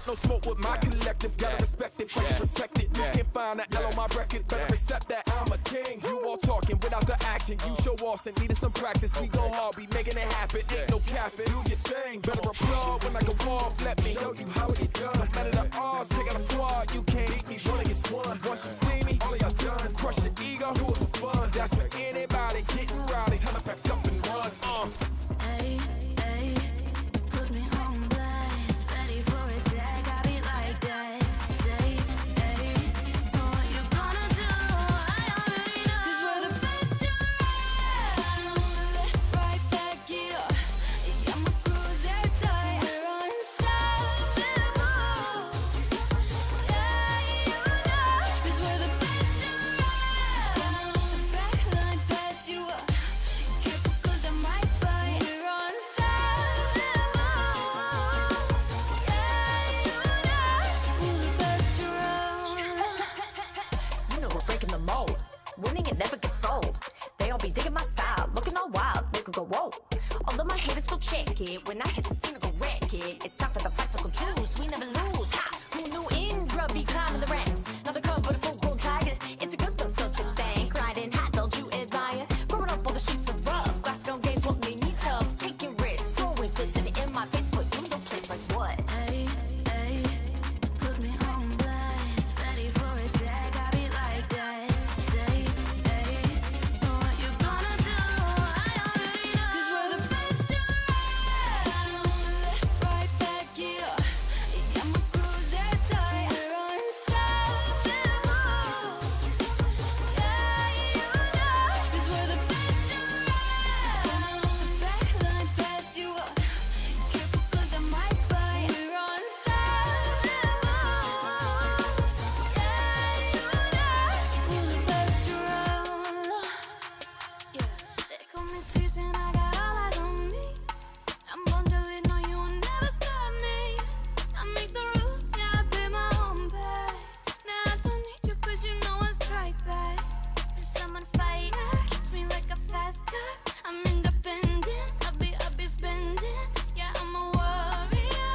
no smoke with my collective. Gotta respect it, fucking protect it. You can find an L on my record, better accept that I'm a king. You all talking without the action. You show off and needed some practice. We go hard, we making it happen. Ain't no capping. Do your thing, better applaud when I go off. Let me show you how it get done. No matter the odds, take out a squad. You can't beat me, one against one. Once you see me, all of y'all done. Crush your ego, do it for fun. That's for anybody getting rowdy. Time to pack up and run. Hey, hey, put me on blast. Ready for attack, I be like that. Say, hey, know what you gonna do? I already know. 'Cause we're the best around. Left, right, back it up. You got my crews airtight. We're unstoppable. Yeah, you know. 'Cause we're the best around. Back line, pass you up. Careful 'cause I might bite. We're unstoppable. Yeah, you know. We're the best around. You know we're breaking the mold. Winning it never gets old. They all be digging my style, looking all wild, make 'em go whoa. All of my haters go check it. When I hit the scene, I go wreck it. It's time for the fight to go choose. We never lose. Ha! Who knew Indra be climbing the ranks? Now the cover the full-grown tiger. It's a good look, don't you think? Riding hot, don't you admire? Growing up on the streets of rough. Glasgow games won't make me tough. Taking risks, throwing fists in my face, but you don't place like what? Hey, hey, put me on blast. Ready for attack, I be like that. Say, hey, know what you gonna do? I already know. 'Cause we're the best around. Left, right, back it up. You got my crews airtight. We're unstoppable. Yeah, you know. 'Cause we're the best around. Back line, pass you up. Careful 'cause I might bite. We're unstoppable. Yeah, you know. We're the best around. Yeah, they call me season, I got all eyes on me. I'm born to lead, no, you will never stop me. I make the rules, yeah, I pay my own pay. Now I don't need you 'cause you know I strike back. If someone fight, keeps me like a fast car. I'm independent, I be spending. Yeah, I'm a warrior,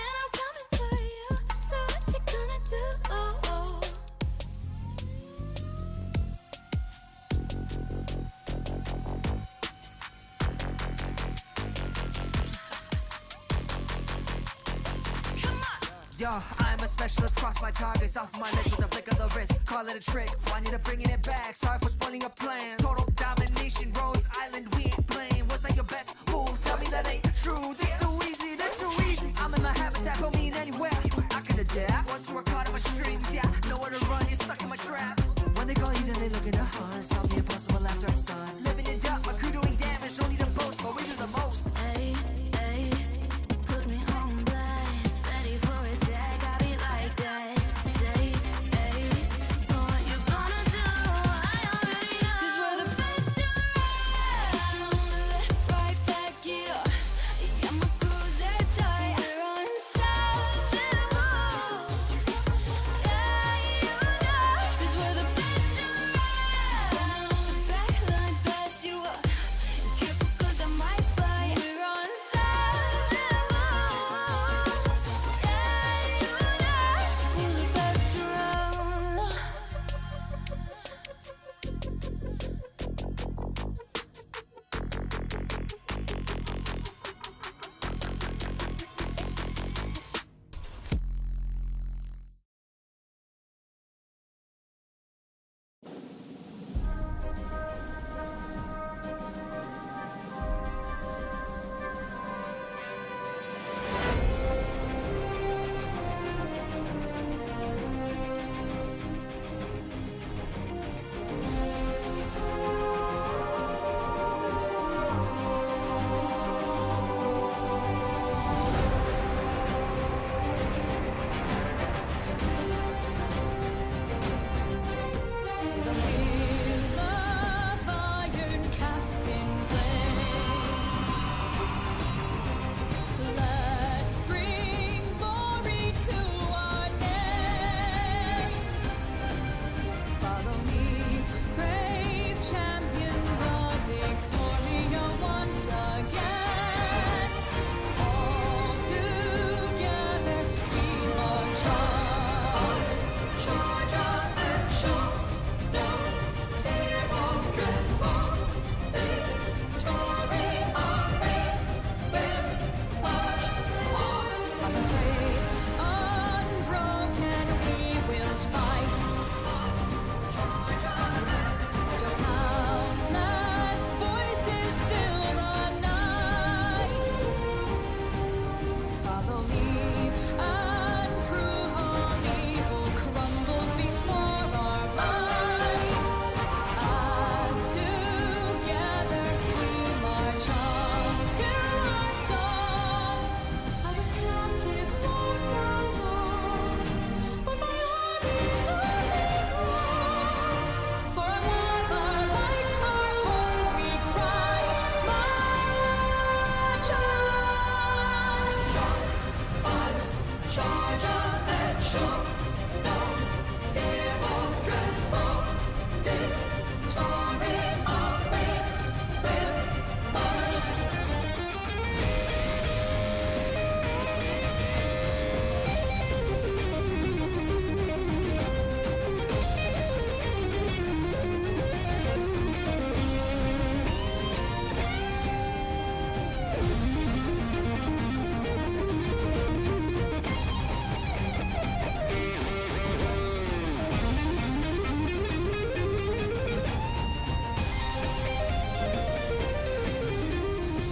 and I'm coming for you. So what you gonna do? Yo, I'm a specialist, cross my targets off my list with a flick of the wrist. Call it a trick, why need to bringing it back? Sorry for spoiling your plans. Total domination, Rhodes Island, we ain't playing. What's that your best move? Tell me that ain't true. This too easy, this too easy. I'm in my habitat, put me in anywhere. I can adapt. Once you were caught in my strings, yeah, nowhere to run, you're stuck in my trap. When they call you, then they look in the hunt. Solve the impossible after I stun. Living in doubt, my crew doing damage, don't need a boast, but we do the most. Hey, hey, put me on blast. Ready for attack, I be like that. Say, hey, know what you gonna do? I already know. 'Cause we're the best around. Left, right, back it up. You got my crews airtight. We're unstoppable.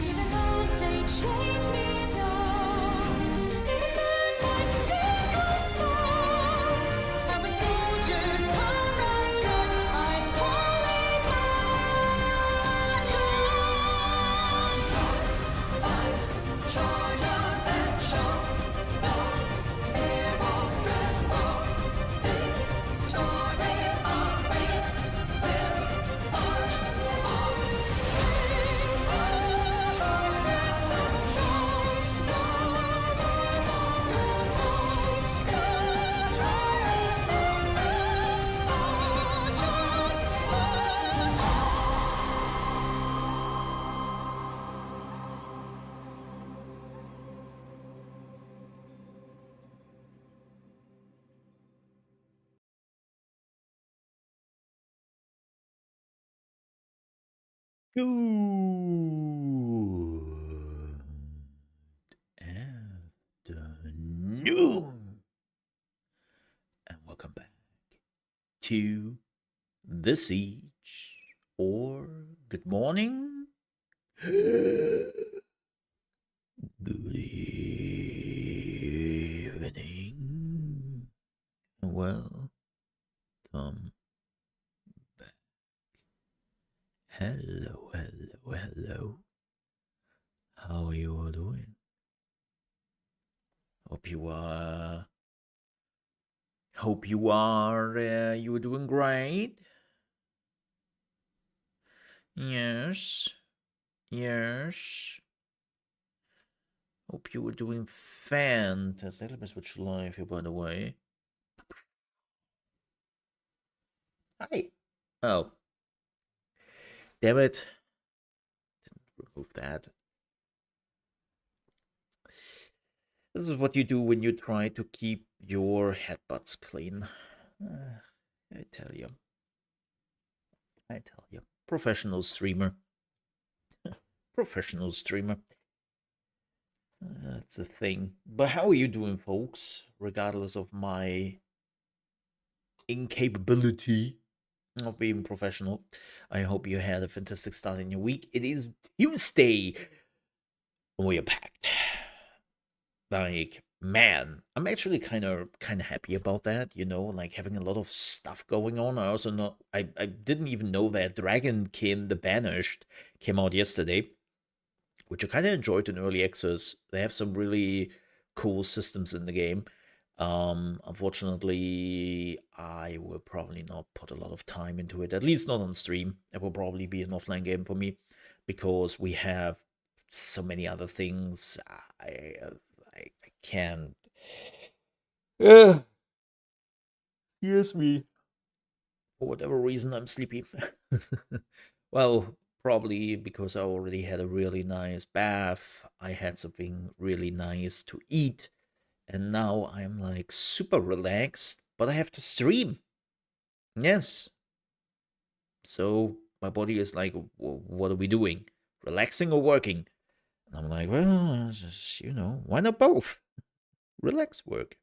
Even though they change me down, it was then my strength was found. And with soldiers, comrades, friends, I'm calling march on. Fight, charge up and show. No fear or dread, oh, victory on we will march on. Strength and choices to strong. No fear or dread, oh, victory is Good afternoon, and welcome back to The Siege, or good morning, good evening, welcome back. Hello, hello, hello. How are you all doing? Hope you are you are doing great. Yes. Hope you were doing fantastic. Let me switch live here, by the way. Hi. Oh. Damn it. Didn't remove that. This is what you do when you try to keep your headbutts clean. I tell you. Professional streamer. Professional streamer. That's a thing. But how are you doing, folks? Regardless of my incapability of being professional, I hope you had a fantastic start in your week. It is Tuesday. We are packed. Like, man, I'm actually kind of happy about that, like having a lot of stuff going on. I didn't even know that Dragonkin the Banished came out yesterday, which I kind of enjoyed in early access. They have some really cool systems in the game. Unfortunately, I will probably not put a lot of time into it, at least not on stream. It will probably be an offline game for me because we have so many other things. I can't. Excuse me. For whatever reason, I'm sleepy. Well, probably because I already had a really nice bath. I had something really nice to eat. And now I'm like super relaxed, but I have to stream. Yes. So my body is like, what are we doing? Relaxing or working? And I'm like, well, just, why not both? Relax, work.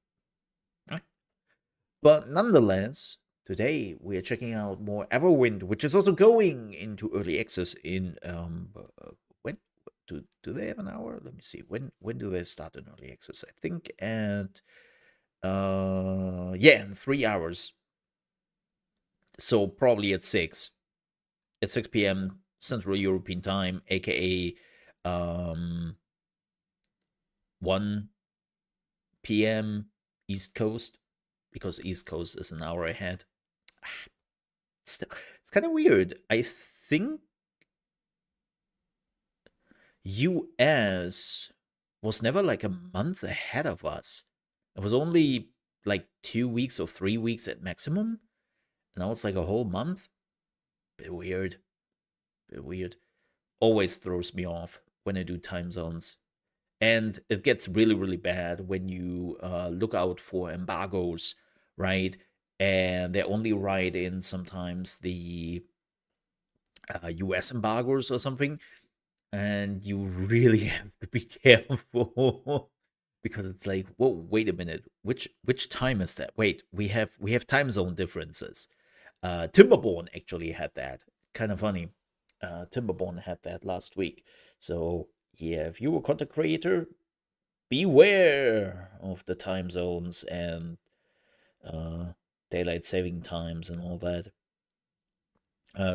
But nonetheless, today we are checking out more Everwind, which is also going into early access in when do they have an hour? Let me see. When do they start in early access? I think at in 3 hours. So probably at 6 p.m. Central European time, aka 1 p.m. East Coast, because East Coast is an hour ahead. Still, it's kind of weird. I think US was never like a month ahead of us. It was only like 2 weeks or 3 weeks at maximum. And now it's like a whole month. Bit weird. Bit weird. Always throws me off when I do time zones. And it gets really, really bad when you look out for embargoes, right? And they only write in sometimes the US embargoes or something. And you really have to be careful because it's like, whoa, wait a minute, which time is that? Wait, we have time zone differences. Timberborn actually had that. Kind of funny. Timberborn had that last week. So yeah, if you're a content creator, beware of the time zones and daylight saving times and all that.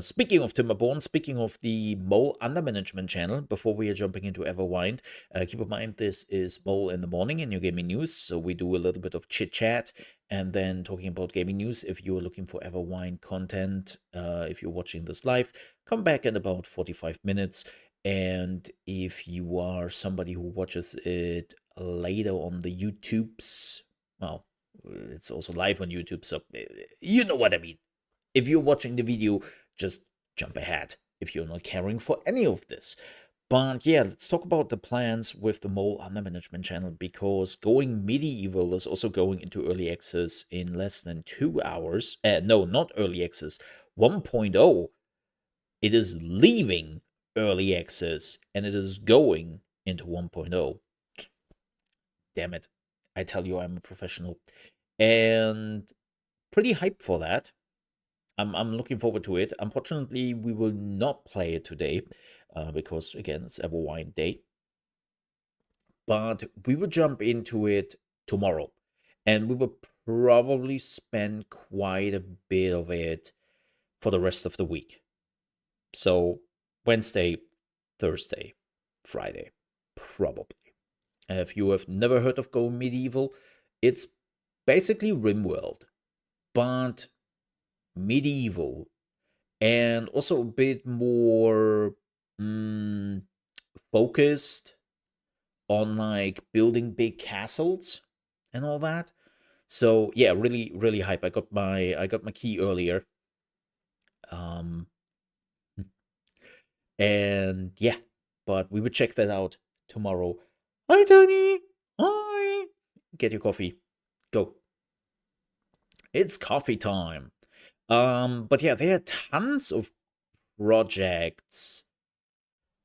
Speaking of Timberborn, speaking of the Mole Under Management channel, before we are jumping into Everwind, keep in mind this is Mole in the Morning in your gaming news, so we do a little bit of chit-chat and then talking about gaming news. If you're looking for Everwind content, if you're watching this live, come back in about 45 minutes. And if you are somebody who watches it later on the YouTubes, well, it's also live on YouTube, so you know what I mean. If you're watching the video, just jump ahead if you're not caring for any of this. But yeah, let's talk about the plans with the Mole Under Management channel, because Going Medieval is also going into early access in less than 2 hours. No, not early access, 1.0. It is leaving early access and it is going into 1.0. Damn it. I tell you, I'm a professional. And pretty hyped for that. I'm looking forward to it. Unfortunately, we will not play it today because, again, it's Everwind Day. But we will jump into it tomorrow. And we will probably spend quite a bit of it for the rest of the week. So Wednesday, Thursday, Friday, probably. If you have never heard of Go Medieval, it's basically RimWorld, but medieval and also a bit more focused on like building big castles and all that. So yeah, really, really hype. I got my key earlier. And yeah, but we would check that out tomorrow. Hi Tony! Hi! Get your coffee. Go. It's coffee time. But yeah, there are tons of projects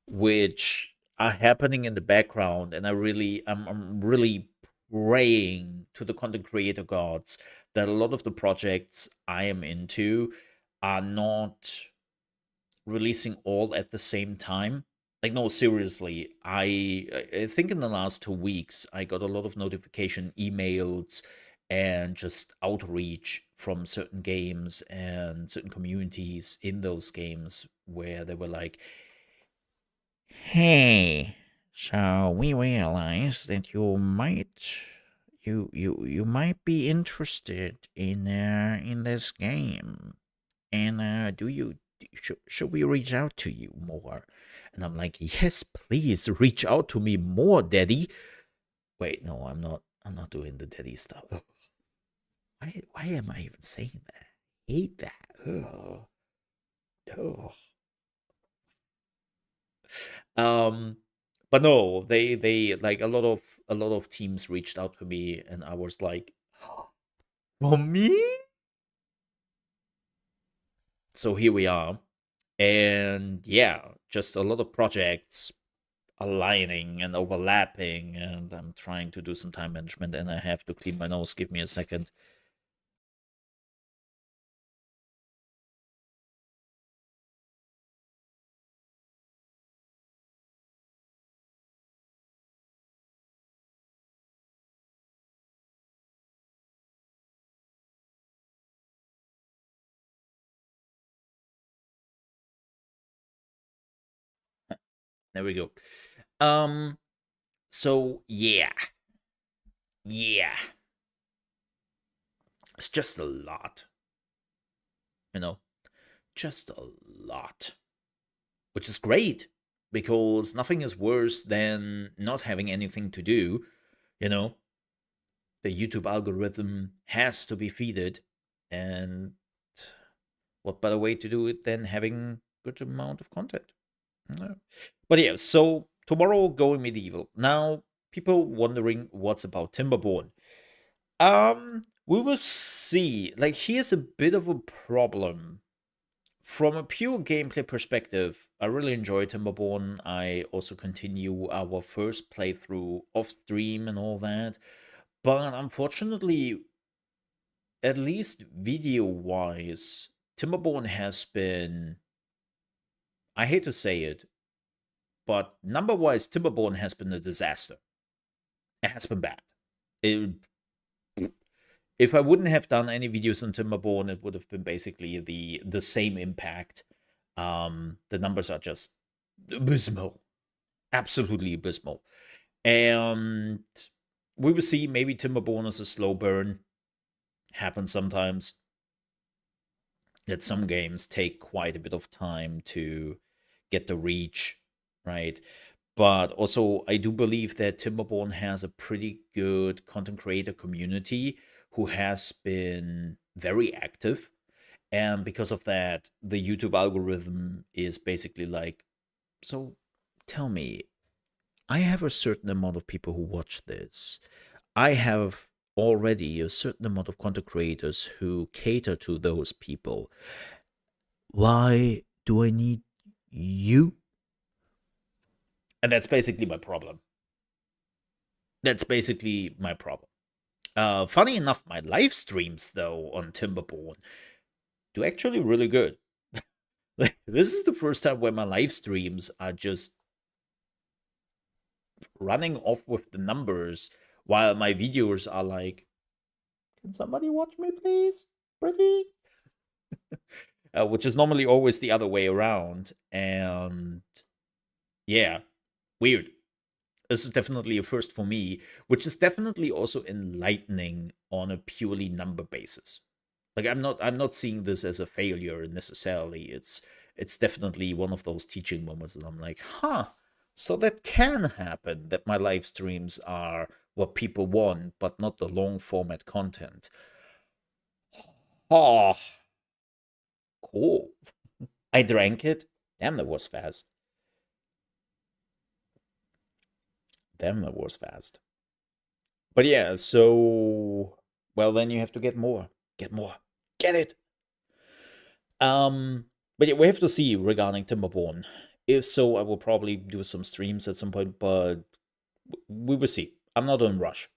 which are happening in the background, and I'm really praying to the content creator gods that a lot of the projects I am into are not releasing all at the same time. Like, no, seriously, I think in the last 2 weeks I got a lot of notification emails and just outreach from certain games and certain communities in those games where they were like, hey, so we realized that you might be interested in this game, and should we reach out to you more? And I'm like, yes, please reach out to me more, daddy. Wait, no, I'm not doing the daddy stuff. Ugh. Why am I even saying that? I hate that. Ugh. Ugh. But no, they like a lot of teams reached out to me, and I was like, for me? So here we are. And yeah, just a lot of projects aligning and overlapping, and I'm trying to do some time management, and I have to clean my nose. Give me a second. There we go. So yeah. Yeah. It's just a lot. You know? Just a lot. Which is great, because nothing is worse than not having anything to do, you know? the YouTube algorithm has to be feeded, and what better way to do it than having good amount of content? Yeah. But yeah, so tomorrow going medieval. Now, people wondering what's about Timberborn. We will see. Like, here's a bit of a problem. From a pure gameplay perspective, I really enjoy Timberborn. I also continue our first playthrough off stream and all that. But unfortunately, at least video wise, Timberborn has been, I hate to say it, but number wise, Timberborn has been a disaster. It has been bad. It, if I wouldn't have done any videos on Timberborn, it would have been basically the same impact. The numbers are just abysmal, absolutely abysmal, and we will see. Maybe Timberborn is a slow burn. Happens sometimes that some games take quite a bit of time to get the reach, right? But also, I do believe that Timberborn has a pretty good content creator community who has been very active. And because of that, the YouTube algorithm is basically like, so tell me, I have a certain amount of people who watch this. I have already a certain amount of content creators who cater to those people. Why do I need you? And that's basically my problem. That's basically my problem. Funny enough, my live streams, though, on Timberborn do actually really good. Like, this is the first time where my live streams are just running off with the numbers while my viewers are like, can somebody watch me, please? Pretty? Which is normally always the other way around. And yeah, weird. This is definitely a first for me, which is definitely also enlightening on a purely number basis. Like, I'm not seeing this as a failure necessarily. It's definitely one of those teaching moments that I'm like, huh, so that can happen, that my live streams are what people want, but not the long format content. Oh, cool. I drank it. Damn, that was fast. Damn, that was fast. But yeah, so, well, then you have to get more. Get more. Get it. But yeah, we have to see regarding Timberborn. If so, I will probably do some streams at some point, but we will see. I'm not in a rush.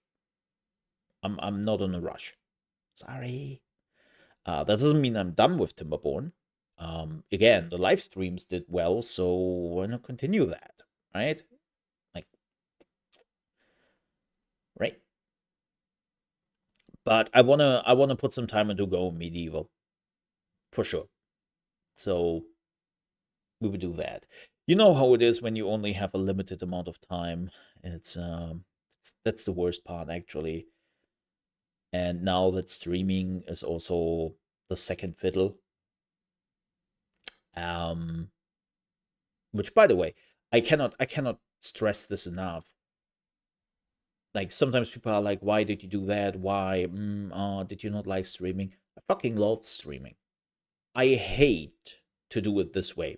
I'm not in a rush. Sorry. That doesn't mean I'm done with Timberborn. Again, the live streams did well, so why not continue that, right? Like, right? But I wanna put some time into Go Medieval, for sure. So we would do that. You know how it is when you only have a limited amount of time. It's that's the worst part, actually. And now that streaming is also the second fiddle, which, by the way, I cannot stress this enough. Like, sometimes people are like, why did you do that? Why? Did you not like streaming? I fucking love streaming. I hate to do it this way.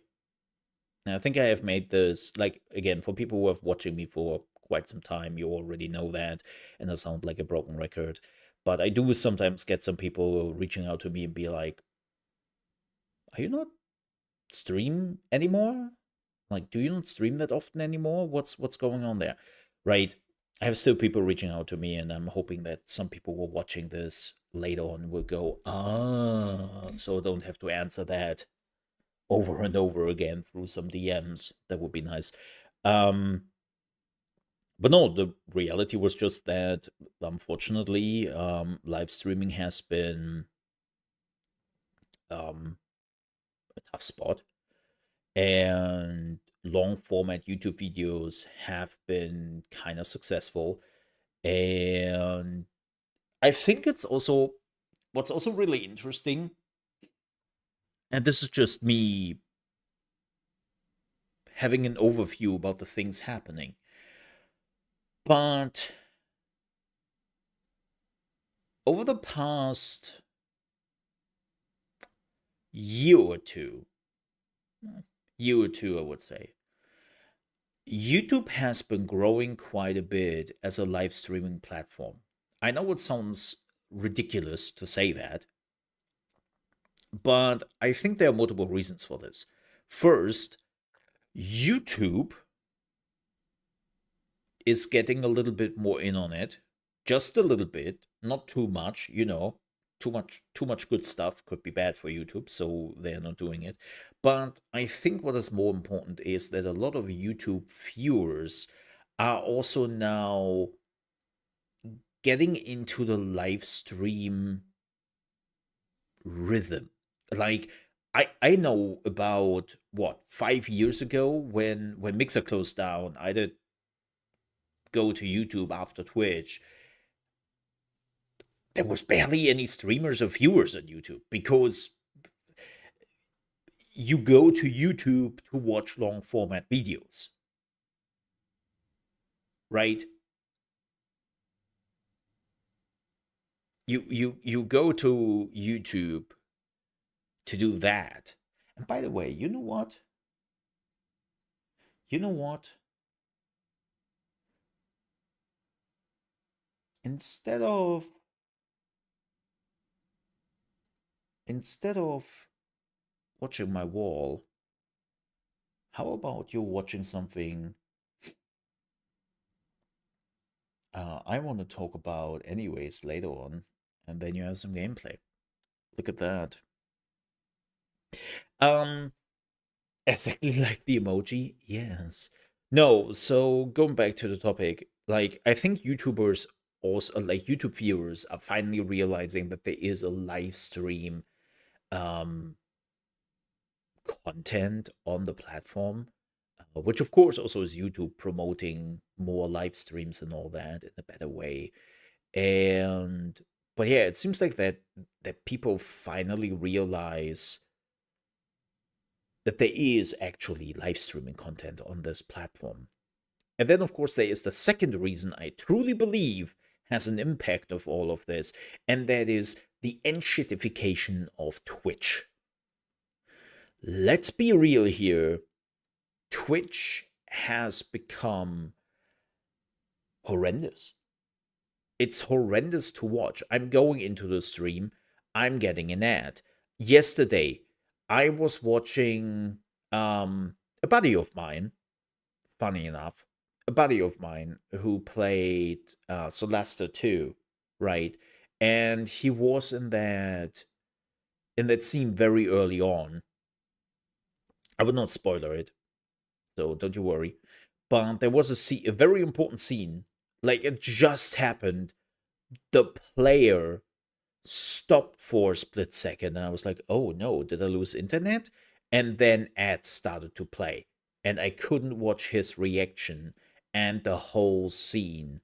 And I think I have made this, like, again, for people who have watching me for quite some time, you already know that, and I sound like a broken record. But I do sometimes get some people reaching out to me and be like, are you not stream anymore? Like, do you not stream that often anymore? What's going on there? Right? I have still people reaching out to me, and I'm hoping that some people who are watching this later on will go, so I don't have to answer that over and over again through some DMs. That would be nice. But no, the reality was just that, unfortunately, live streaming has been a tough spot, and long format YouTube videos have been kind of successful. And I think it's also what's also really interesting, and this is just me having an overview about the things happening. But over the past year or two, I would say, YouTube has been growing quite a bit as a live streaming platform. I know it sounds ridiculous to say that, but I think there are multiple reasons for this. First, YouTube is getting a little bit more in on it, just a little bit, not too much, too much good stuff could be bad for YouTube, so they're not doing it. But I think what is more important is that a lot of YouTube viewers are also now getting into the live stream rhythm. Like I know about 5 years ago when Mixer closed down, I did go to YouTube after Twitch. There was barely any streamers or viewers on YouTube because you go to YouTube to watch long format videos, right? You go to YouTube to do that. And by the way, you know what? You know what? Instead of watching my wall, how about you watching something I want to talk about anyways later on, and then you have some gameplay. Look at that. Exactly like the emoji. Yes. No, so going back to the topic, like I think YouTubers also like YouTube viewers are finally realizing that there is a live stream um content on the platform, which of course also is YouTube promoting more live streams and all that in a better way. And but yeah, it seems like that people finally realize that there is actually live streaming content on this platform. And then, of course, there is the second reason I truly believe has an impact of all of this, and that is the enshittification of Twitch. Let's be real here. Twitch has become horrendous. It's horrendous to watch. I'm going into the stream, I'm getting an ad. Yesterday, I was watching a buddy of mine, funny enough, a buddy of mine who played Celeste 2, right? And he was in that scene very early on. I would not spoiler it, so don't you worry. But there was a very important scene. Like it just happened. The player stopped for a split second, and I was like, "Oh no, did I lose internet?" And then ads started to play, and I couldn't watch his reaction and the whole scene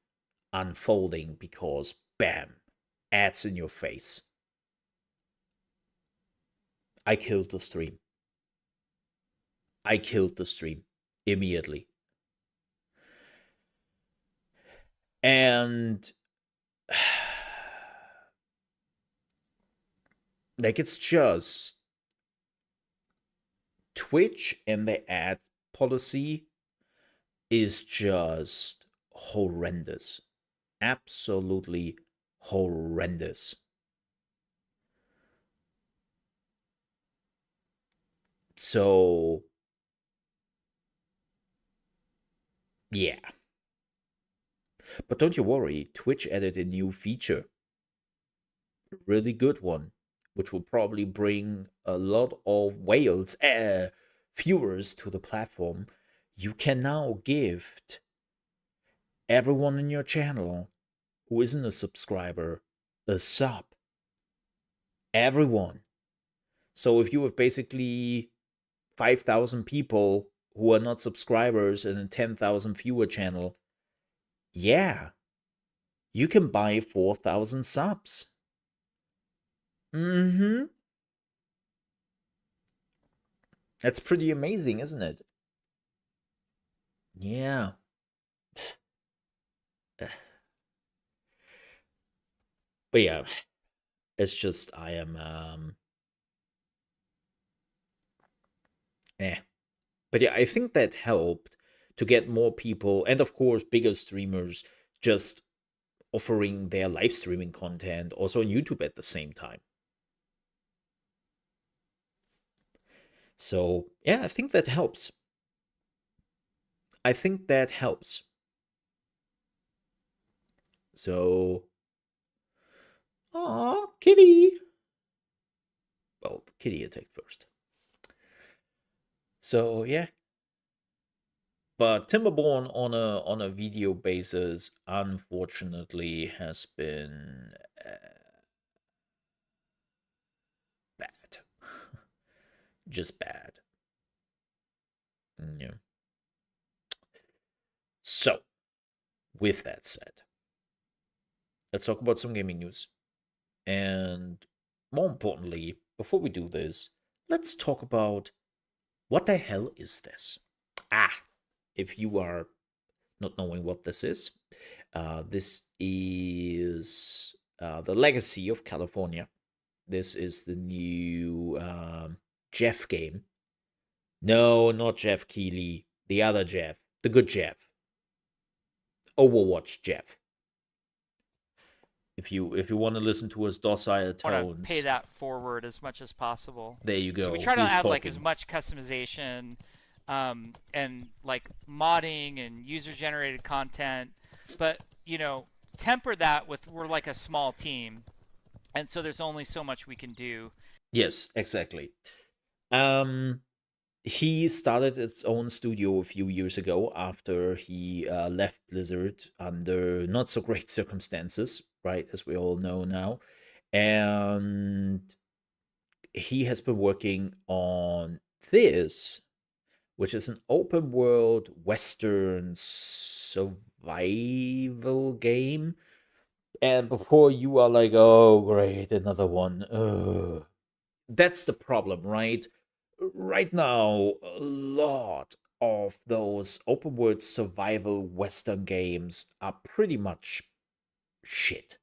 unfolding because bam, ads in your face. I killed the stream. I killed the stream immediately. And like it's just Twitch and the ad policy is just horrendous. Absolutely horrendous. So, yeah. But don't you worry, Twitch added a new feature. A really good one, which will probably bring a lot of whales, viewers to the platform. You can now gift everyone in your channel who isn't a subscriber a sub. Everyone. So if you have basically 5,000 people who are not subscribers and a 10,000 viewer channel, yeah, you can buy 4,000 subs. Mm-hmm. That's pretty amazing, isn't it? Yeah. But yeah, it's just I am eh. But yeah, I think that helped to get more people, and of course bigger streamers, just offering their live streaming content also on YouTube at the same time. So yeah, I think that helps. I think that helps. So, oh, kitty. Well, kitty attacked first. So yeah, but Timberborn on a video basis, unfortunately, has been bad, just bad. Yeah. So, with that said, let's talk about some gaming news. And more importantly, before we do this, let's talk about what the hell is this? If you are not knowing what this is the Legacy of California. This is the new Jeff game. No, not Jeff Keighley. The other Jeff. The good Jeff. Overwatch Jeff. If you want to listen to his docile tones, want to pay that forward as much as possible. There you go. So we try to add like as much customization and like modding and user generated content, but temper that with we're like a small team, and so there's only so much we can do. Yes, exactly. He started its own studio a few years ago after he left Blizzard under not so great circumstances, right, as we all know now. And he has been working on this, which is an open world Western survival game. And before you are like, oh, great, another one. Ugh. That's the problem, right? Right now, a lot of those open world survival Western games are pretty much shit.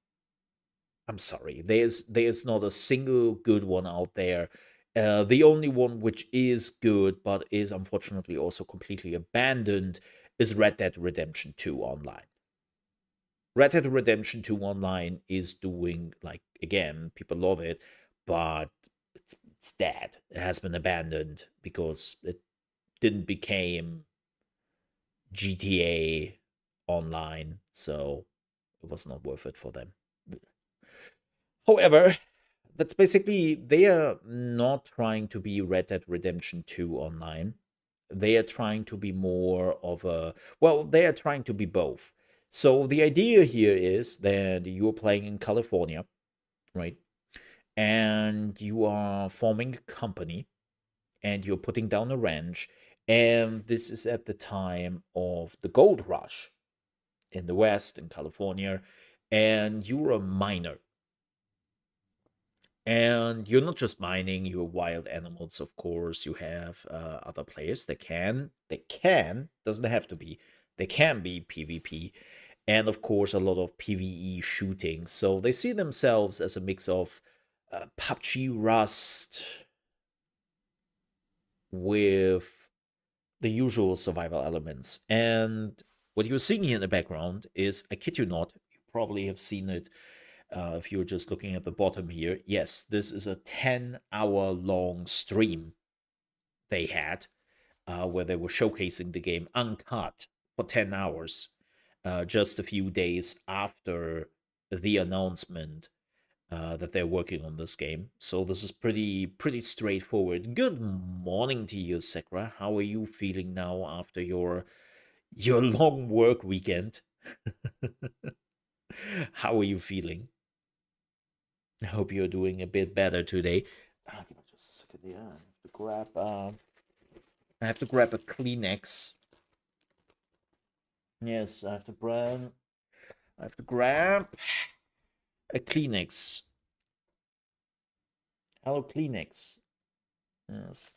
I'm sorry. There's not a single good one out there. The only one which is good, but is unfortunately also completely abandoned, is Red Dead Redemption 2 Online. Red Dead Redemption 2 Online is doing, like, again, people love it, but it's dead. It has been abandoned because it didn't become GTA Online, so it was not worth it for them. However, that's basically, they are not trying to be Red Dead Redemption 2 Online. They are trying to be more of a, well, they are trying to be both. So the idea here is that you're playing in California, right? And you are forming a company and you're putting down a ranch. And this is at the time of the gold rush in the West, in California. And you're a miner. And you're not just mining, you're wild animals, of course. You have other players that can, doesn't have to be, they can be PvP. And of course, a lot of PvE shooting. So they see themselves as a mix of PUBG Rust with the usual survival elements. And what you're seeing here in the background is, I kid you not, you probably have seen it if you're just looking at the bottom here. Yes, this is a 10-hour long stream they had where they were showcasing the game uncut for 10 hours just a few days after the announcement that they're working on this game. So this is pretty straightforward. Good morning to you, Sakura. How are you feeling now after your long work weekend? How are you feeling? I hope you're doing a bit better today. Give me just a second here. I have to grab a Kleenex. Yes, I have to grab a Kleenex. Hello, Kleenex. Yes.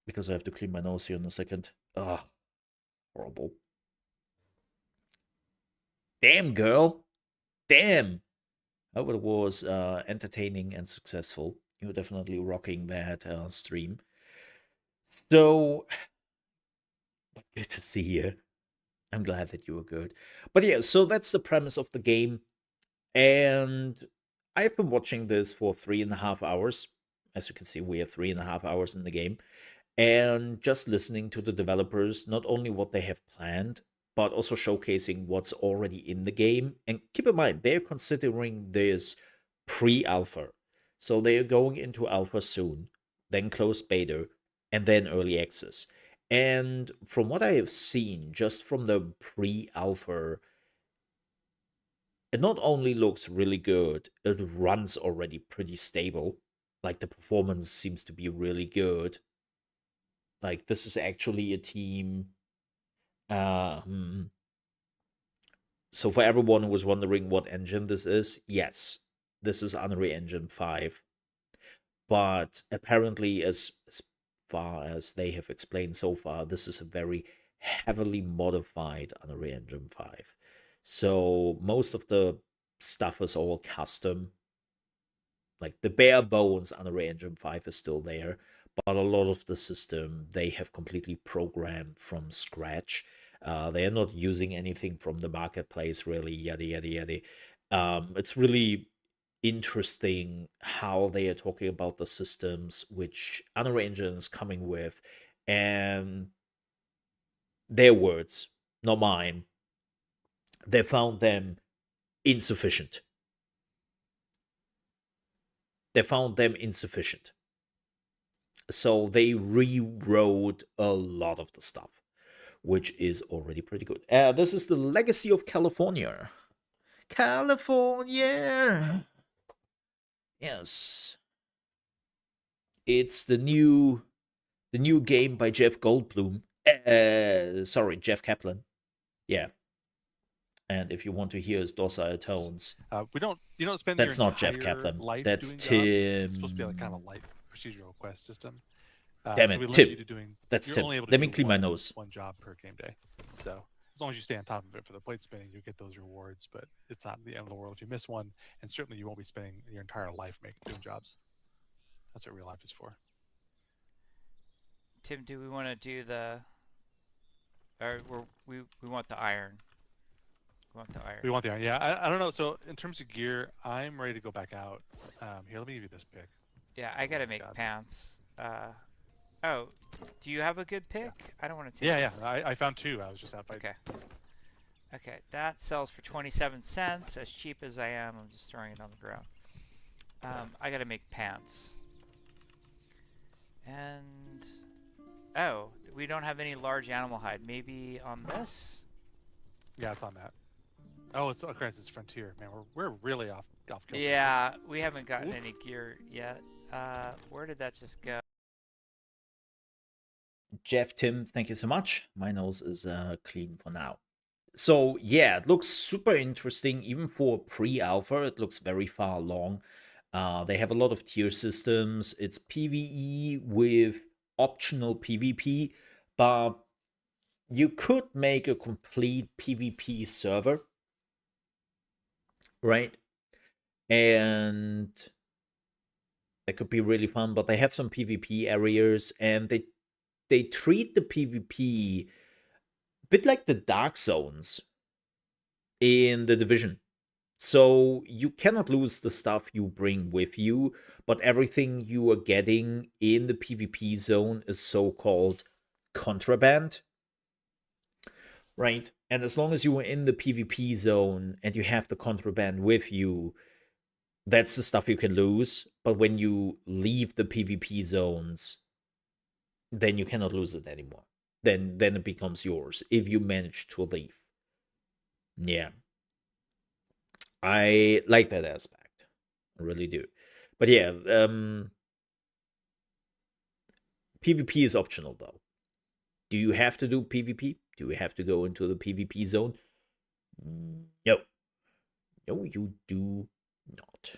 Because I have to clean my nose here in a second. Ugh, horrible. Damn, girl. damn. Hope it was entertaining and successful. You were definitely rocking that stream. So, but good to see you. I'm glad that you were good. But yeah, so that's the premise of the game. And I've been watching this for 3.5 hours. As you can see, we have 3.5 hours in the game. And just listening to the developers, not only what they have planned, but also showcasing what's already in the game. And keep in mind, they're considering this pre-alpha. So they're going into alpha soon, then closed beta, and then early access. And from what I have seen, just from the pre-alpha, it not only looks really good, it runs already pretty stable. Like the performance seems to be really good. Like this is actually a team. So for everyone who was wondering what engine this is, yes, this is Unreal Engine 5. But apparently, as far as they have explained so far, this is a very heavily modified Unreal Engine 5. So most of the stuff is all custom. Like the bare bones Unreal Engine 5 is still there, but a lot of the system they have completely programmed from scratch. They are not using anything from the marketplace, really, yada yada yada. It's really interesting how they are talking about the systems which Unreal Engine is coming with, and their words, not mine. They found them insufficient. So they rewrote a lot of the stuff, which is already pretty good. This is the Legacy of California. California! Yes. It's the new game by Jeff Goldblum. Jeff Kaplan. Yeah. And if you want to hear his docile tones, you don't spend that's your not Jeff entire Kaplan. life That's doing Tim. jobs. It's supposed to be like kind of light procedural quest system. Damn so it, we limit Tim. you to doing, That's you're Tim. only able to Let me do clean my nose. one job per game day. So as long as you stay on top of it for the plate spinning, you get those rewards. But it's not the end of the world if you miss one, and certainly you won't be spending your entire life doing jobs. That's what real life is for. Tim, do we want to do the? Or we want the iron. We want the iron. Yeah, I don't know. So in terms of gear, I'm ready to go back out. Here, let me give you this pick. Yeah, I gotta make pants. Oh, do you have a good pick? Yeah. I don't want to take. Yeah. I found two. I was just out fighting. Okay, that sells for 27 cents. As cheap as I am, I'm just throwing it on the ground. I gotta make pants. And oh, we don't have any large animal hide. Maybe on this? Yeah, it's on that. Oh, it's okay. It's Frontier, man. We're really off kilter. Yeah, we haven't gotten any gear yet. Where did that just go? Jeff, Tim, thank you so much. My nose is clean for now. So yeah, it looks super interesting. Even for pre-alpha, it looks very far along. They have a lot of tier systems. It's PvE with optional PvP, but you could make a complete PvP server, right? And that could be really fun, but they have some PvP areas, and they treat the PvP a bit like the Dark Zones in the Division. So you cannot lose the stuff you bring with you, but everything you are getting in the PvP zone is so-called contraband, right? And as long as you are in the PvP zone and you have the contraband with you, that's the stuff you can lose. But when you leave the PvP zones, then you cannot lose it anymore. Then it becomes yours if you manage to leave. Yeah. I like that aspect. I really do. But yeah, PvP is optional though. Do you have to do PvP? Do you have to go into the PvP zone? No. No, you do not.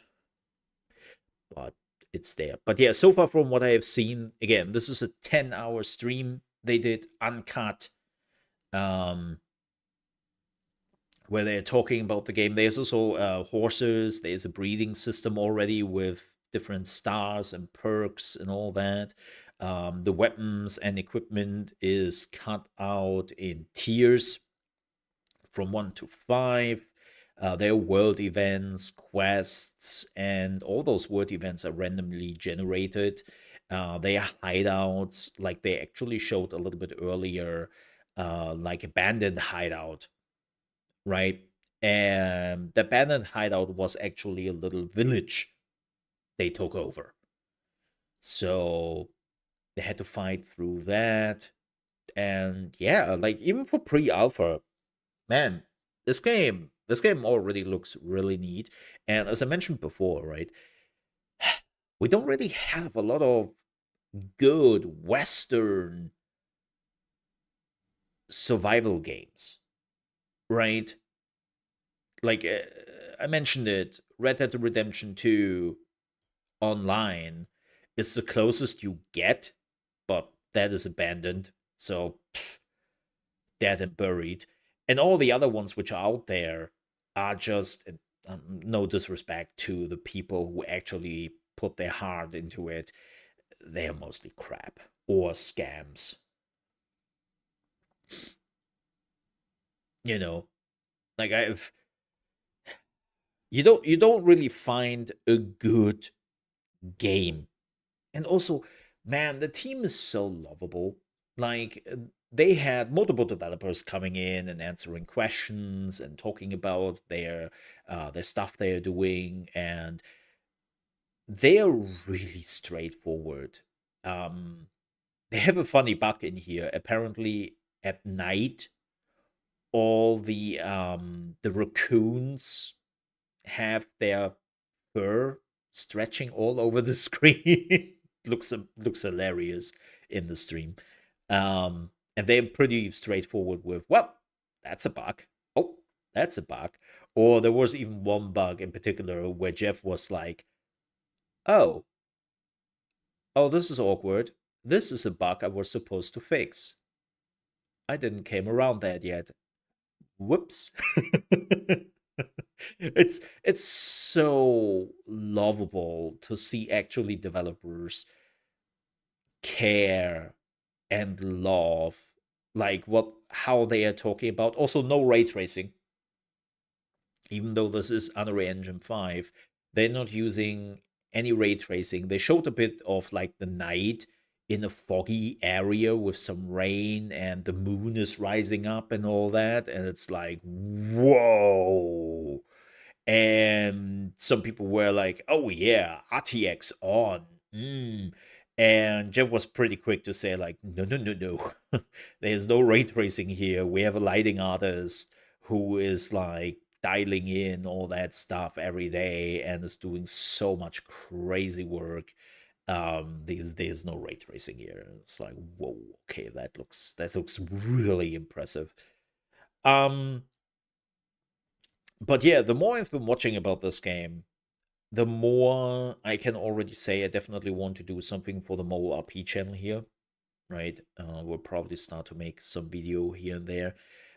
But it's there. But yeah, so far from what I have seen, again, this is a 10-hour stream. They did uncut. where they're talking about the game. There's also horses. There's a breeding system already with different stars and perks and all that. The weapons and equipment is cut out in tiers from 1 to 5. There are world events, quests, and all those world events are randomly generated. They are hideouts, like they actually showed a little bit earlier, like abandoned hideout, right? And the abandoned hideout was actually a little village they took over. So they had to fight through that. And yeah, like even for pre-alpha, man, this game already looks really neat. And as I mentioned before, right, we don't really have a lot of good Western survival games, right? Like I mentioned it, Red Dead Redemption 2 online is the closest you get, but that is abandoned. So dead and buried. And all the other ones which are out there are just no disrespect to the people who actually put their heart into it. They are mostly crap or scams. You know, like you don't really find a good game. And also, man, the team is so lovable. Like they had multiple developers coming in and answering questions and talking about their stuff they're doing, and they are really straightforward. They have a funny bug in here. Apparently, at night, all the raccoons have their fur stretching all over the screen. looks hilarious in the stream. And they're pretty straightforward with, well, that's a bug. Oh, that's a bug. Or there was even one bug in particular where Jeff was like, oh, this is awkward. This is a bug I was supposed to fix. I didn't came around that yet. Whoops. it's so lovable to see actually developers care and love like how they are talking about. Also, no ray tracing. Even though this is Unreal Engine 5, they're not using any ray tracing. They showed a bit of like the night in a foggy area with some rain and the moon is rising up and all that, and it's like, whoa. And some people were like, oh yeah, RTX on. And Jeff was pretty quick to say like, no. There's no ray tracing here. We have a lighting artist who is like dialing in all that stuff every day and is doing so much crazy work. There's no ray tracing here. It's like, whoa, okay, that looks really impressive. But yeah, the more I've been watching about this game, the more I can already say I definitely want to do something for the Mole RP channel here, right? We'll probably start to make some video here and there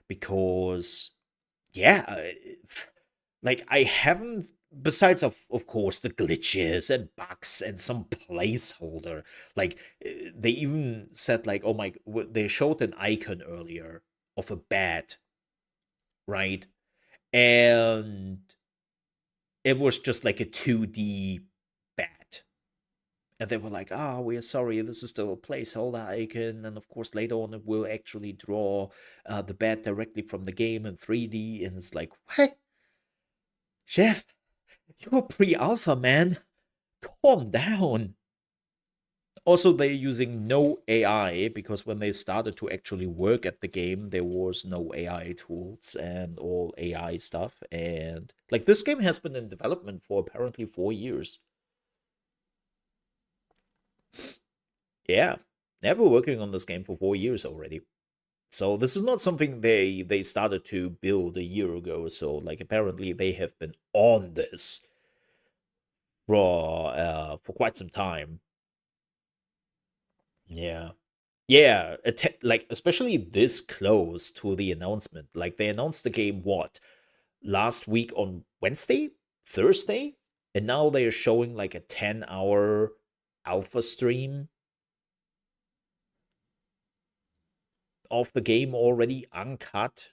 because, yeah, like I haven't, besides of course the glitches and bugs and some placeholder, like they even said like, oh my, they showed an icon earlier of a bat, right? And it was just like a 2D bat. And they were like, oh, we are sorry, this is still a placeholder icon. And of course, later on, it will actually draw the bat directly from the game in 3D. And it's like, what? Jeff, you're pre-alpha, man. Calm down. Also, they're using no AI because when they started to actually work at the game, there was no AI tools and all AI stuff. And like this game has been in development for apparently 4 years. Yeah, they've been working on this game for 4 years already. So this is not something they started to build a year ago. So like apparently they have been on this for quite some time. Yeah. Like especially this close to the announcement. Like they announced the game what? last week on Wednesday, Thursday, and now they are showing like a 10-hour alpha stream of the game already uncut.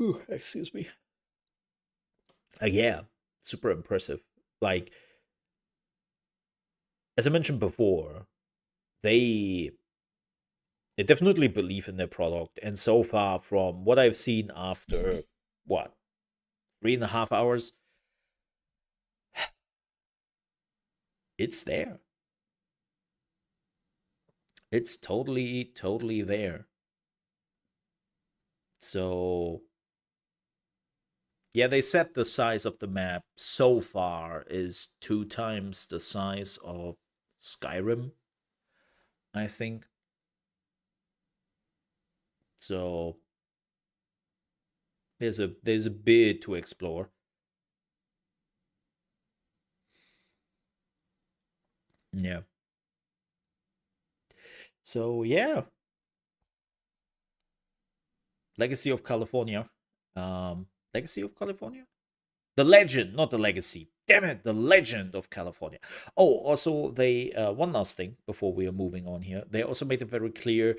Ooh, excuse me. Yeah, super impressive. Like, as I mentioned before, they definitely believe in their product, and so far, from what I've seen after 3.5 hours, it's there. It's totally there. So yeah, they said the size of the map so far is 2 times the size of Skyrim, I think. So there's a bit to explore. Yeah. So yeah. Legacy of California. Legacy of California? The Legend, not the Legacy. Damn it, the Legend of California. Oh, also, they, one last thing before we are moving on here. They also made it very clear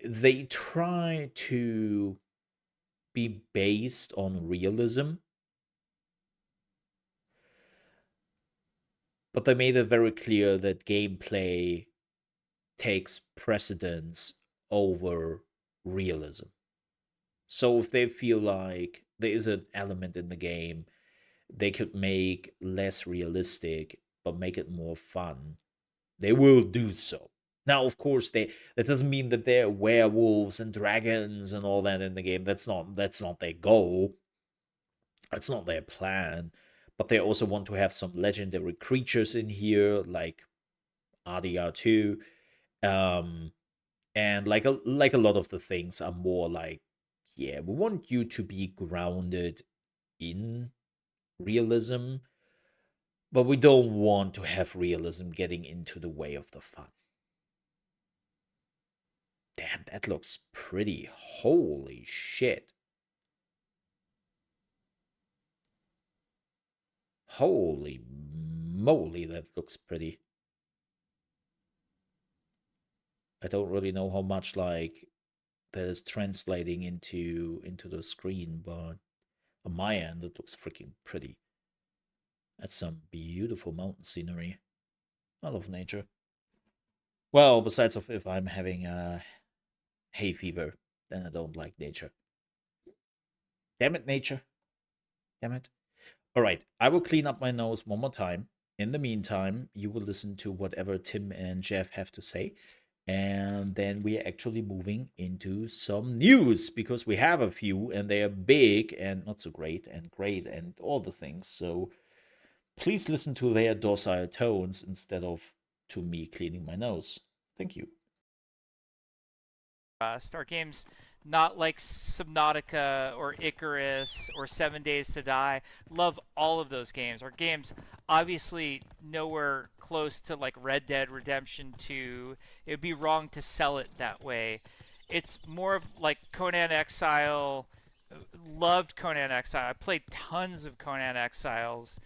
they try to be based on realism, but they made it very clear that gameplay takes precedence over realism. So if they feel like there is an element in the game they could make less realistic but make it more fun, they will do so. Now, of course, that doesn't mean that there are werewolves and dragons and all that in the game. That's not their goal. That's not their plan. But they also want to have some legendary creatures in here, like RDR2. And like a lot of the things are more like, yeah, we want you to be grounded in realism, but we don't want to have realism getting into the way of the fun. Damn, that looks pretty. Holy shit. Holy moly, that looks pretty. I don't really know how much like that is translating into the screen, but on my end it looks freaking pretty. That's some beautiful mountain scenery. I love nature. Well, besides of if I'm having hay fever, then I don't like nature. Damn it, nature. Damn it. Alright, I will clean up my nose one more time. In the meantime, you will listen to whatever Tim and Jeff have to say. And then we are actually moving into some news, because we have a few and they are big and not so great and all the things. So please listen to their docile tones instead of to me cleaning my nose. Thank you. Our games not like Subnautica or Icarus or 7 Days to Die. Love all of those games. Our games obviously nowhere close to like Red Dead Redemption 2. It would be wrong to sell it that way. It's more of like Conan Exile. Loved Conan Exile. I played tons of Conan Exiles.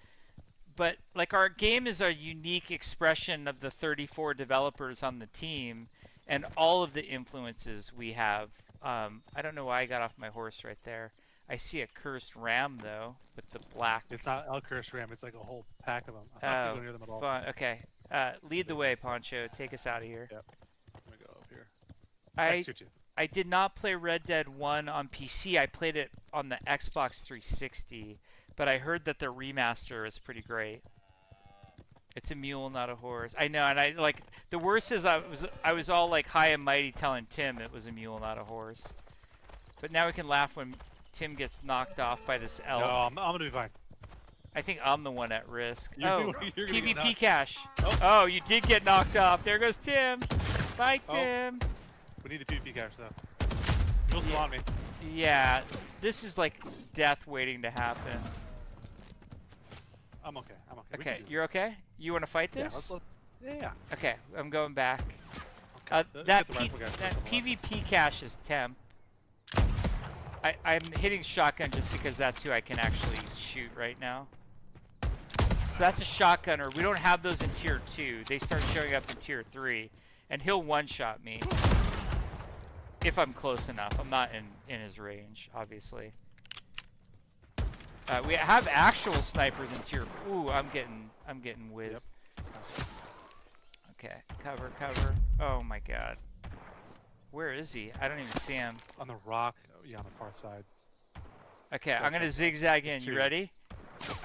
But like our game is a unique expression of the 34 developers on the team and all of the influences we have. I don't know why I got off my horse right there. I see a cursed ram though with the black. It's not a cursed ram. It's like a whole pack of them. I'm not Oh, near them at all. fun. Okay. Lead the way, Poncho. Take us out of here. Yep. I'm gonna go up here. I did not play Red Dead 1 on PC. I played it on the Xbox 360, but I heard that the remaster is pretty great. It's a mule, not a horse. I know, and I like the worst is I was all like high and mighty telling Tim it was a mule, not a horse. But now we can laugh when Tim gets knocked off by this elk. No, I'm gonna be fine. I think I'm the one at risk. You're Oh, gonna get PvP knocked. cash. Oh. Oh, you did get knocked off. There goes Tim. Bye, Oh. Tim. We need the PvP cash though. You'll still on me. Yeah, this is like death waiting to happen. I'm okay. I'm okay. We Okay, can do you're this. okay? You want to fight Yeah, this? yeah. Okay, I'm going back. That Get the rifle guy that first, hold on. PvP cache is temp. I'm hitting shotgun just because that's who I can actually shoot right now. So that's a shotgunner. We don't have those in tier 2. They start showing up in tier 3, and he'll one-shot me if I'm close enough. I'm not in his range, obviously. We have actual snipers in tier. Ooh, I'm getting whizzed. Okay, cover. Oh my god. Where is he? I don't even see him. On the rock, yeah, on the far side. Okay, I'm gonna zigzag in. You ready?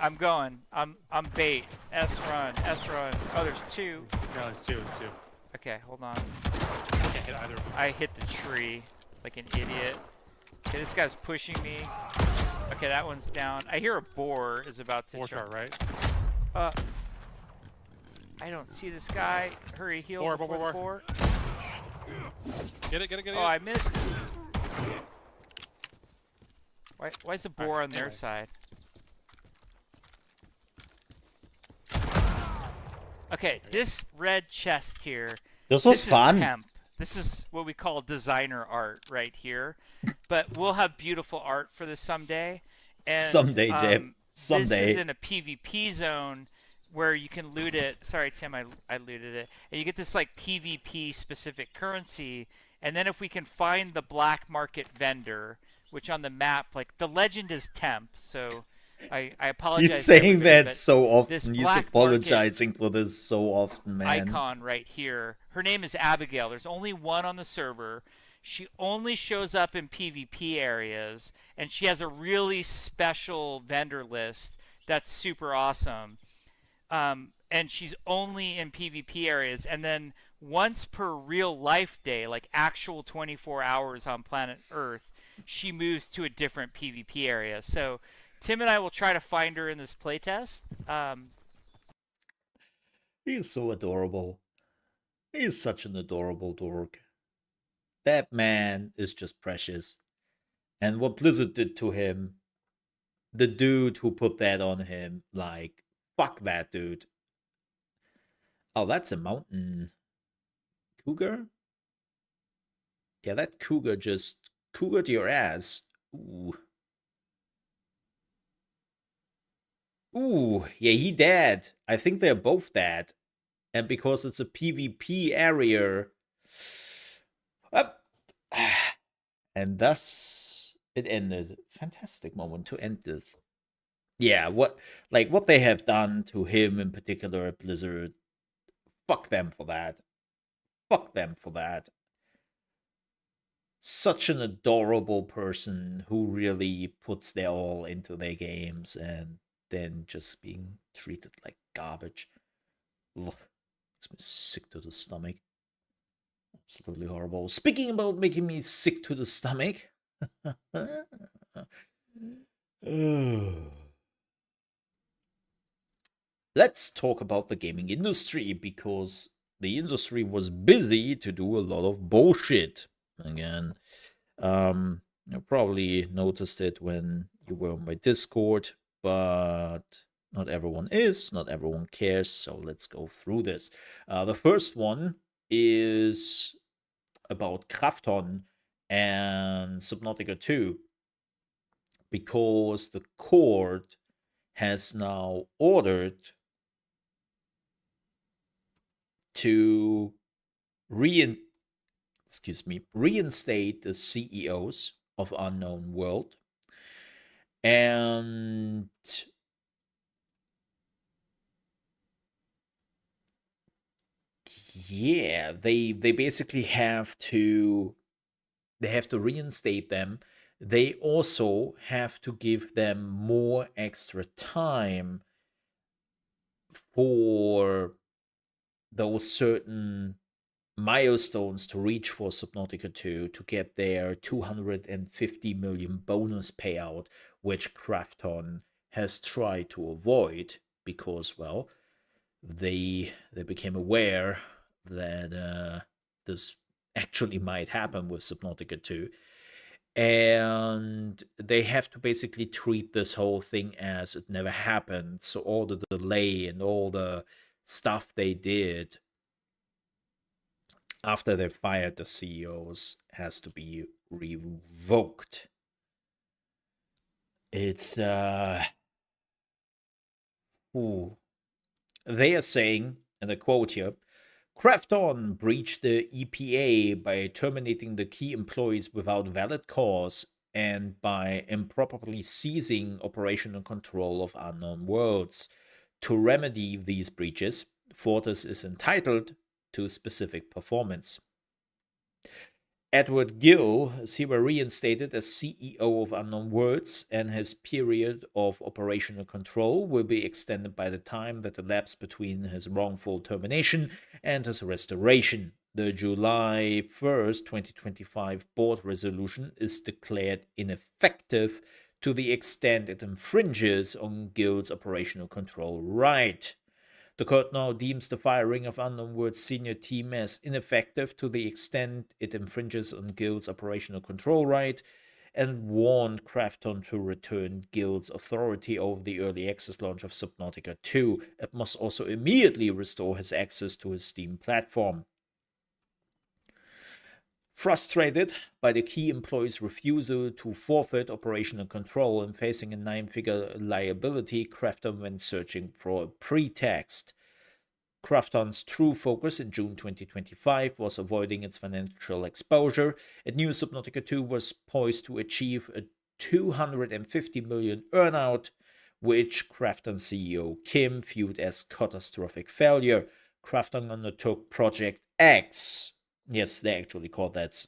I'm going. I'm bait. S run. Oh, there's 2. No, it's two. Okay, hold on. Can't hit either of them. I hit the tree like an idiot. Okay, this guy's pushing me. Okay, that one's down. I hear a boar is about to. Four shot, right? I don't see this guy. Hurry, heal before the boar. Get it. Oh, I missed. Why is the boar on their anyway. side? Okay, this red chest here. This was This fun. is temp. This is what we call designer art right here. But we'll have beautiful art for this someday. And, Someday, Jeff. Someday. This is in a PvP zone where you can loot it. Sorry, Tim, I looted it. And you get this like PvP specific currency. And then if we can find the black market vendor, which on the map, like the legend is temp. So I apologize. He's saying to that but so this often. He's black apologizing for this so often, man. icon right here. Her name is Abigail. There's only one on the server. She only shows up in PvP areas, and she has a really special vendor list that's super awesome. And she's only in PvP areas, and then once per real life day, like actual 24 hours on planet Earth, she moves to a different PvP area. So Tim and I will try to find her in this playtest. He's so adorable. He's such an adorable dork. That man is just precious. And what Blizzard did to him, the dude who put that on him, like, fuck that dude. Oh, that's a mountain cougar? Yeah, that cougar just cougared your ass. Ooh. Ooh, yeah, he dead. I think they're both dead. And because it's a PvP area, and thus it ended. Fantastic moment to end this. Yeah, what they have done to him in particular at Blizzard, fuck them for that. Fuck them for that. Such an adorable person who really puts their all into their games and then just being treated like garbage. Ugh. Makes me sick to the stomach. Absolutely horrible. Speaking about making me sick to the stomach. Let's talk about the gaming industry, because the industry was busy to do a lot of bullshit. Again, you probably noticed it when you were on my Discord, but not everyone is, not everyone cares, so let's go through this. The first one is about Krafton and Subnautica 2, because the court has now ordered to reinstate the CEOs of Unknown World. And yeah, they basically have to reinstate them. They also have to give them more extra time for those certain milestones to reach for Subnautica 2 to get their 250 million bonus payout, which Krafton has tried to avoid because, well, they became aware that this actually might happen with Subnautica 2. And they have to basically treat this whole thing as it never happened. So all the delay and all the stuff they did after they fired the CEOs has to be revoked. It's they are saying, and I quote here, Krafton breached the EPA by terminating the key employees without valid cause and by improperly seizing operational control of unknown worlds. To remedy these breaches, Fortis is entitled to specific performance. Edward Gill is hereby reinstated as CEO of Unknown Worlds, and his period of operational control will be extended by the time that elapsed between his wrongful termination and his restoration. The July 1st, 2025 board resolution is declared ineffective to the extent it infringes on Gill's operational control right. The court now deems the firing of Unknown Worlds' senior team as ineffective to the extent it infringes on Gill's operational control right, and warned Krafton to return Gill's authority over the early access launch of Subnautica 2. It must also immediately restore his access to his Steam platform. Frustrated by the key employee's refusal to forfeit operational control and facing a 9-figure liability, Krafton went searching for a pretext. Krafton's true focus in June 2025 was avoiding its financial exposure. It knew Subnautica 2 was poised to achieve a $250 million earnout, which Krafton CEO Kim viewed as catastrophic failure. Krafton undertook Project X. Yes, they actually called that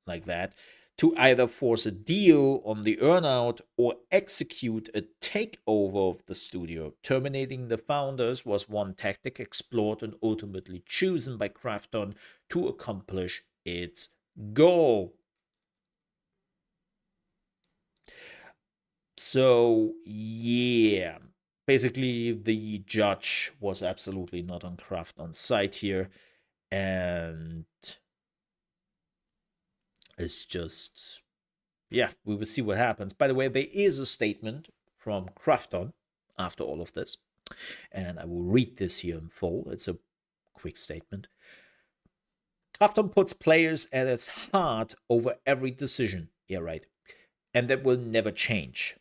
like that, to either force a deal on the earnout or execute a takeover of the studio. Terminating the founders was one tactic explored and ultimately chosen by Krafton to accomplish its goal. So, yeah, basically the judge was absolutely not on Krafton's side here, and it's just, yeah, we will see what happens. By the way, there is a statement from Krafton after all of this, and I will read this here in full. It's a quick statement. Krafton puts players at its heart over every decision. Yeah, right. And that will never change.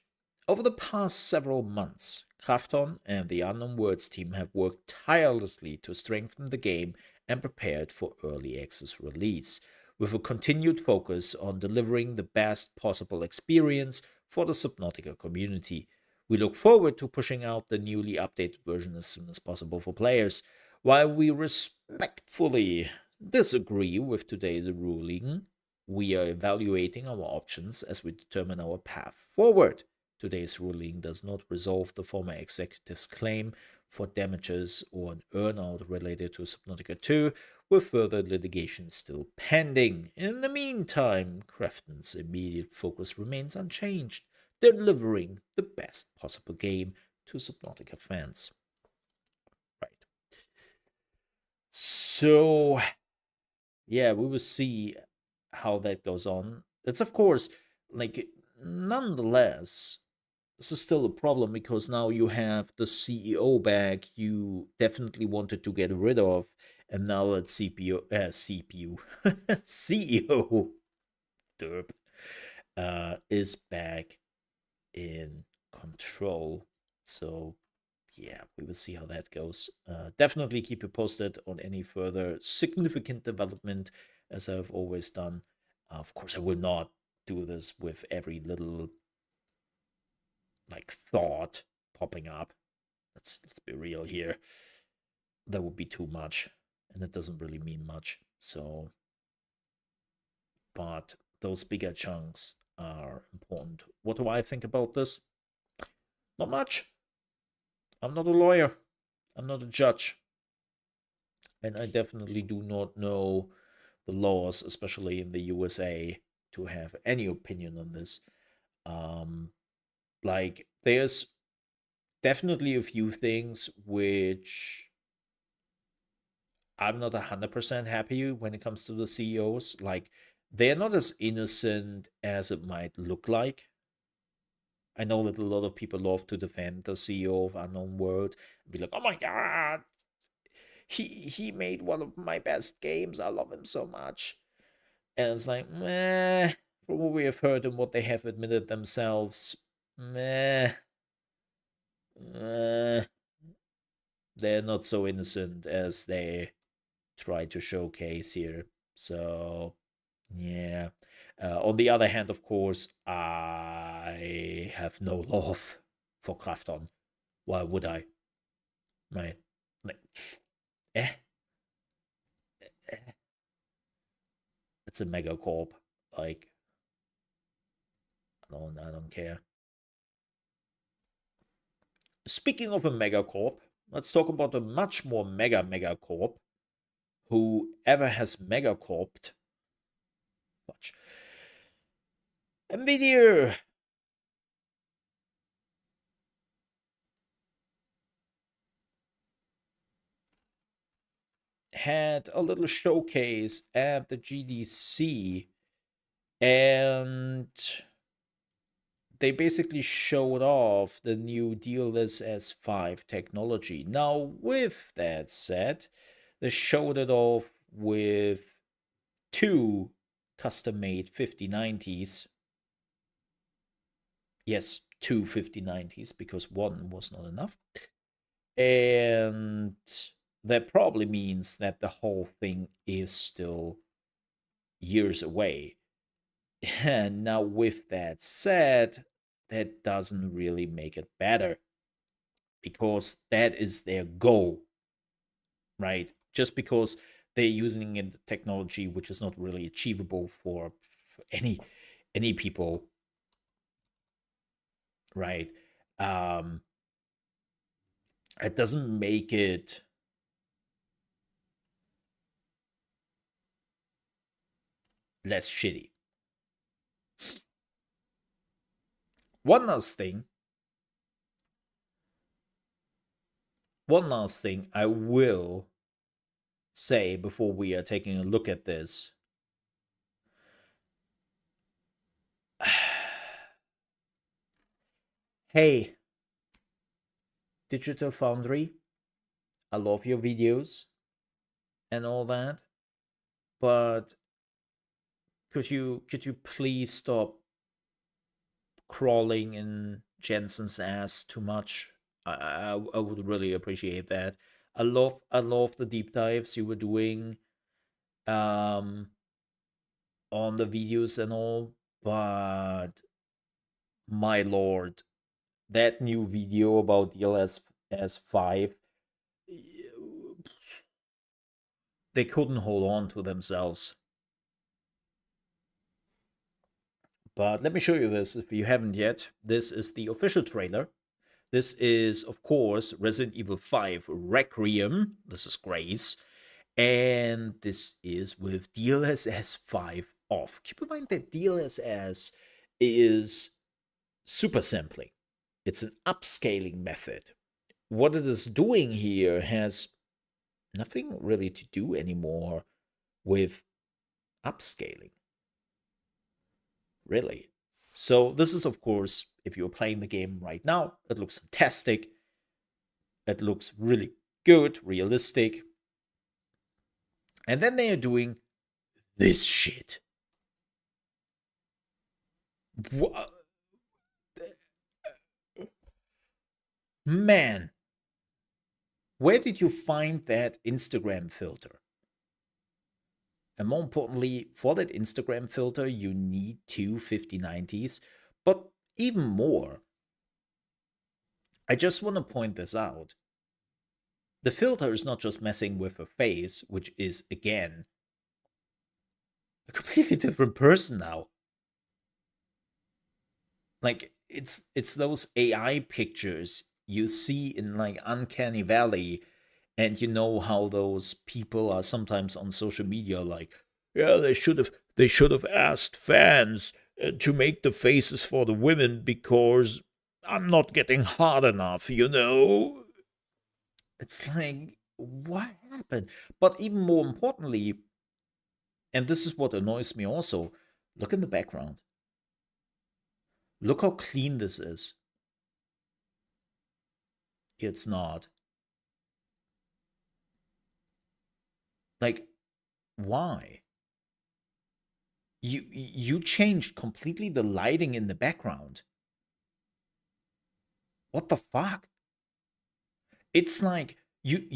Over the past several months, Krafton and the Unknown Worlds team have worked tirelessly to strengthen the game and prepare it for early access release, with a continued focus on delivering the best possible experience for the Subnautica community. We look forward to pushing out the newly updated version as soon as possible for players. While we respectfully disagree with today's ruling, we are evaluating our options as we determine our path forward. Today's ruling does not resolve the former executive's claim for damages or an earnout related to Subnautica 2, with further litigation still pending. In the meantime, Krafton's immediate focus remains unchanged, delivering the best possible game to Subnautica fans. Right. So, yeah, we will see how that goes on. It's, of course, like, nonetheless, this is still a problem because now you have the CEO back you definitely wanted to get rid of, and now that CEO derp is back in control. So yeah, we will see how that goes. Definitely keep you posted on any further significant development, as I've always done. Of course, I will not do this with every little like thought popping up. Let's be real here. That would be too much, and it doesn't really mean much. So, but those bigger chunks are important. What do I think about this? Not much. I'm not a lawyer. I'm not a judge. And I definitely do not know the laws, especially in the USA, to have any opinion on this. Like, there's definitely a few things which I'm not 100% happy when it comes to the CEOs. Like, they're not as innocent as it might look like. I know that a lot of people love to defend the CEO of Unknown World and be like, oh my god, he made one of my best games. I love him so much. And it's like, meh, from what we have heard and what they have admitted themselves, meh, they're not so innocent as they try to showcase here. So, yeah. On the other hand, of course, I have no love for Krafton. Why would I? Right? Like, eh? It's a megacorp. Like, I don't care. Speaking of a megacorp, let's talk about a much more megacorp. Whoever has megacorped. Watch. NVIDIA. Had a little showcase at the GDC, and they basically showed off the new DLSS 5 technology. Now, with that said, they showed it off with two custom-made 5090s. Yes, two 5090s, because one was not enough. And that probably means that the whole thing is still years away. And now, with that said, that doesn't really make it better, because that is their goal, right? Just because they're using a technology which is not really achievable for any people, right? It doesn't make it less shitty. One last thing I will say before we are taking a look at this. Hey, Digital Foundry, I love your videos and all that, but could you please stop crawling in Jensen's ass too much? I would really appreciate that. I love the deep dives you were doing on the videos and all, but my lord, that new video about DLS S5, they couldn't hold on to themselves. But let me show you this if you haven't yet. This is the official trailer. This is, of course, Resident Evil 5 Requiem. This is Grace. And this is with DLSS 5 off. Keep in mind that DLSS is super sampling. It's an upscaling method. What it is doing here has nothing really to do anymore with upscaling. Really. So this is, of course, if you're playing the game right now, it looks fantastic. It looks really good, realistic. And then they are doing this shit. Man, where did you find that Instagram filter? And more importantly, for that Instagram filter, you need two 5090s. But even more, I just want to point this out. The filter is not just messing with her face, which is, again, a completely different person now. Like, it's those AI pictures you see in, like, Uncanny Valley, and you know how those people are sometimes on social media, like, yeah, they should have asked fans to make the faces for the women because I'm not getting hard enough, you know? It's like, what happened? But even more importantly, and this is what annoys me also, look in the background. Look how clean this is. It's not. Like, why? You changed completely the lighting in the background. What the fuck? It's like you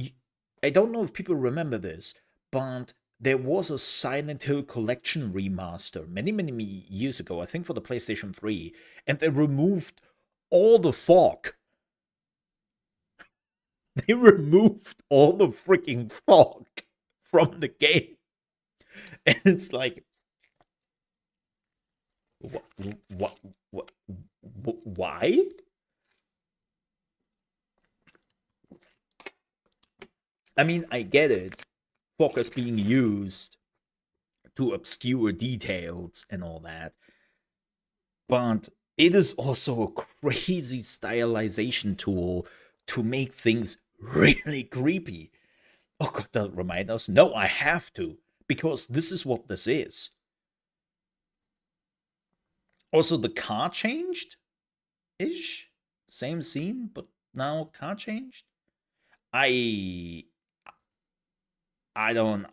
I don't know if people remember this, but there was a Silent Hill collection remaster many years ago, I think for the PlayStation 3, and they removed all the fog. They removed all the freaking fog from the game. And it's like, what, why? I mean, I get it. Fog is being used to obscure details and all that. But it is also a crazy stylization tool to make things really creepy. Oh god, that remind us? No, I have to, because this is what this is. Also, the car changed ish. Same scene, but now car changed. I don't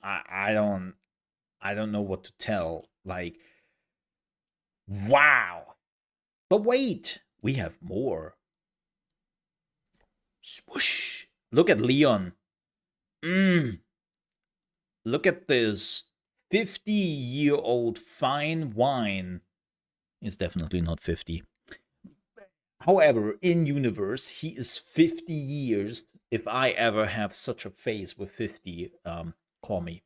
know what to tell. Like, wow. But wait, we have more. Swoosh. Look at Leon. Look at this 50-year-old fine wine. He's definitely not 50. However, in universe, he is 50 years. If I ever have such a face with 50, call me.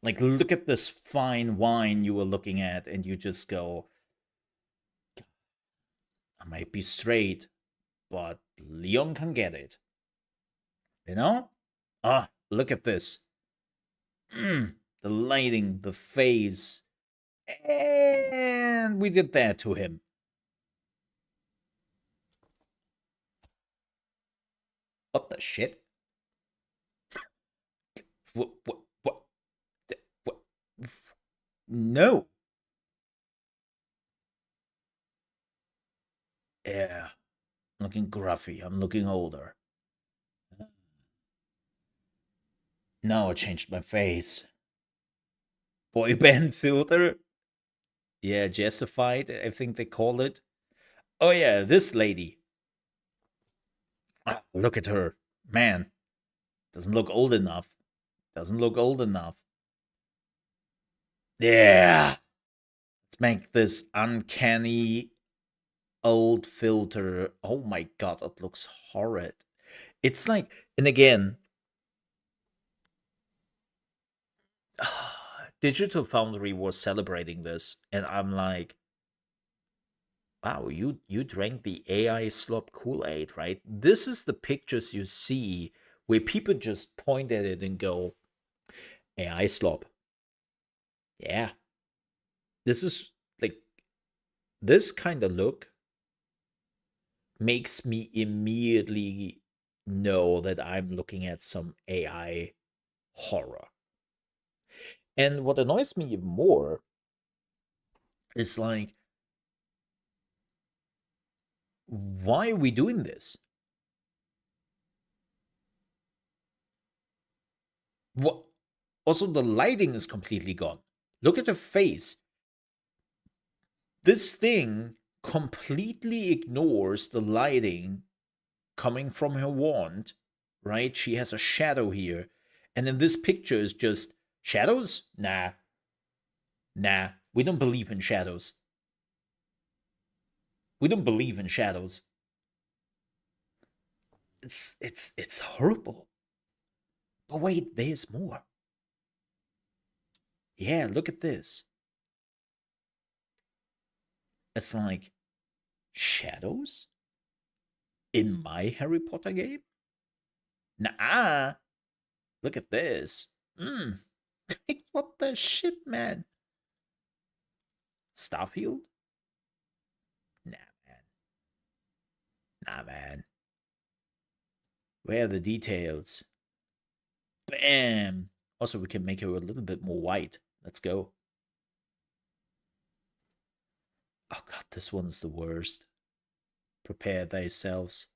Like, look at this fine wine you were looking at, and you just go, I might be straight, but Leon can get it. You know? Ah, look at this. The lighting, the face. And we did that to him. What the shit? What? No. Yeah. I'm looking gruffy. I'm looking older. Now I changed my face. Boy band filter? Yeah, Jessified, I think they call it. Oh yeah, this lady. Ah, look at her. Man. Doesn't look old enough. Doesn't look old enough. Yeah. Let's make this uncanny old filter. Oh my god, it looks horrid. It's like, and again, Digital Foundry was celebrating this, and I'm like, wow, you drank the AI slop Kool-Aid, right? This is the pictures you see where people just point at it and go, AI slop. Yeah. This is like, this kind of look makes me immediately know that I'm looking at some AI horror. And what annoys me even more is like, why are we doing this? What? Also, the lighting is completely gone. Look at her face. This thing completely ignores the lighting coming from her wand, right? She has a shadow here. And then this picture is just shadows? Nah. Nah, we don't believe in shadows. We don't believe in shadows. It's horrible. But wait, there's more. Yeah, look at this. It's like shadows in my Harry Potter game? Nah. Look at this. What the shit, man? Starfield? Nah, man. Nah, man. Where are the details? Bam! Also, we can make her a little bit more white. Let's go. Oh god, this one's the worst. Prepare thyself.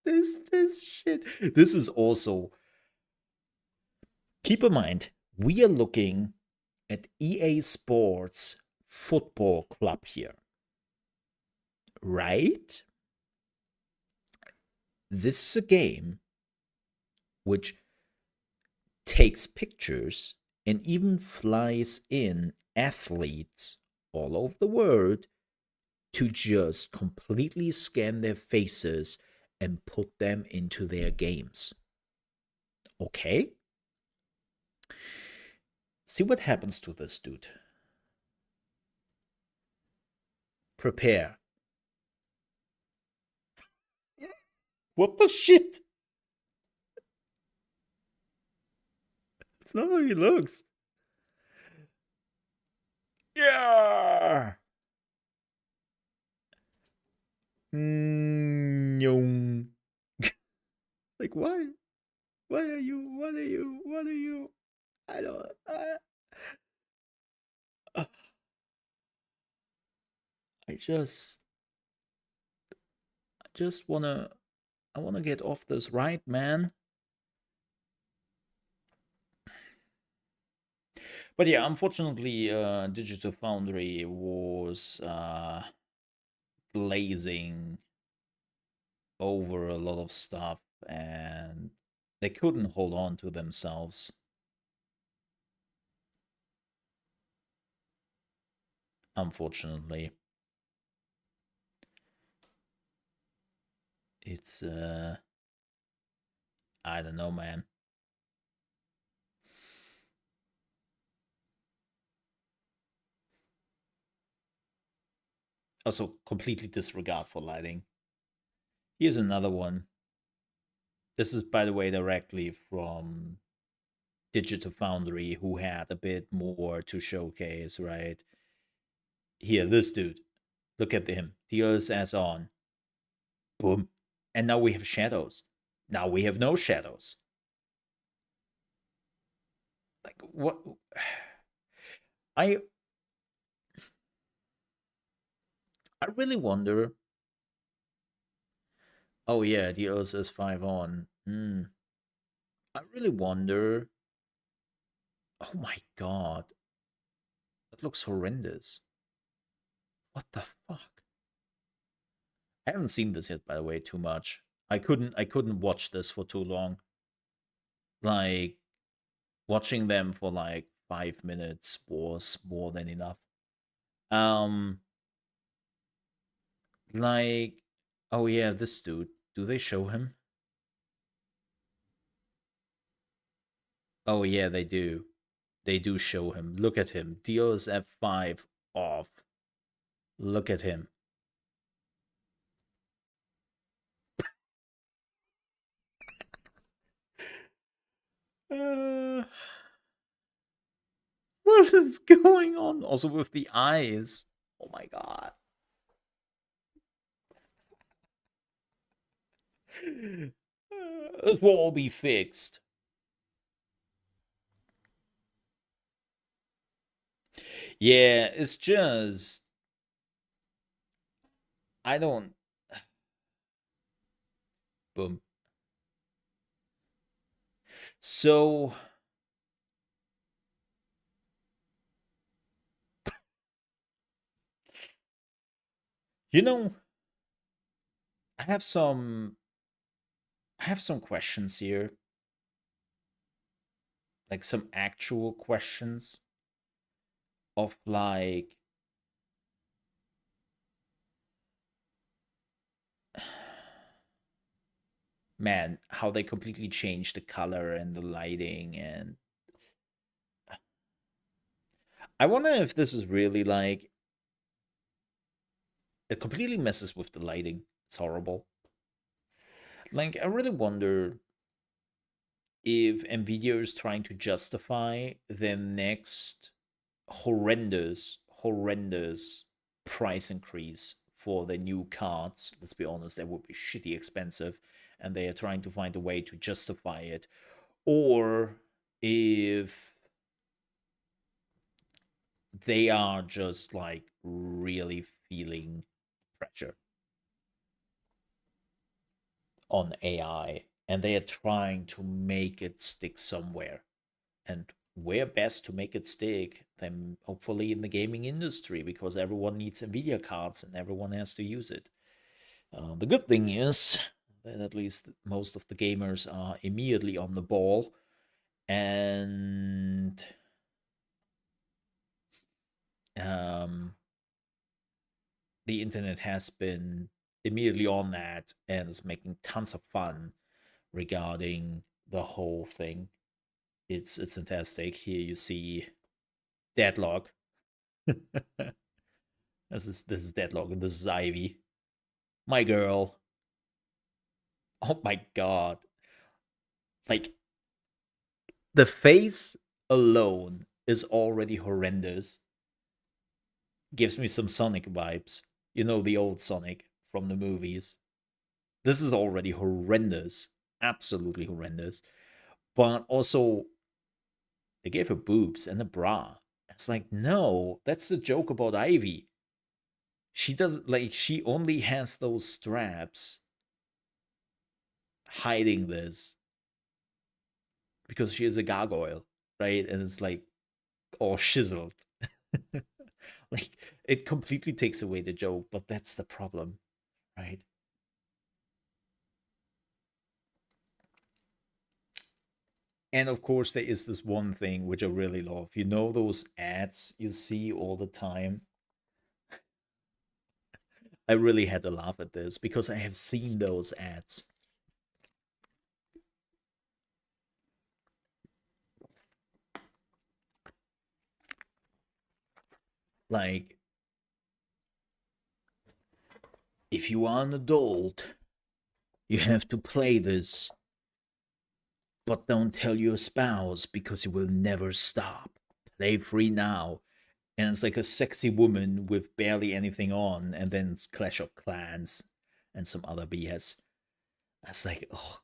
This shit. This is also. Keep in mind, we are looking at EA Sports Football Club here. Right? This is a game which takes pictures and even flies in athletes all over the world to just completely scan their faces and put them into their games. Okay? See what happens to this dude. Prepare. What the shit? It's not how he looks. Yeah. Nyong. Like, why? What are you? What are you? What are you? I don't. I just wanna. I wanna get off this ride, man. But yeah, unfortunately, Digital Foundry was glazing over a lot of stuff, and they couldn't hold on to themselves. Unfortunately. It's I don't know, man. Also, completely disregard for lighting. Here's another one. This is, by the way, directly from Digital Foundry, who had a bit more to showcase, right? Here, this dude. Look at him. DLSS on. Boom. And now we have shadows. Now we have no shadows. Like, what? I really wonder. Oh yeah, DLSS 5 on. I really wonder. Oh my god. That looks horrendous. What the fuck? I haven't seen this yet, by the way, too much. I couldn't watch this for too long. Like, watching them for like 5 minutes was more than enough. Like, oh yeah, this dude. Do they show him? Oh yeah, they do. They do show him. Look at him. Deals F5 off. Look at him. What is going on? Also with the eyes. Oh my god. It will all be fixed. Yeah, it's just I don't. Boom. So you know, I have some questions here. Like some actual questions of like man, how they completely changed the color and the lighting, and I wonder if this is really like it completely messes with the lighting. It's horrible. Like I really wonder if Nvidia is trying to justify their next horrendous price increase for the new cards. Let's be honest, that would be shitty expensive, and they are trying to find a way to justify it. Or if they are just like really feeling pressure. on AI, and they are trying to make it stick somewhere. And where best to make it stick than hopefully in the gaming industry, because everyone needs Nvidia cards and everyone has to use it. The good thing is that at least most of the gamers are immediately on the ball, and the internet has been immediately on that and is making tons of fun regarding the whole thing. It's fantastic. Here you see Deadlock. This is Deadlock, and this is Ivy, my girl. Oh my god! Like, the face alone is already horrendous. Gives me some Sonic vibes. You know, the old Sonic from the movies. This is already horrendous. Absolutely horrendous. But also, they gave her boobs and a bra. It's like, no, that's the joke about Ivy. She doesn't, like, she only has those straps hiding this because she is a gargoyle, right? And it's like all chiseled. Like, it completely takes away the joke, but that's the problem, right? And of course, there is this one thing which I really love. You know those ads you see all the time? I really had to laugh at this because I have seen those ads. Like, if you are an adult, you have to play this, but don't tell your spouse because you will never stop. Play free now. And it's like a sexy woman with barely anything on, and then it's Clash of Clans and some other BS. It's like, oh.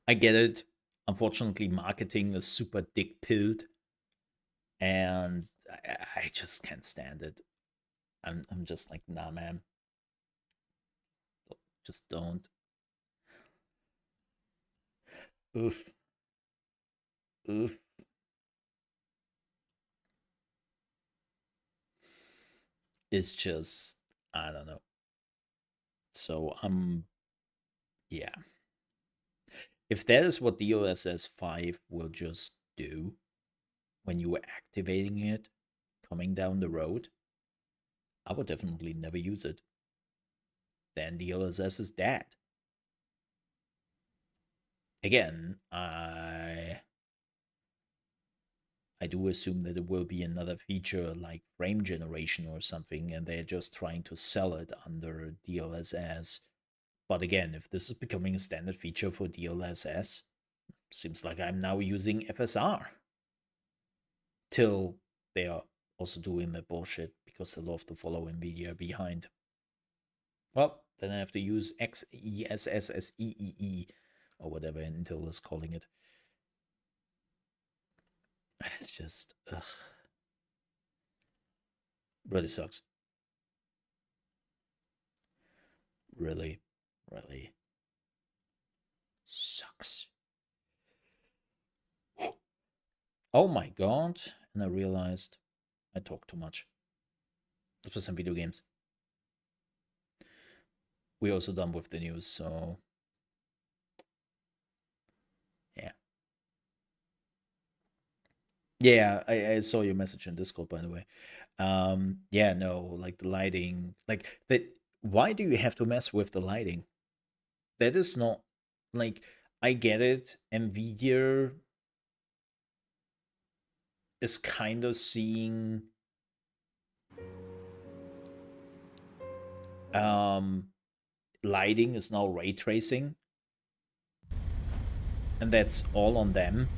I get it. Unfortunately, marketing is super dick-pilled, and I just can't stand it. I'm just like, nah, man. Just don't. Oof. Oof. It's just, I don't know. So yeah. If that is what DLSS 5 will just do when you are activating it coming down the road, I would definitely never use it. Then DLSS is dead. Again, I do assume that it will be another feature like frame generation or something, and they're just trying to sell it under DLSS. But again, if this is becoming a standard feature for DLSS, seems like I'm now using FSR. Till they are also doing that bullshit because they love to follow NVIDIA behind. Well, then I have to use XESSSEEE or whatever Intel is calling it. It's just, ugh. Really sucks. Really, really sucks. Oh my god. And I realized I talk too much. Let's play some video games. We're also done with the news, so yeah. Yeah, I saw your message in Discord, by the way. Yeah, no, like the lighting, like that. Why do you have to mess with the lighting? That is not, like, I get it. NVIDIA is kind of seeing lighting is now ray tracing, and that's all on them.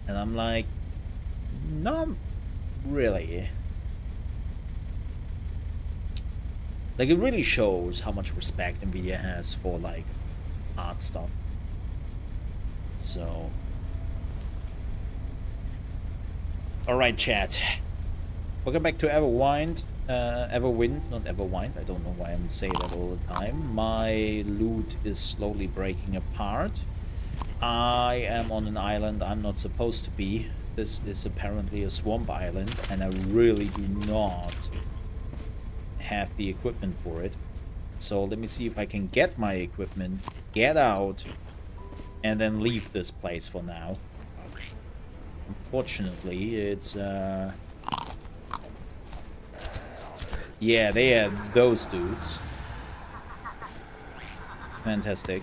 And I'm like, not really. Like, it really shows how much respect NVIDIA has for, like, art stuff. So, alright, chat. Welcome back to Everwind. Everwind, not Everwind. I don't know why I'm saying that all the time. My loot is slowly breaking apart. I am on an island I'm not supposed to be. This is apparently a swamp island, and I really do not have the equipment for it. So let me see if I can get my equipment, get out, and then leave this place for now. Unfortunately, it's yeah, they are those dudes. Fantastic.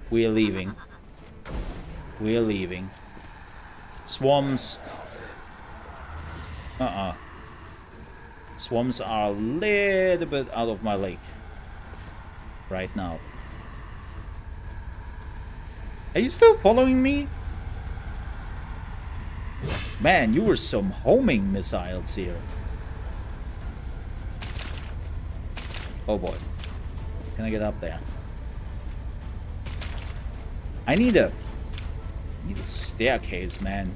We're leaving. We're leaving. Swamps. Swamps are a little bit out of my league right now. Are you still following me? Man, you were some homing missiles here. Oh boy. Can I get up there? I need a staircase, man.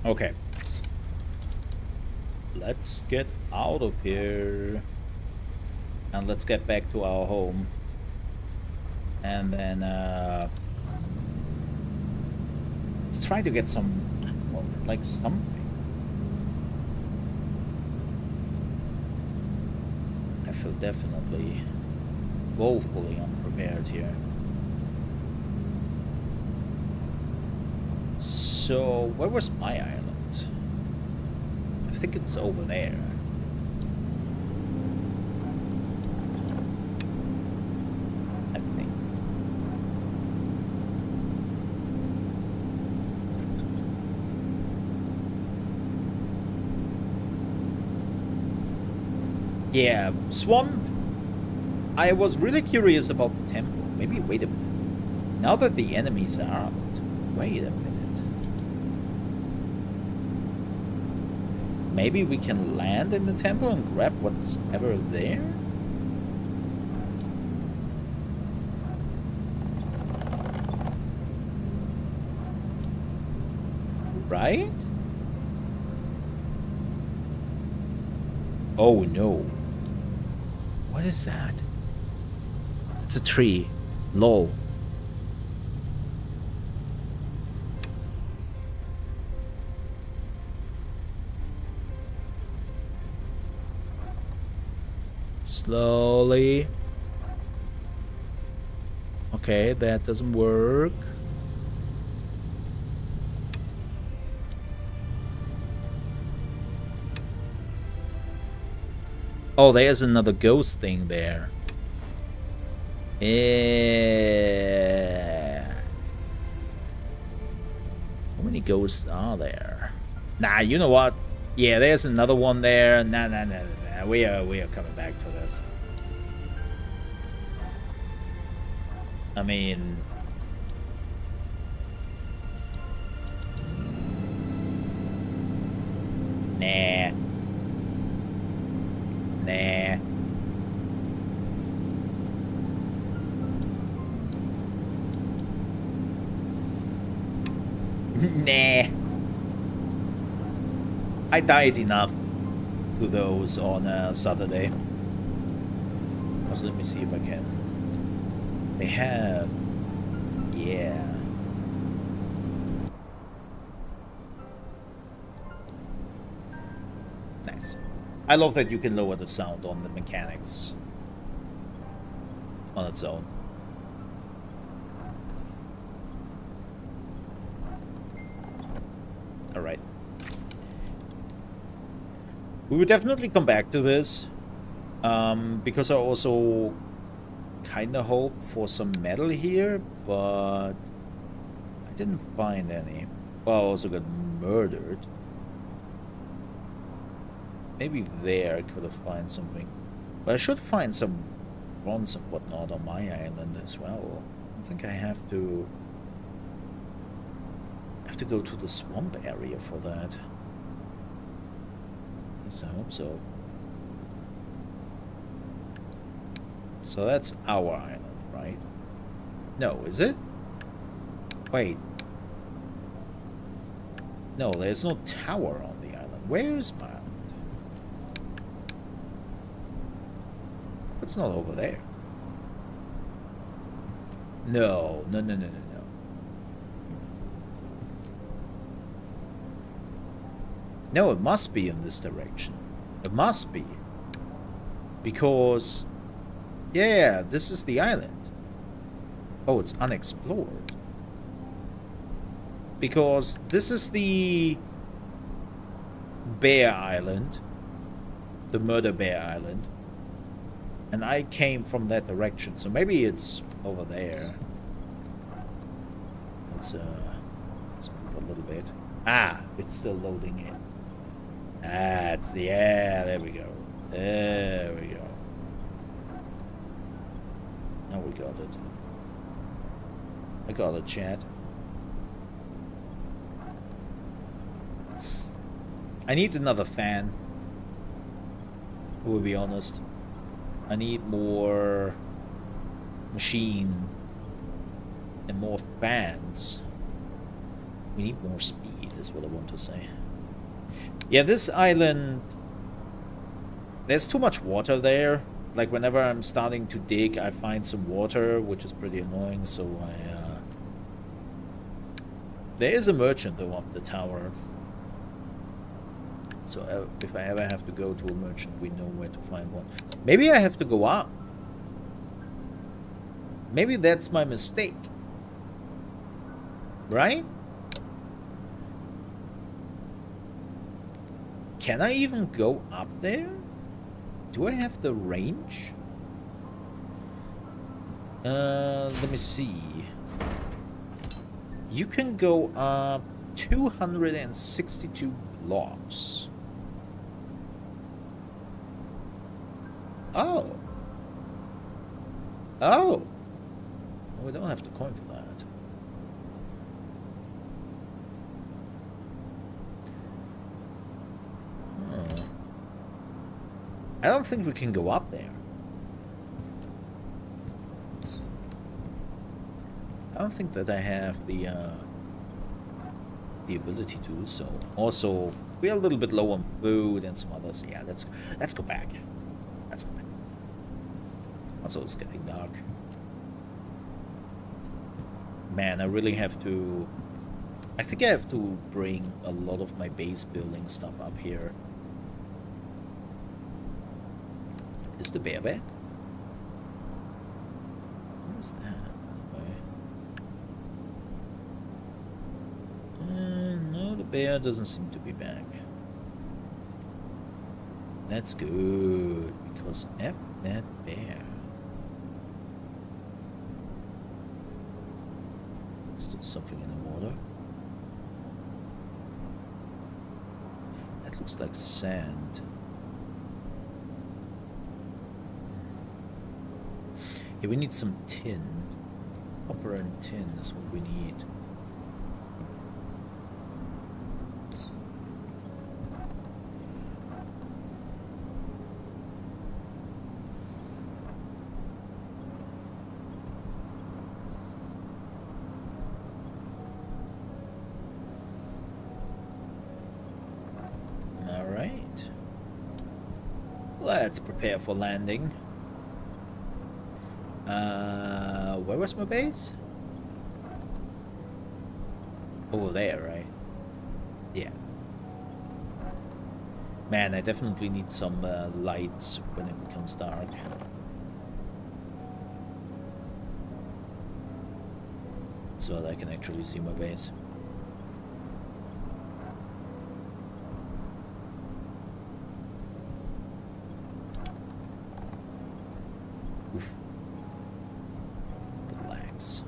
Okay. Let's get out of here. And let's get back to our home. And then, let's try to get some, well, like something. I feel definitely woefully unprepared here. So, where was my island? I think it's over there. I think. Yeah, swamp. I was really curious about the temple. Maybe, wait a minute. Now that the enemies are out, wait a minute. Maybe we can land in the temple and grab what's ever there? Right? Oh no. What is that? It's a tree. Lol. Slowly. Okay, that doesn't work. Oh, there's another ghost thing there. Yeah. How many ghosts are there? Nah, you know what? Yeah, there's another one there. Nah. We are coming back to this. I mean, nah. Nah. I died enough to those on Saturday. Also, let me see if I can. They have, yeah. Nice. I love that you can lower the sound on the mechanics on its own. All right. We will definitely come back to this, because I also kind of hope for some metal here, but I didn't find any. Well, I also got murdered. Maybe there I could have found something. But I should find some bronze and whatnot on my island as well. I think I have to go to the swamp area for that. I hope so. So that's our island, right? No, is it? Wait. No, there's no tower on the island. Where is my island? It's not over there. No, no, no, no, no, no. No, it must be in this direction. It must be. Because... yeah, this is the island. Oh, it's unexplored. Because this is the... Bear Island. The Murder Bear Island. And I came from that direction, so maybe it's over there. Let's move a little bit. Ah, it's still loading in. Ah, it's the... yeah, there we go. There we go. Now we got it. I got it, chat. I need another fan. We'll be honest. I need more machine and more fans. We need more speed, is what I want to say. Yeah, this island... there's too much water there. Like, whenever I'm starting to dig, I find some water, which is pretty annoying, so I... There is a merchant, though, up the tower. So if I ever have to go to a merchant, we know where to find one. Maybe I have to go up. Maybe that's my mistake. Right? Can I even go up there? Do I have the range? Let me see. You can go up 262 blocks. Oh. Oh. We don't have to coin for that. I don't think we can go up there. I don't think that I have the ability to do so. Also, we're a little bit low on food and some others. Yeah, let's go back. Let's go back. Also, it's getting dark. Man, I really have to... I think I have to bring a lot of my base building stuff up here. Is the bear back? What is that? No, the bear doesn't seem to be back. That's good, because F that bear. Is there something in the water? That looks like sand. Yeah, we need some tin. Copper and tin is what we need. Alright. Let's prepare for landing. Where was my base? Over there, right? Yeah. Man, I definitely need some lights when it becomes dark. So that I can actually see my base. Oof. Relax.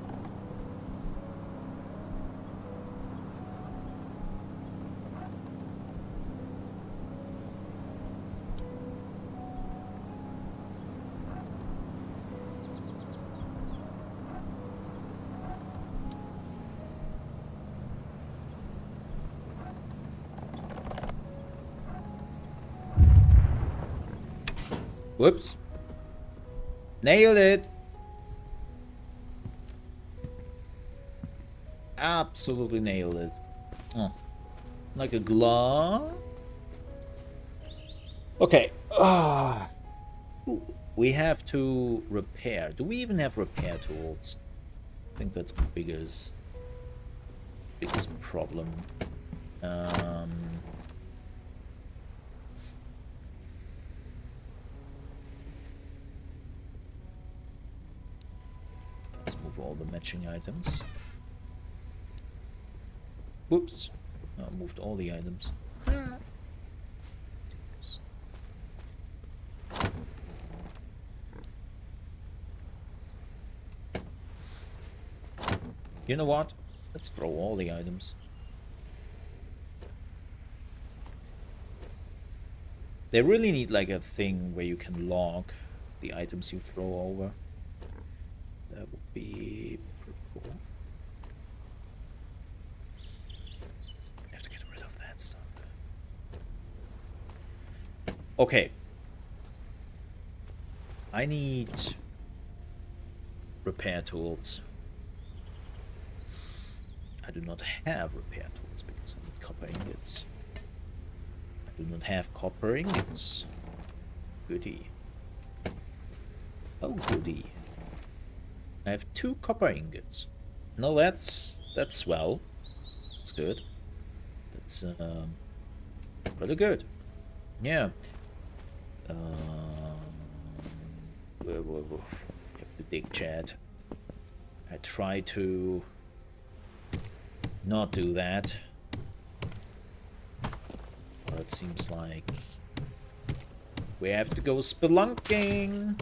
Whoops. Nailed it. absolutely nailed it. Oh, like a glove. Okay. We have to repair. Do we even have repair tools? I think that's biggest problem. Let's move all the matching items. Whoops. I moved all the items. You know what? Let's throw all the items. They really need like a thing where you can log the items you throw over. That would be pretty cool. I have to get rid of that stuff. Okay. I need repair tools. I do not have repair tools because I need copper ingots. I do not have copper ingots. Goody. Oh, goody. I have 2 copper ingots. No, that's well. That's good. That's really good. Yeah. You have to dig, chat. I try to not do that. But it seems like we have to go spelunking.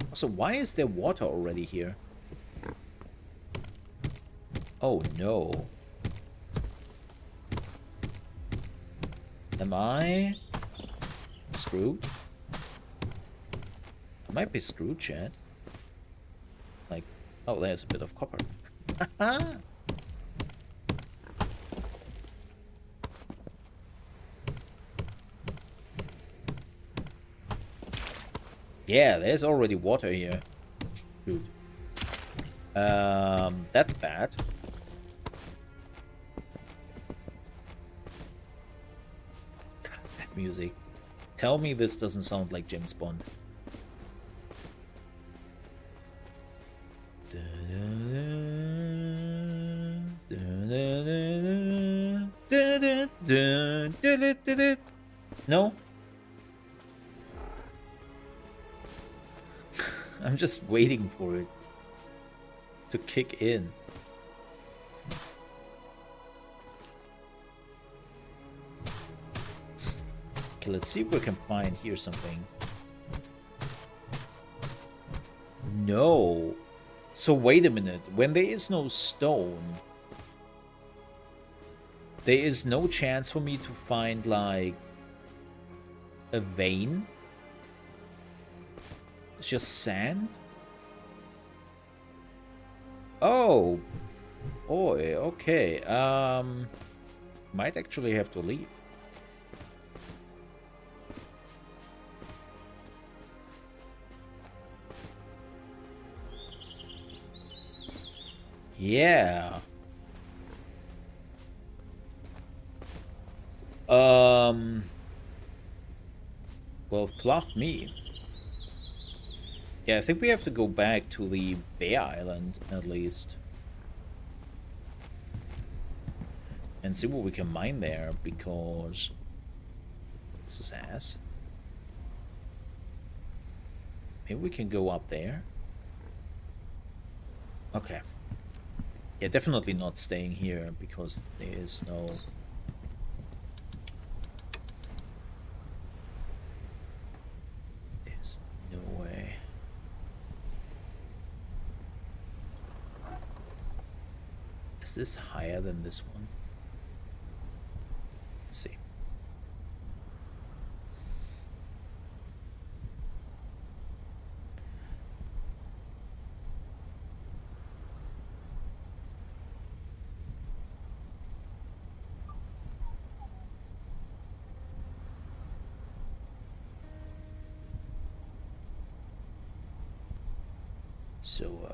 Also, why is there water already here? Oh no. Am I screwed? I might be screwed, chat. Like, oh, there's a bit of copper. Yeah, there's already water here. Shoot. That's bad. God, that music. Tell me this doesn't sound like James Bond. No? I'm just waiting for it to kick in. Okay, let's see if we can find here something. No. So wait a minute. When there is no stone, there is no chance for me to find like a vein? It's just sand? Oh boy, okay. Might actually have to leave. Yeah. Well, clock me. Yeah, I think we have to go back to the Bear Island, at least. And see what we can mine there, because... this is ass. Maybe we can go up there. Okay. Yeah, definitely not staying here, because there is no... there's no way. Is this higher than this one? Let's see. So,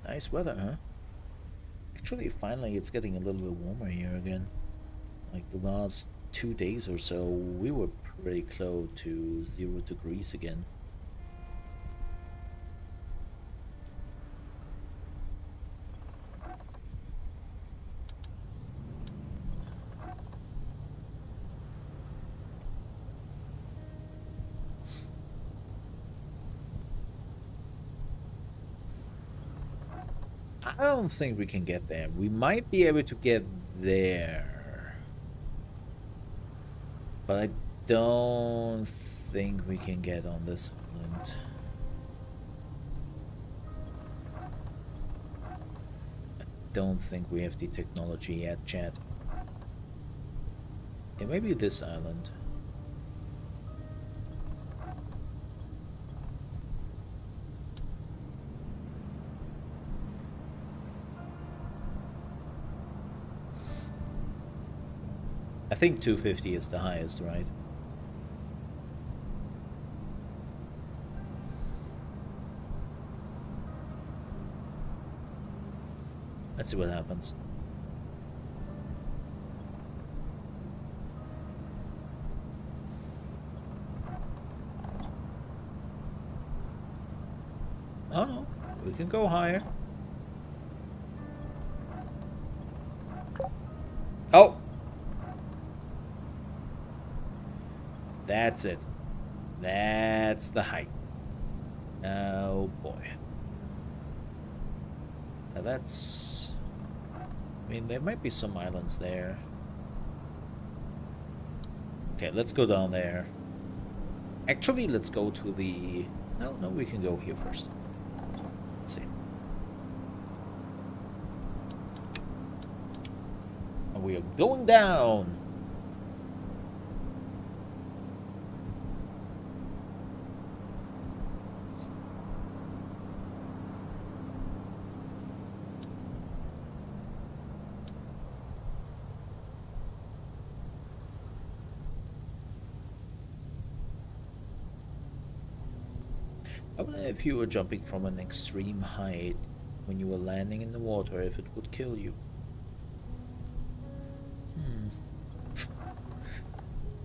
nice weather, huh? Actually, finally, it's getting a little bit warmer here again. Like the last 2 days or so, we were pretty close to 0 degrees again. I don't think we can get there. We might be able to get there, but I don't think we can get on this island. I don't think we have the technology yet, chat. It may be this island. I think 250 is the highest, right? Let's see what happens. Oh no, we can go higher. Oh! That's it. That's the height. Oh boy. Now that's... I mean, there might be some islands there. Okay, let's go down there. Actually, let's go to the... No, we can go here first. Let's see. And we are going down. I wonder if you were jumping from an extreme height when you were landing in the water, if it would kill you.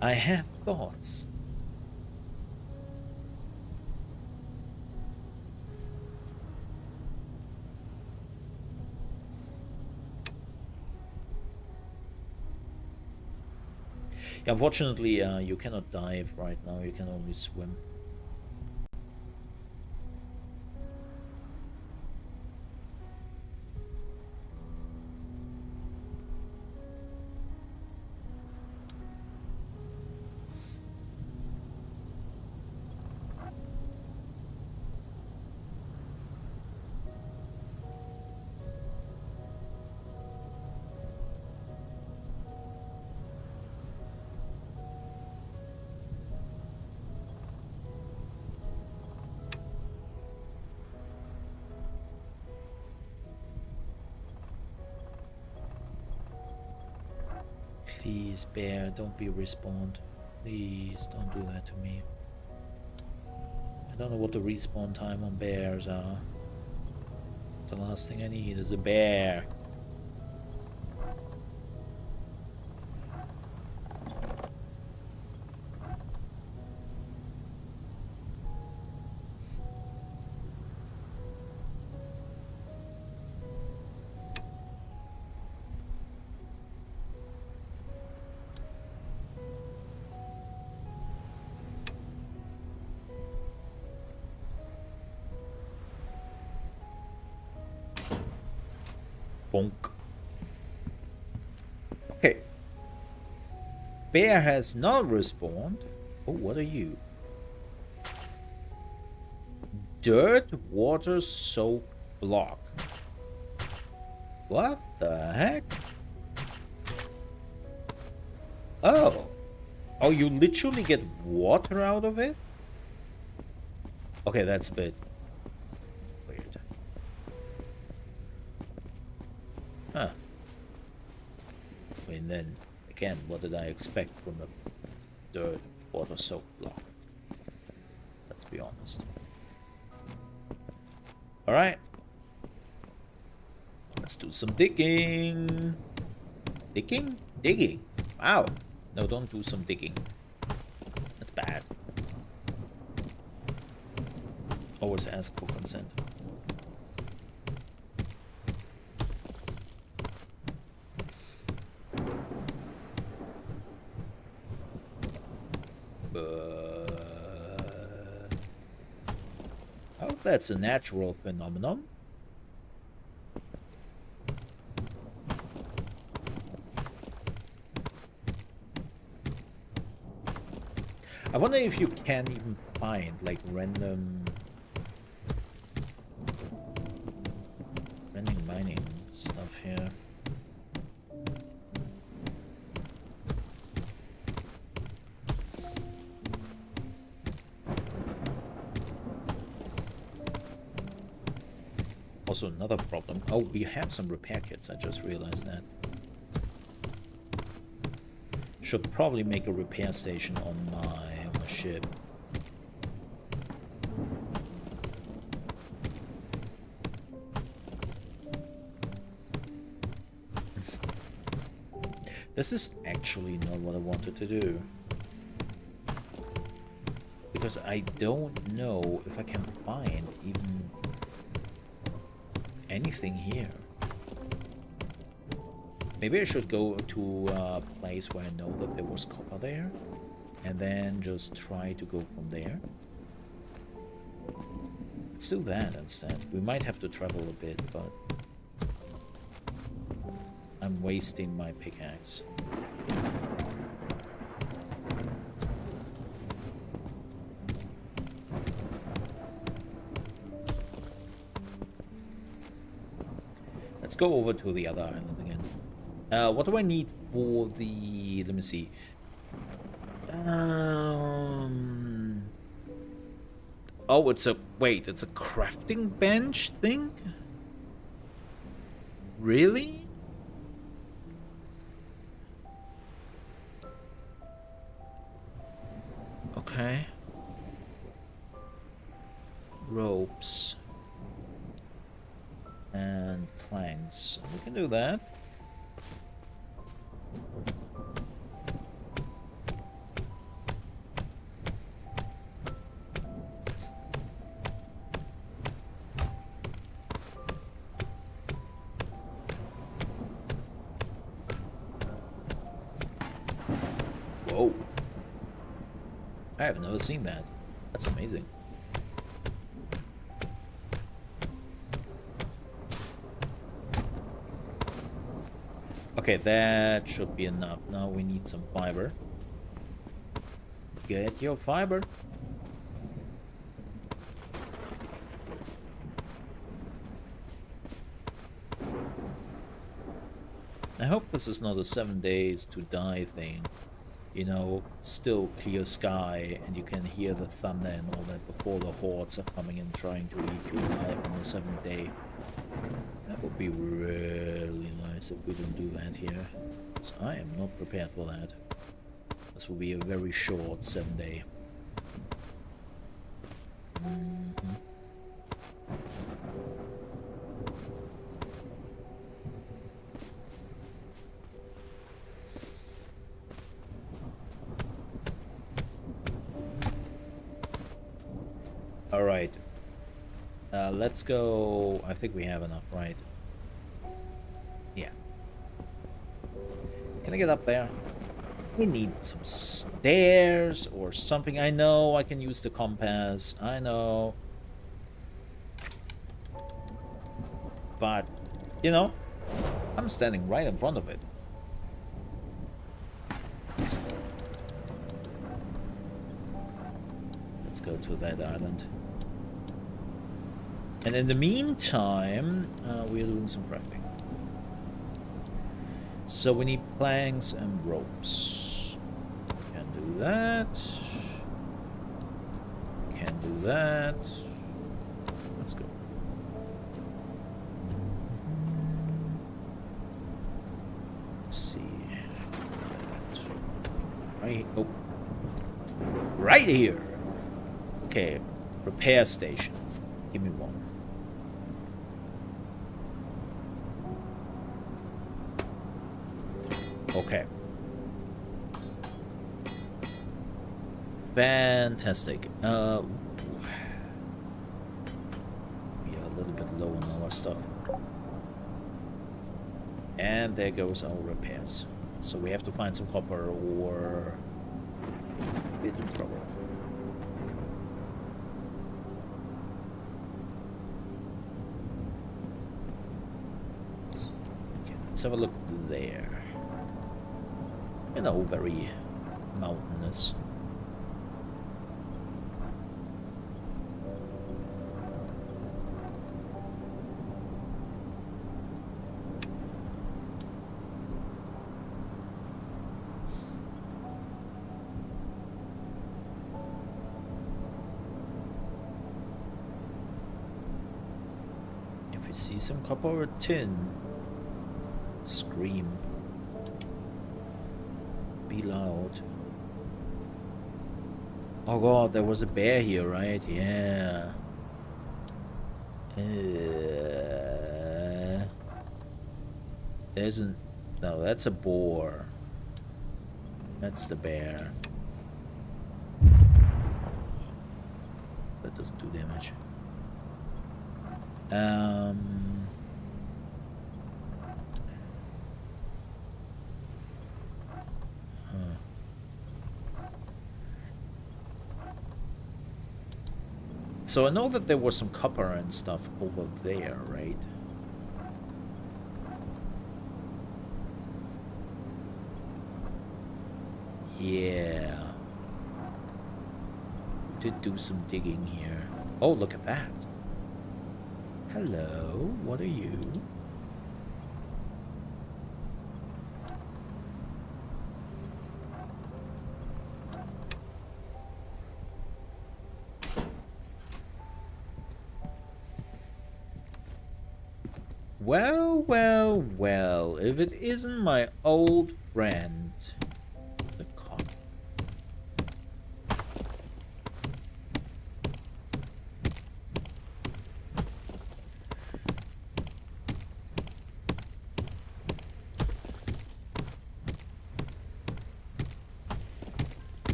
I have thoughts. Yeah, unfortunately, you cannot dive right now, you can only swim. Please, bear, don't be respawned. Please, don't do that to me. I don't know what the respawn time on bears are. The last thing I need is a bear. Bonk. Okay. Bear has not respawned. Oh, what are you? Dirt water soaked block. What the heck? Oh. Oh, you literally get water out of it? Okay, that's a bit weird. Huh. I mean, then, again, what did I expect from a dirt water soaked block? Let's be honest. Alright. Let's do some digging. Digging? Digging. Wow. No, don't do some digging. That's bad. Always ask for consent. Oh, that's a natural phenomenon. I wonder if you can even find like random mining stuff here. Also another problem. Oh, we have some repair kits. I just realized that. Should probably make a repair station on my ship. This is actually not what I wanted to do. Because I don't know if I can find even anything here. Maybe I should go to a place where I know that there was copper there, and then just try to go from there. Let's do that instead. We might have to travel a bit, but I'm wasting my pickaxe. Let's go over to the other island again. What do I need for the... let me see. Oh, it's a... wait, it's a crafting bench thing? Really? Okay. Ropes. And planks. We can do that. Whoa. I have never seen that. That's amazing. Okay, that should be enough. Now we need some fiber. Get your fiber. I hope this is not a 7 days to die thing. You know, still clear sky, and you can hear the thunder and all that before the hordes are coming and trying to eat you alive on the 7th day. That would be really nice if we don't do that here. So I am not prepared for that. This will be a very short 7 day. Alright. Let's go... I think we have enough, right? Yeah. Can I get up there? We need some stairs or something. I know I can use the compass. I know. But, you know, I'm standing right in front of it. Let's go to that island. And in the meantime, we're doing some crafting. So we need planks and ropes. Can do that. Can do that. Let's go. Let's see. Right. Oh. Right here. Okay. Repair station. Give me one. Fantastic. We are a little bit low on our stuff. And there goes our repairs. So we have to find some copper or a bit in trouble. Okay, let's have a look there. You know, very mountainous. If you see some copper or tin, scream. Be loud. Oh god, there was a bear here, right? Yeah. There's an... No, that's a boar. That's the bear. That doesn't do damage. So I know that there was some copper and stuff over there, right? Yeah. Did do some digging here. Oh, look at that. Hello, what are you? Well, well, well, if it isn't my old friend, the cop.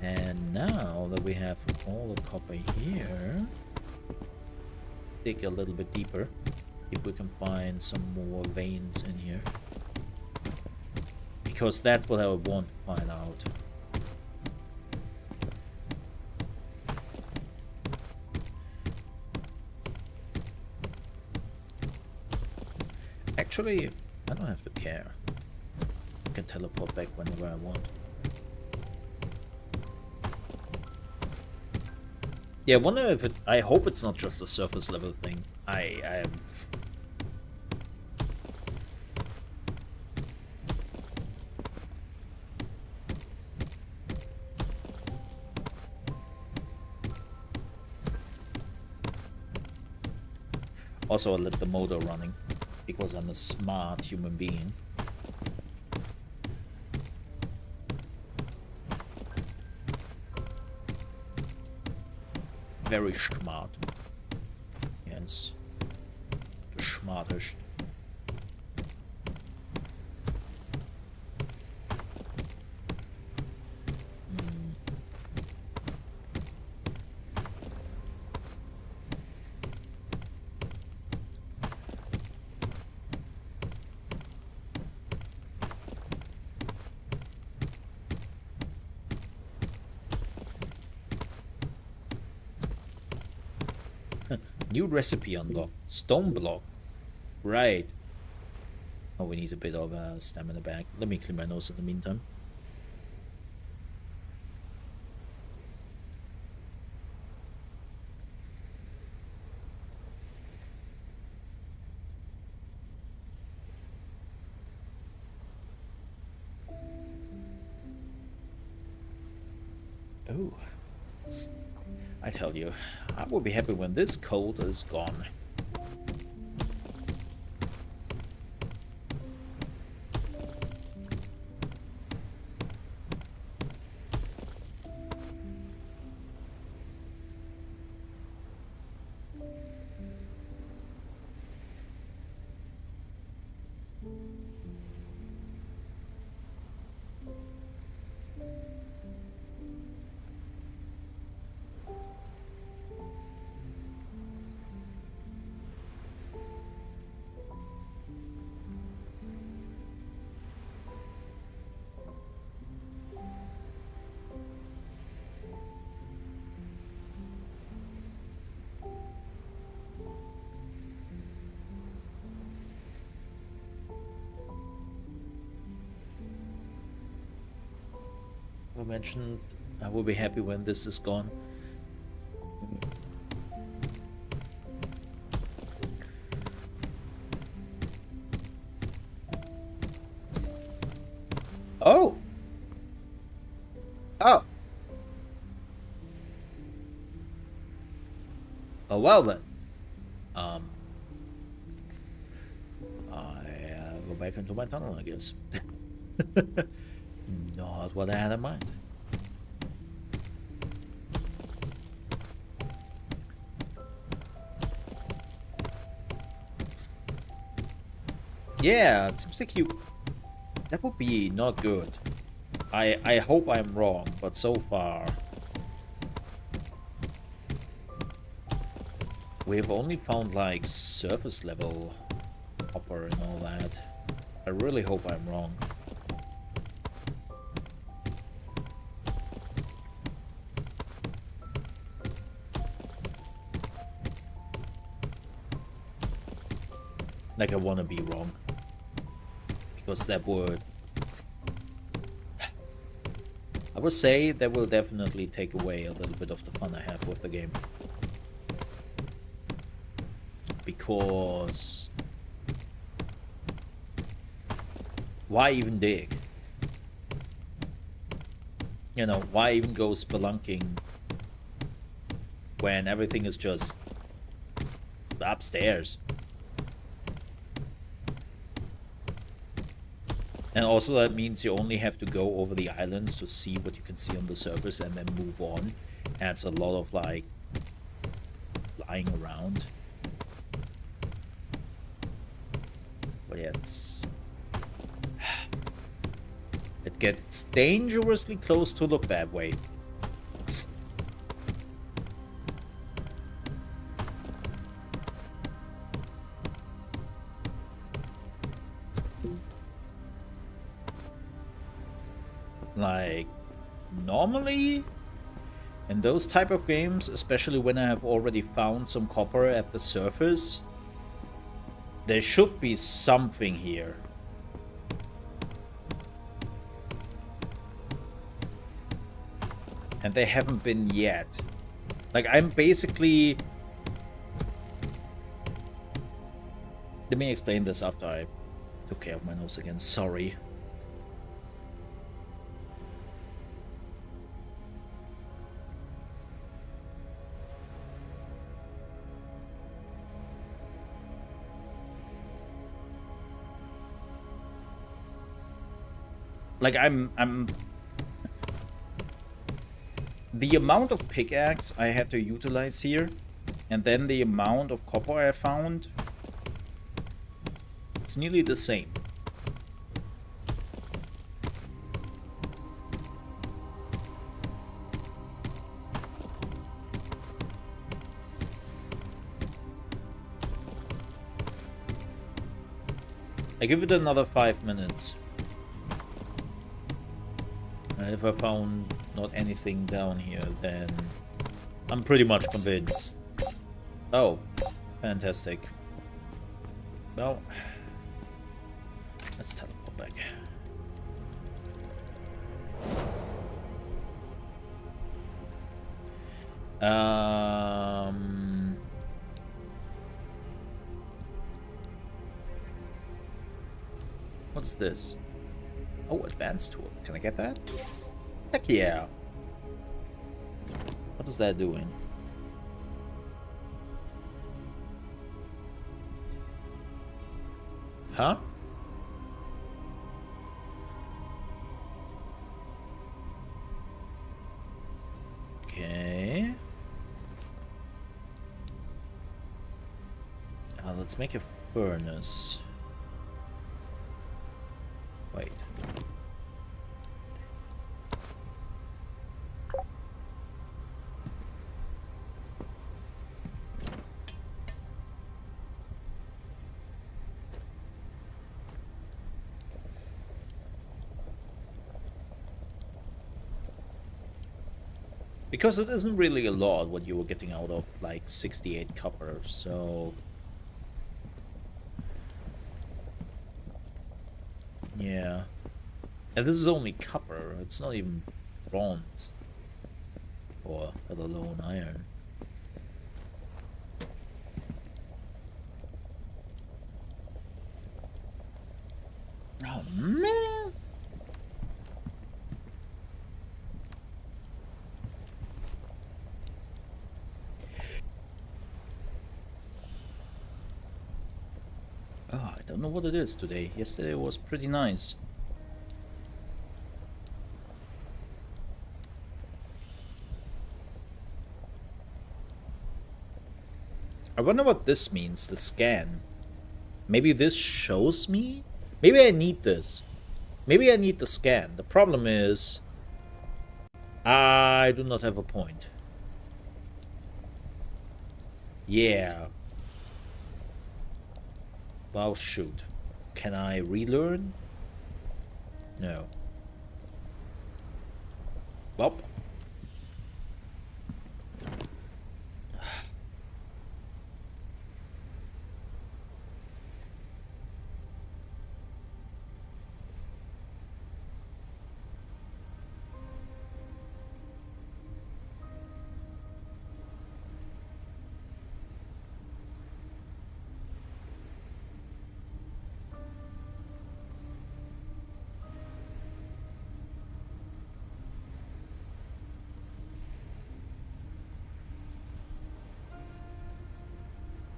And now that we have all the copper here, dig a little bit deeper, see if we can find some more veins in here. Because that's what I would want to find out. Actually, I don't have to care. I can teleport back whenever I want. Yeah, I wonder if it... I hope it's not just a surface level thing. I also, I let the motor running because I'm a smart human being. Very smart. Yes. The smartest. New recipe unlocked. Stone block. Right. Oh, we need a bit of stamina back. Let me clean my nose in the meantime. Oh. I tell you, I will be happy when this cold is gone. never mentioned I will be happy when this is gone. Oh! Oh! Oh, well then. I go back into my tunnel, I guess. Not what I had in mind. Yeah, it seems like you... That would be not good. I hope I'm wrong, but so far... We've only found, like, surface level copper and all that. I really hope I'm wrong. Like, I want to be wrong. Because that would... I would say that will definitely take away a little bit of the fun I have with the game. Because... Why even dig? You know, why even go spelunking when everything is just upstairs? And also that means you only have to go over the islands to see what you can see on the surface and then move on. And it's a lot of, like, flying around. But yeah, it gets dangerously close to look that way. Like, normally, in those type of games, especially when I have already found some copper at the surface, there should be something here. And they haven't been yet. Like, I'm basically... Let me explain this after I took care of my nose again. Sorry. Like, I'm... The amount of pickaxe I had to utilize here, and then the amount of copper I found, it's nearly the same. I give it another 5 minutes. And if I found not anything down here, then I'm pretty much convinced. Oh, fantastic. Well, let's teleport back. What's this? Oh, advanced tool. Can I get that? Heck yeah. What is that doing? Huh? Okay. Let's make a furnace. Wait. Because it isn't really a lot what you were getting out of, like, 68 copper, so... Yeah. And this is only copper, it's not even bronze. Or let alone iron. Oh man! Oh, I don't know what it is today. Yesterday was pretty nice. I wonder what this means, the scan. Maybe this shows me? Maybe I need this. Maybe I need the scan. The problem is, I do not have a point. Yeah. Well, shoot. Can I relearn? No. Well.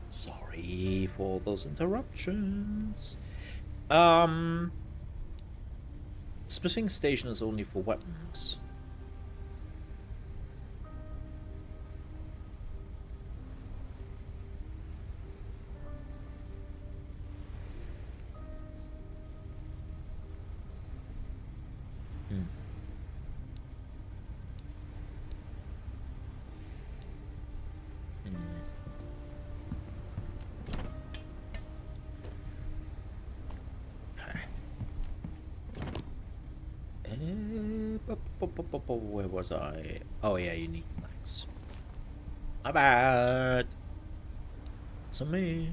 Sorry for those interruptions. Smithing station is only for weapons. Where was I? Oh yeah, unique max. My bad. It's on me.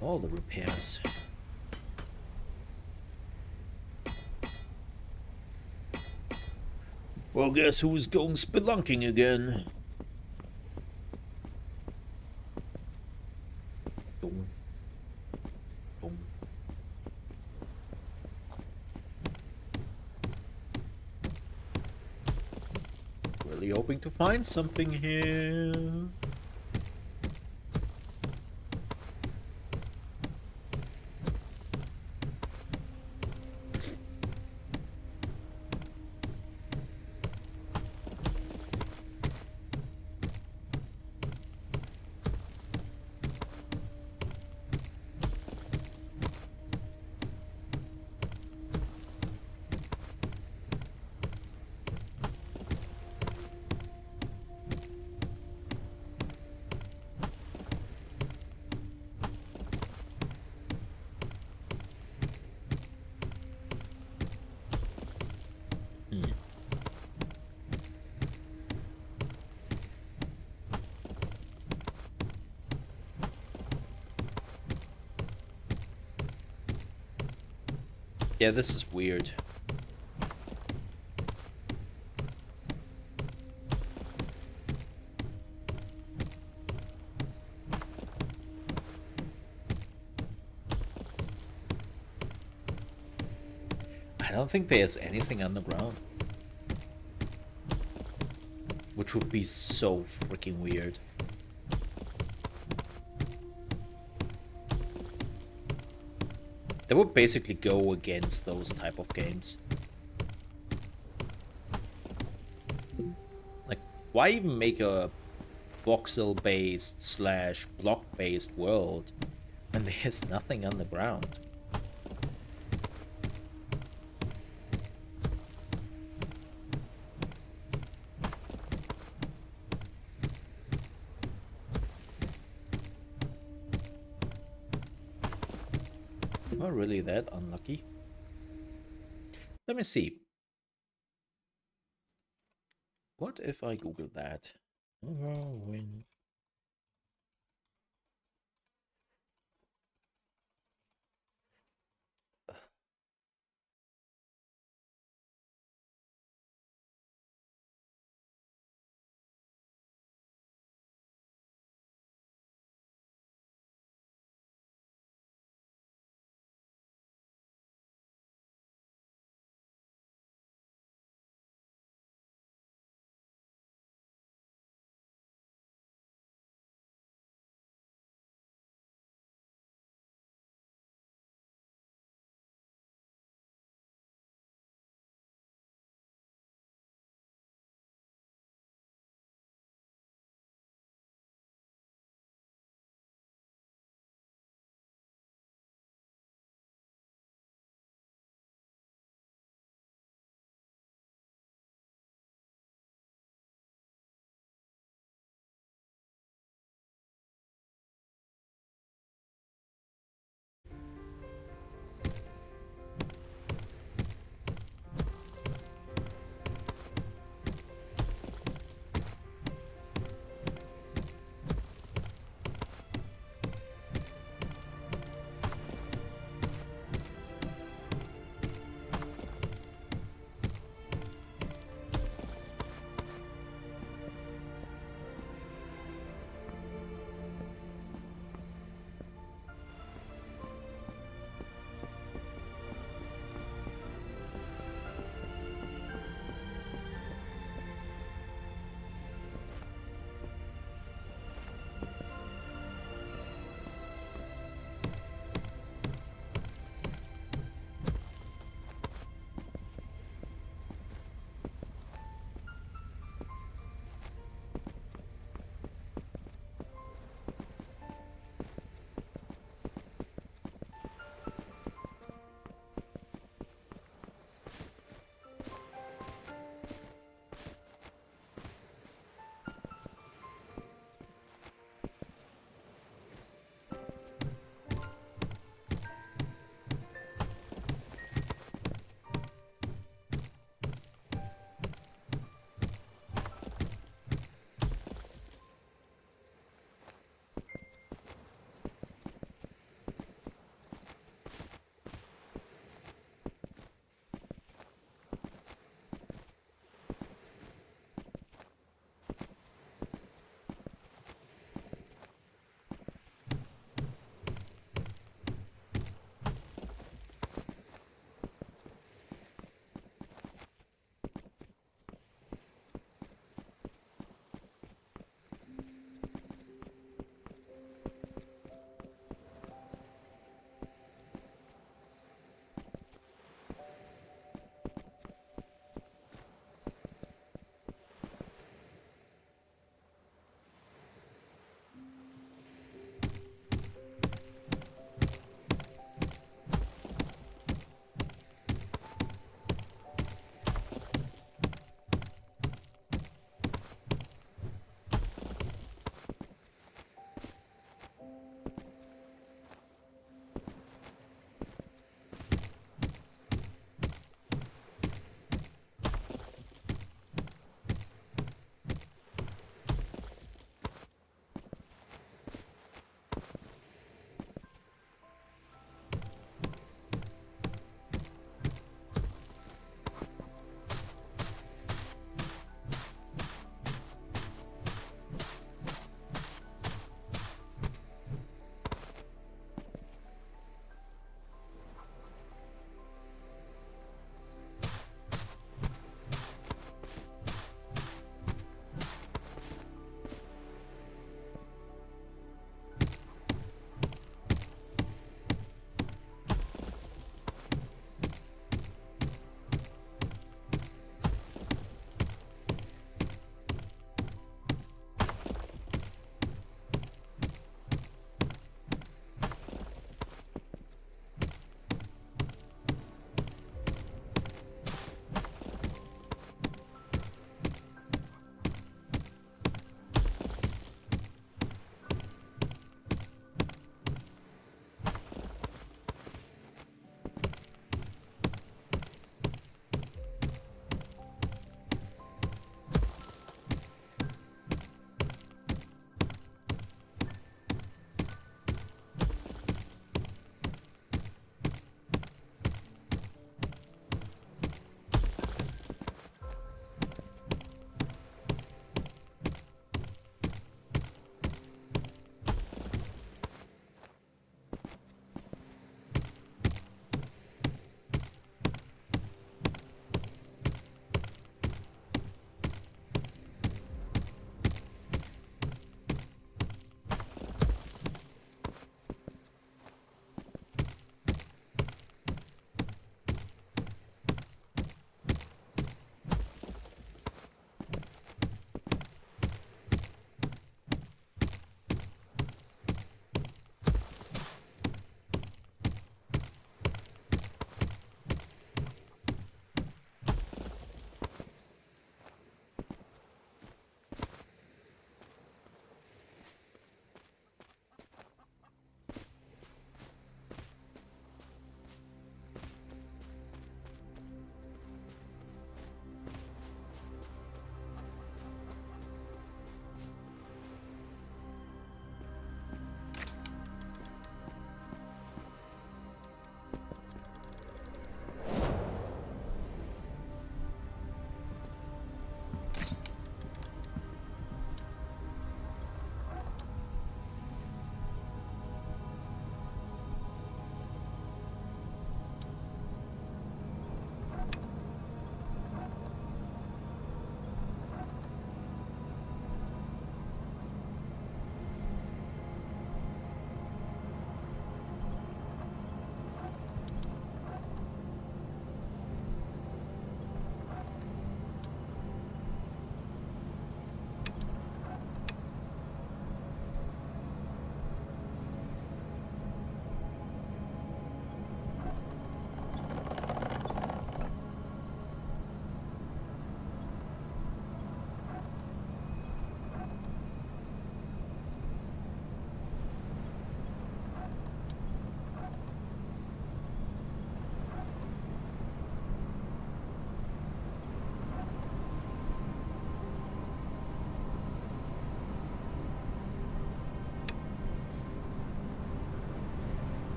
All the repairs. Well, guess who's going spelunking again? Boom. Boom. Really hoping to find something here. Yeah, this is weird. I don't think there's anything underground. Which would be so freaking weird. That would basically go against those type of games. Like, why even make a voxel-based slash block-based world when there's nothing underground? Am I really that unlucky? Let me see. What if I Google that? Everwind.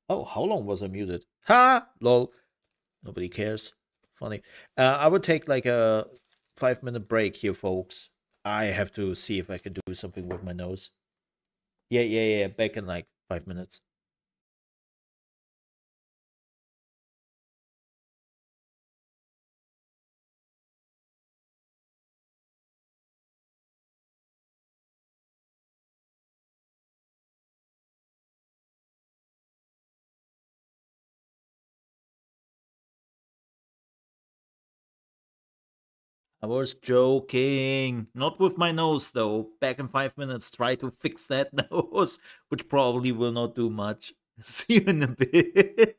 Oh, how long was I muted? Ha! Lol. Nobody cares. Funny. I would take like a 5-minute break here, folks. I have to see if I can do something with my nose. Yeah. Back in like 5 minutes. I was joking. Not with my nose, though. Back in 5 minutes. Try to fix that nose, which probably will not do much. See you in a bit.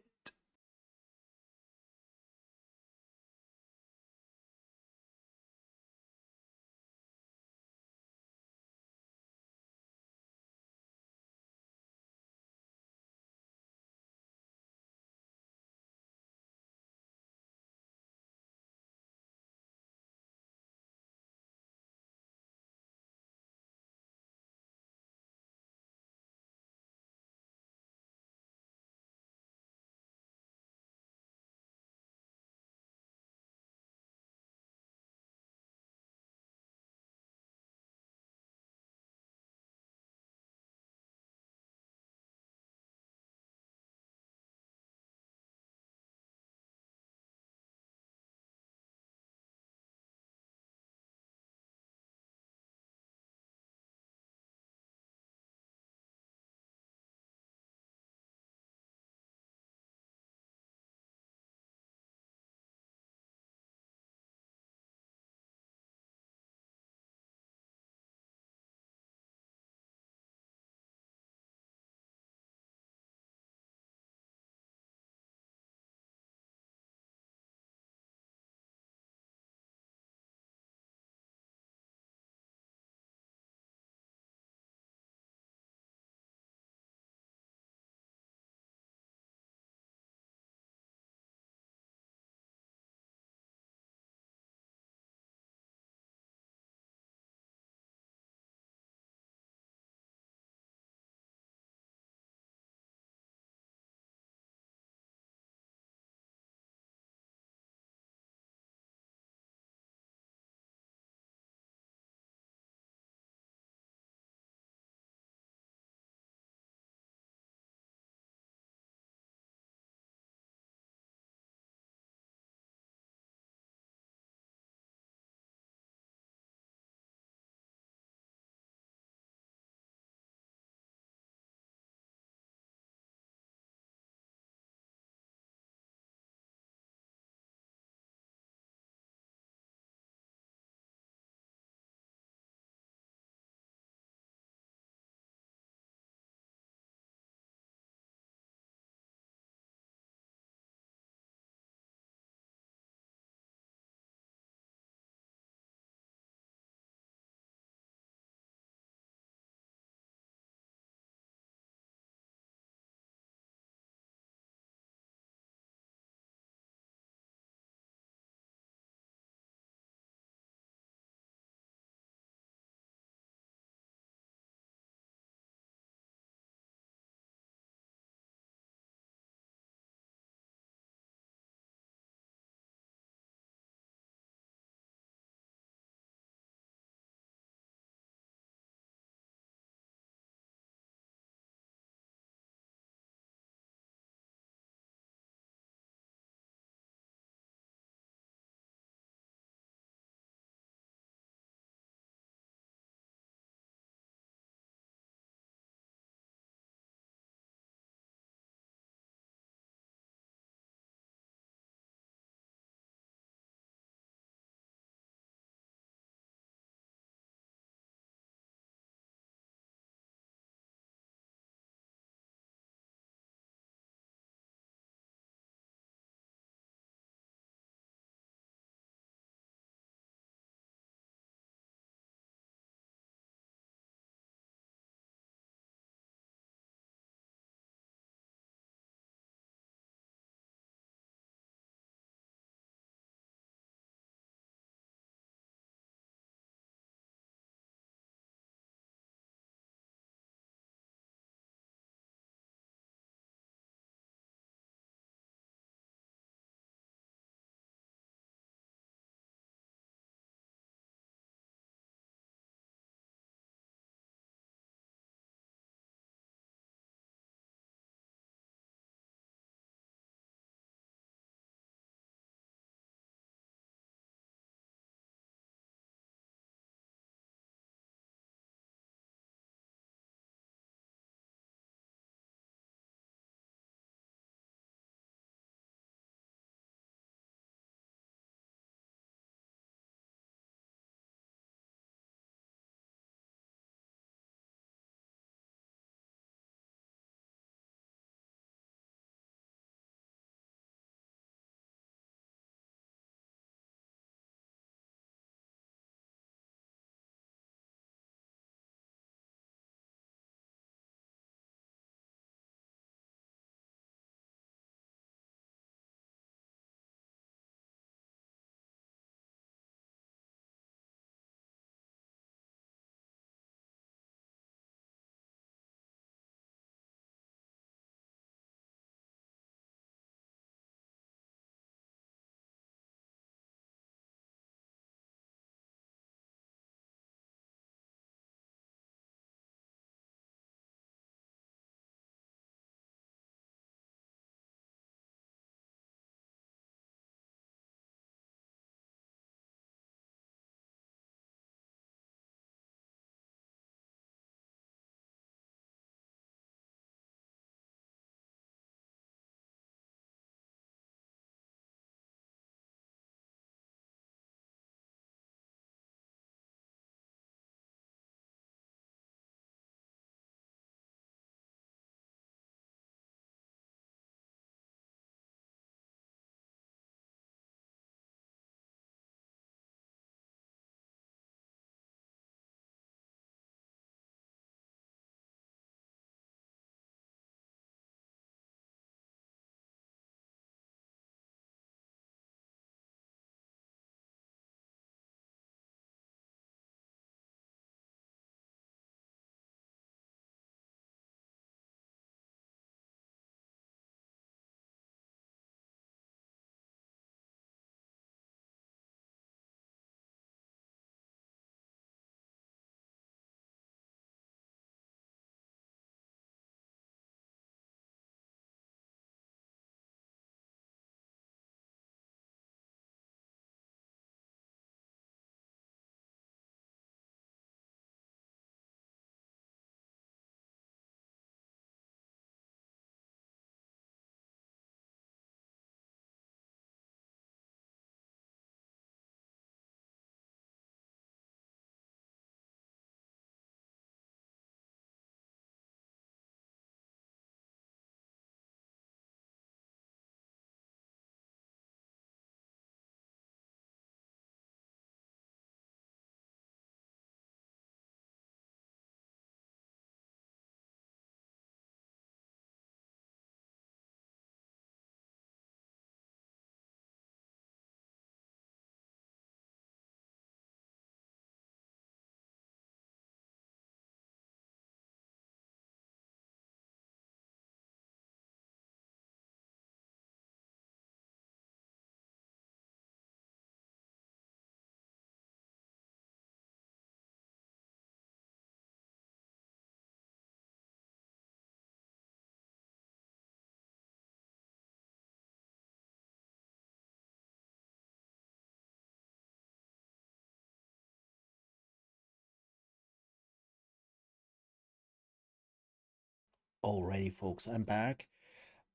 Alrighty, folks, I'm back.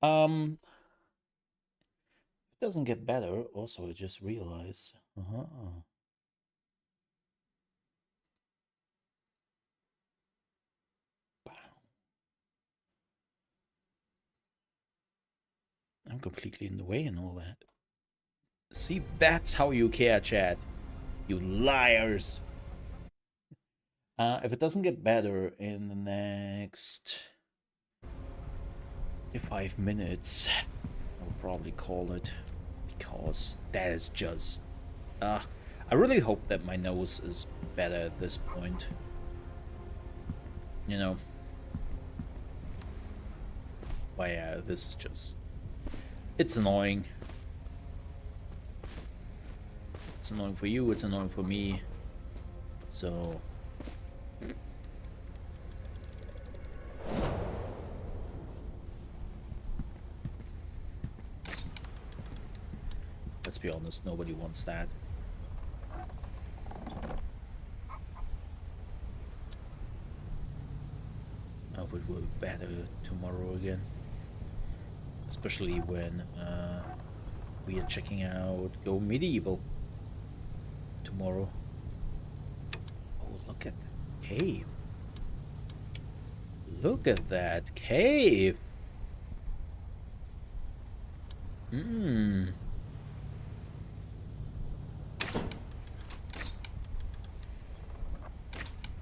It doesn't get better. Also, I just realized. I'm completely in the way and all that. See, that's how you care, chat. You liars. If it doesn't get better in the next 5 minutes, I'll probably call it, because that is just... I really hope that my nose is better at this point. You know. But yeah, this is just... It's annoying. It's annoying for you, it's annoying for me. So... Let's be honest, nobody wants that. I hope it will be better tomorrow again. Especially when we are checking out Go Medieval tomorrow. Oh, look at that cave. Look at that cave.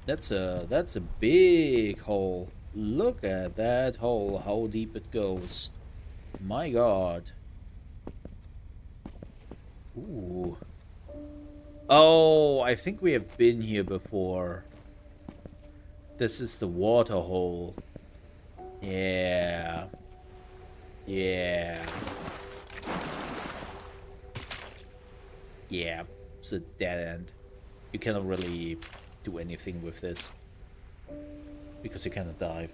That's a big hole. Look at that hole, how deep it goes. My god. Ooh. Oh, I think we have been here before. This is the water hole. Yeah. Yeah. Yeah. It's a dead end. You cannot really do anything with this. Because you cannot dive.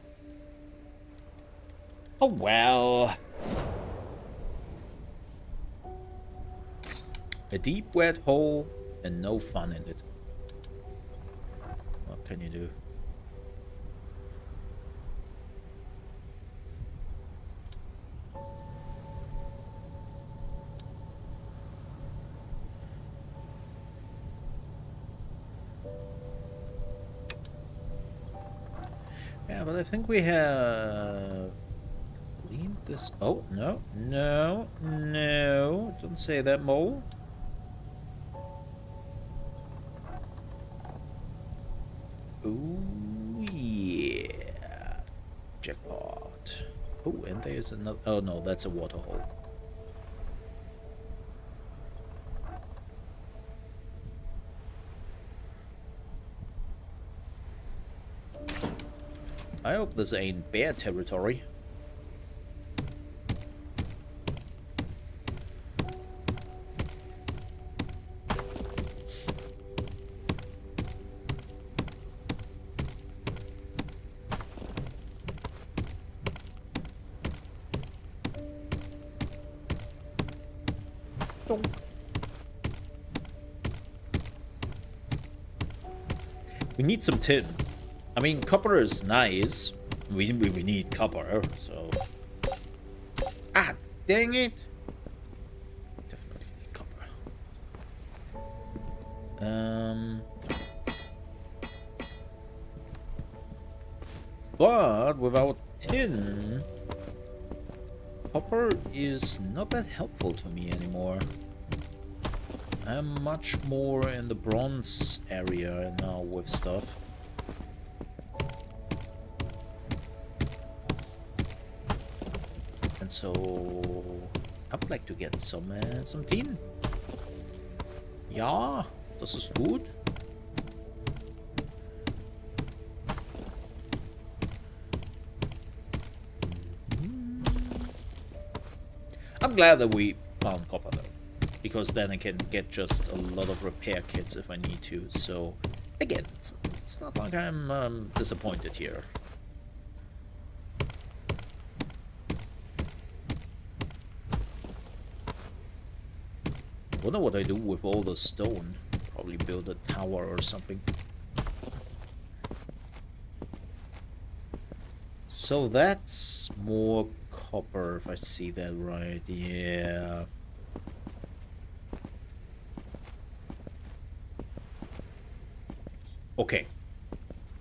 Oh well. A deep wet hole and no fun in it. What can you do? Yeah, but I think we have cleaned this. Oh, no, no, no. Don't say that, Mole. Ooh, yeah. Jackpot. Oh, and there's another. Oh, no, that's a water hole. I hope this ain't bear territory. We need some tin. I mean, copper is nice. We need copper, so... Ah, dang it! Definitely need copper. But without tin... Copper is not that helpful to me anymore. I'm much more in the bronze area now with stuff. And so I would like to get some tin. Ja, das ist gut. I'm glad that we found copper though, because then I can get just a lot of repair kits if I need to. So again, it's not like I'm disappointed here. I wonder what I do with all the stone. Probably build a tower or something. So that's more copper, if I see that right. Yeah. Okay.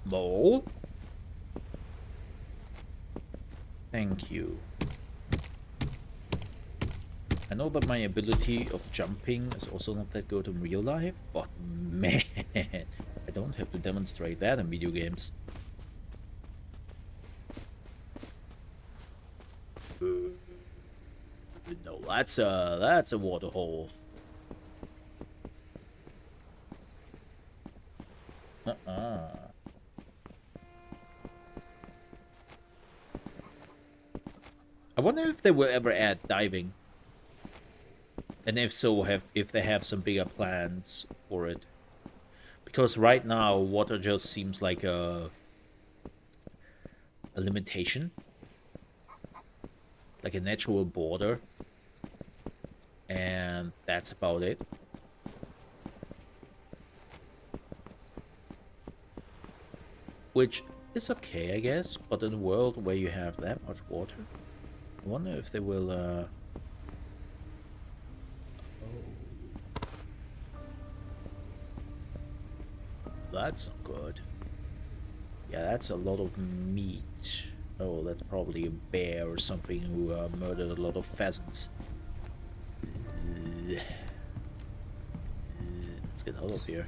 Mole. Thank you. I know that my ability of jumping is also not that good in real life, but man, I don't have to demonstrate that in video games. No, that's a water hole. I wonder if they will ever add diving. And if so, if they have some bigger plans for it. Because right now, water just seems like a limitation. Like a natural border. And that's about it. Which is okay, I guess. But in a world where you have that much water, I wonder if they will... That's not good. Yeah, that's a lot of meat. Oh, that's probably a bear or something who murdered a lot of pheasants. Let's get out of here.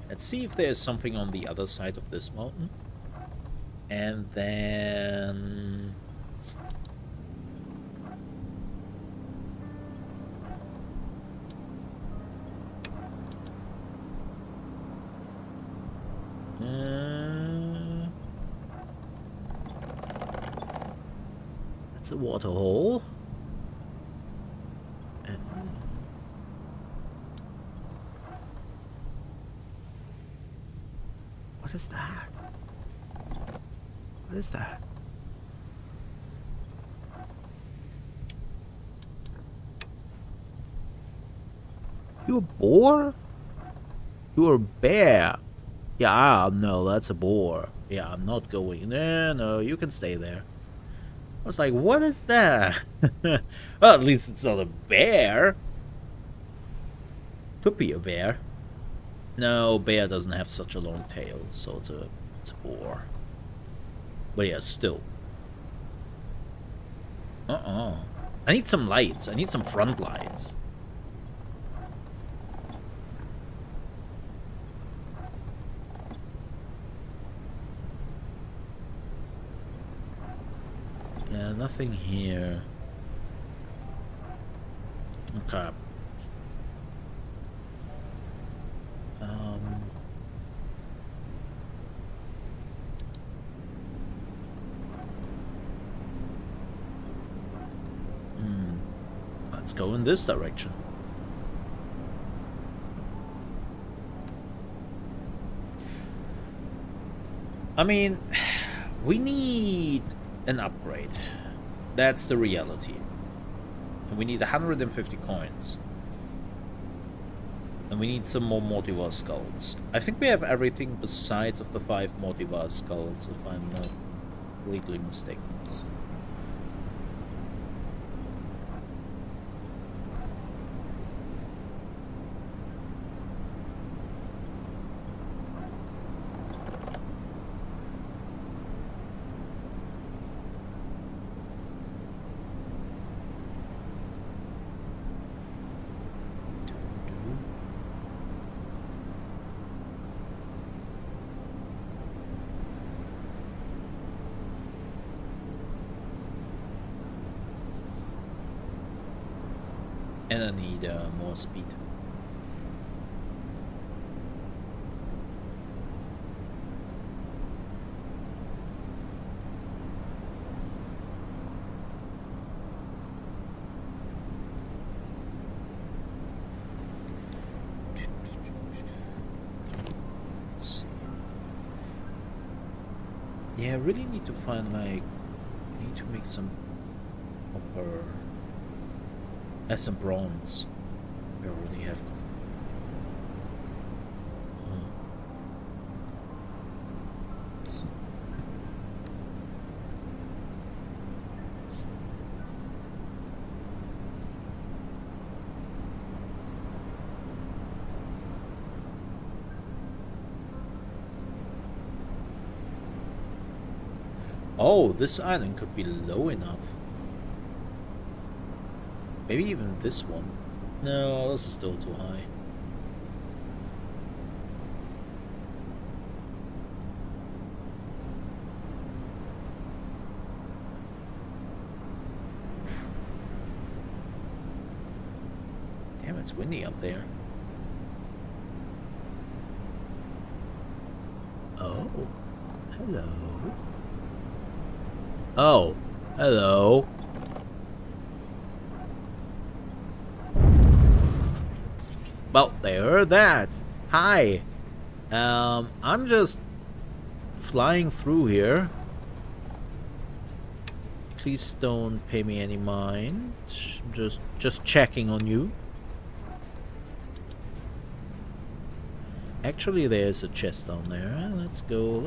Let's see if there's something on the other side of this mountain. And then... that's a water hole. What is that? What is that? You a boar? You're a bear. Yeah, no, that's a boar. Yeah, I'm not going. No, you can stay there. I was like, what is that? Well, at least it's not a bear. Could be a bear. No, bear doesn't have such a long tail, so it's a boar. But yeah, still. I need some lights. I need some front lights. Yeah, nothing here. Okay. Let's go in this direction. I mean, we need an upgrade. That's the reality. And we need 150 coins. And we need some more multiverse skulls. I think we have everything besides of the 5 multiverse skulls, if I'm not completely mistaken. And I need more speed. Yeah, I really need to find, like, I need to make some Copper. Some bronze. We already have. Oh, this island could be low enough. Maybe even this one. No, this is still too high. Damn, it's windy up there. Oh, hello. Oh, hello. Well, they heard that. Hi. I'm just flying through here. Please don't pay me any mind. Just checking on you. Actually, there's a chest down there. Let's go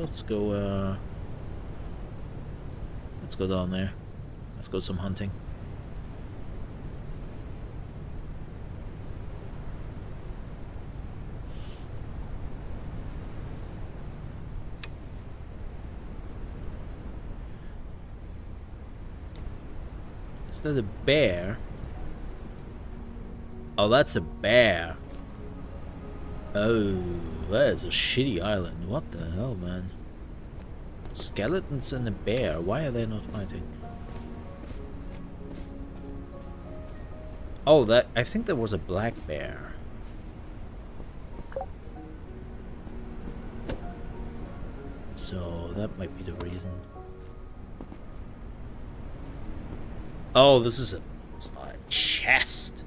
down there. Let's go some hunting. Is that a bear? Oh, that's a bear. Oh, that is a shitty island. What the hell, man? Skeletons and a bear. Why are they not fighting? Oh, that I think there was a black bear. So that might be the reason. Oh, this is it's not a chest.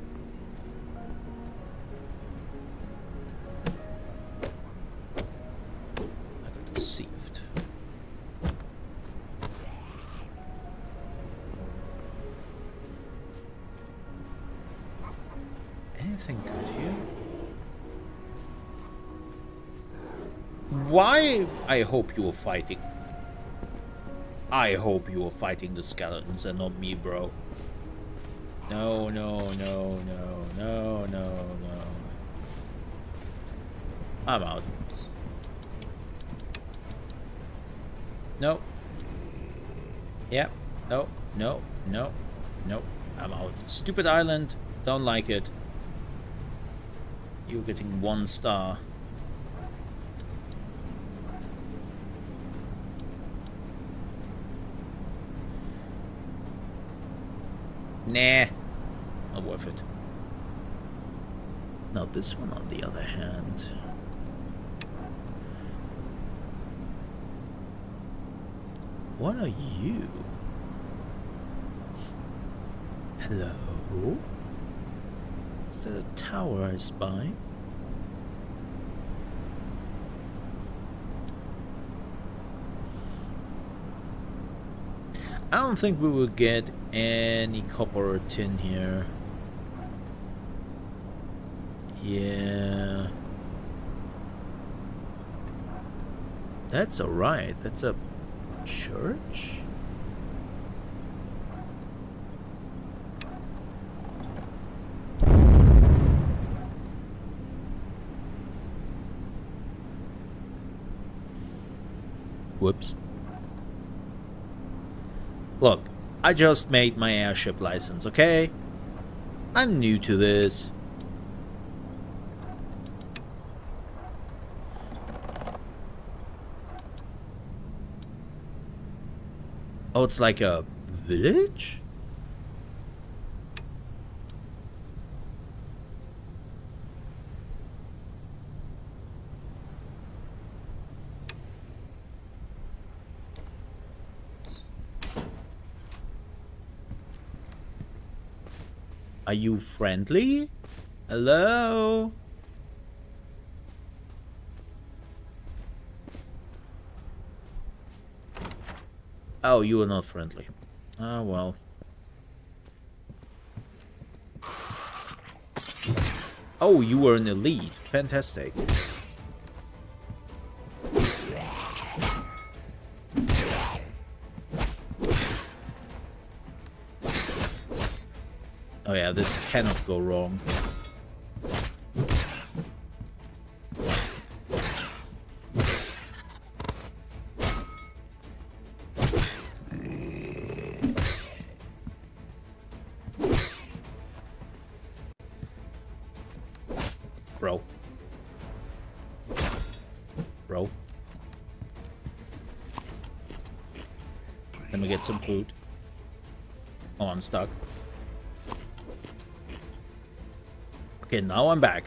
I got deceived. Anything good here? Why? I hope you were fighting. I hope you were fighting the skeletons and not me, bro. No, no, no, no, no, no, no. I'm out. No. Yep. No, no, no, no. I'm out. Stupid island. Don't like it. You're getting 1 star. Nah. Not worth it. Now this one on the other hand. What are you? Hello? Is that a tower I spy? I don't think we will get any copper or tin here. Yeah. That's alright. That's a church? Whoops. Look, I just made my airship license, okay? I'm new to this. Oh, it's like a village? Are you friendly? Hello? Oh, you are not friendly. Ah, well. Oh, you were an elite. Fantastic. Oh yeah, this cannot go wrong. Bro. Bro. Let me get some food. Oh, I'm stuck. Okay, now I'm back.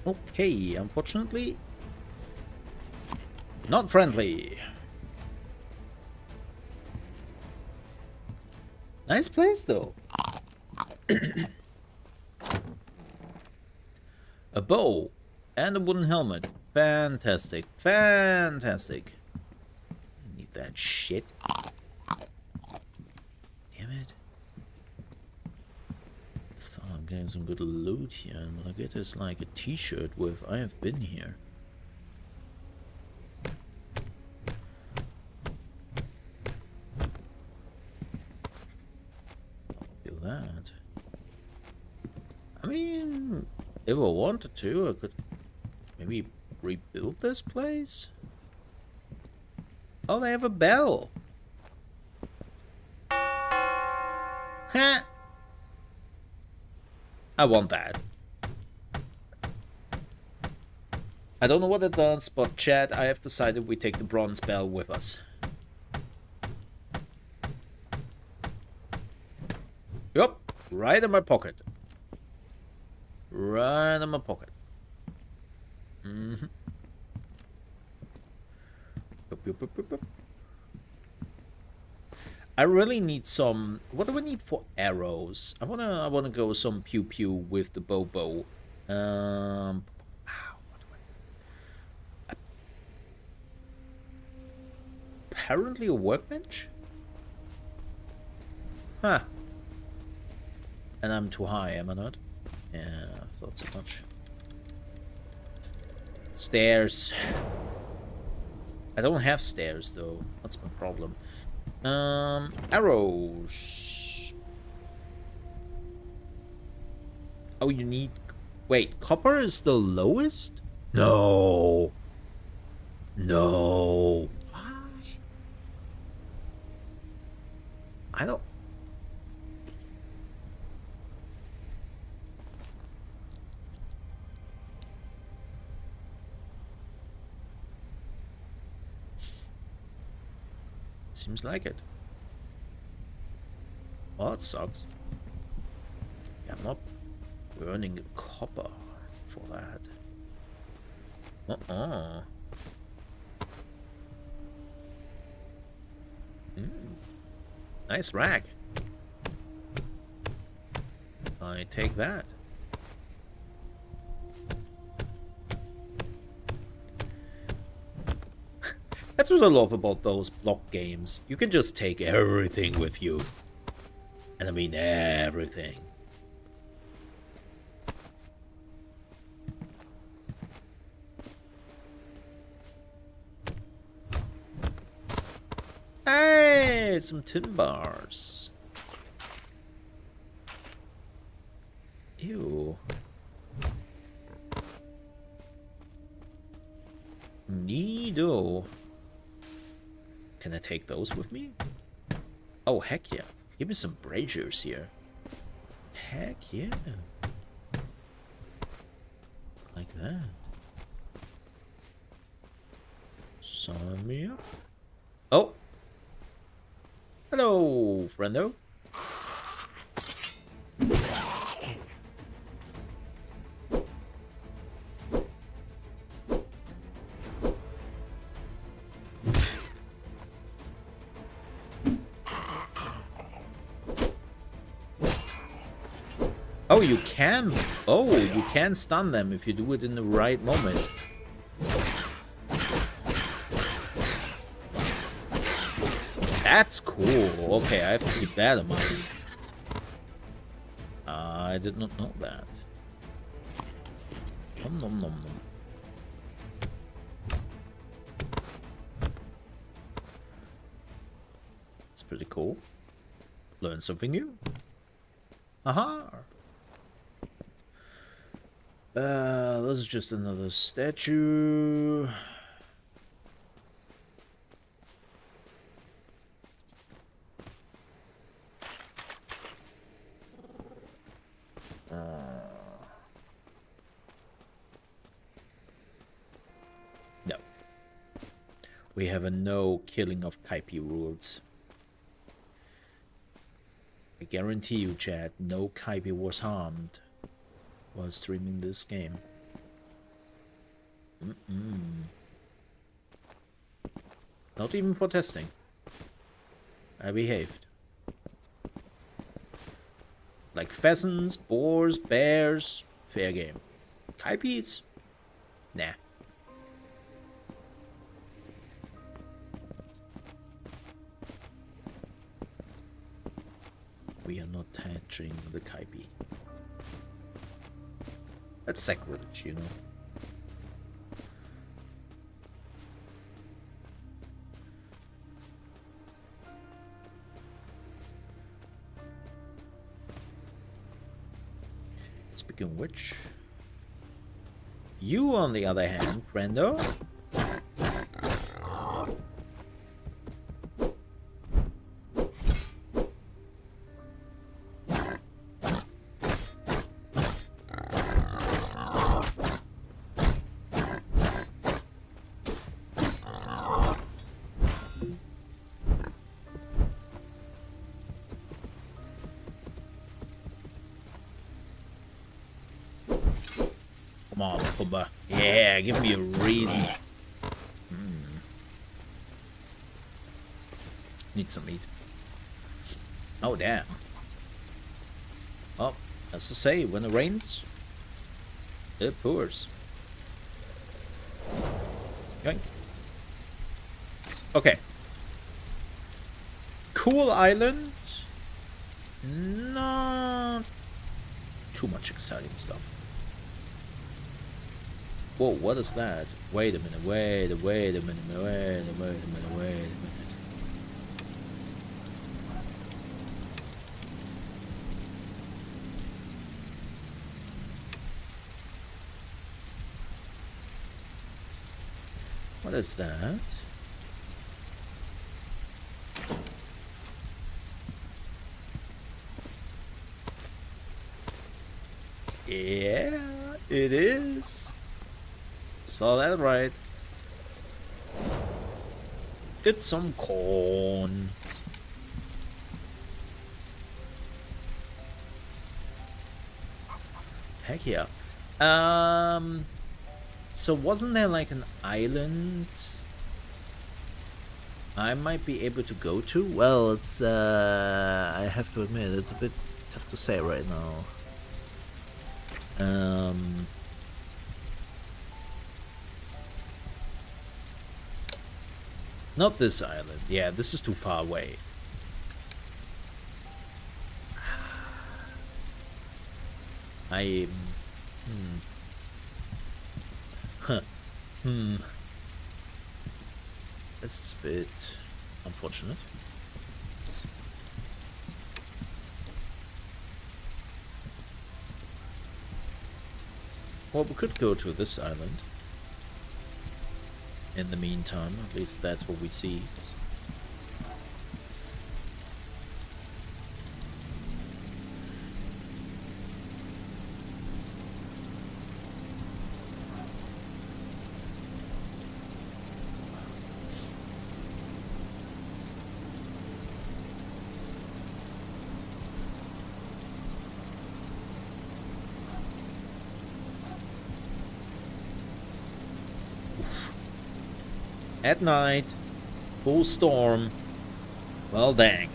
Okay, unfortunately, not friendly. Nice place, though. A bow and a wooden helmet. Fantastic. Fantastic. I need that shit. Damn it. Thought I'm getting some good loot here, and what I get is like a t-shirt with "I have been here." That. I mean, if I wanted to, I could maybe rebuild this place. Oh, they have a bell. Huh. I want that. I don't know what it does, but chat, I have decided we take the bronze bell with us. Yup, right in my pocket. Right in my pocket. Mm-hmm. I really need some. What do I need for arrows? I wanna go some pew pew with the bow. What do I? Apparently a workbench? Huh. And I'm too high, am I not? Yeah, I thought so much. Stairs. I don't have stairs, though. That's my problem. Arrows. Oh, you need... Wait, copper is the lowest? No. No. I don't... Seems like it. Well, that sucks. Yeah, I'm not burning copper for that. Nice rack. I take that. That's what I love about those block games. You can just take everything with you. And I mean everything. Hey, some tin bars. Ew. Neato. Can I take those with me? Oh, heck yeah. Give me some braziers here. Heck yeah. Like that. Sign me up. Oh. Hello, friendo. Oh, you can. Oh, you can stun them if you do it in the right moment. That's cool. Okay, I have to keep that in mind. I did not know that. Nom nom nom nom. It's pretty cool. Learn something new. Aha! This is just another statue. No. We have a no killing of Kaipi rules. I guarantee you, chat, no Kaipi was harmed while streaming this game. Not even for testing. I behaved. Like pheasants, boars, bears, fair game. Kaipis? Nah. We are not hatching the Kaipi. That's sacrilege, you know. Speaking of which, you on the other hand, friendo, come on, Pumba. Yeah, give me a reason. Need some meat. Oh, damn. Well, as to say, when it rains, it pours. Yoink. Okay. Cool island. Not too much exciting stuff. Whoa, what is that? Wait a minute, wait a minute, wait a minute. What is that? Yeah, it is. Saw that right. It's some corn. Heck yeah. So wasn't there like an island I might be able to go to? Well, it's I have to admit it's a bit tough to say right now. Not this island. Yeah, this is too far away. I... This is a bit unfortunate. Well, we could go to this island. In the meantime, at least that's what we see. At night, full storm. Well, dang.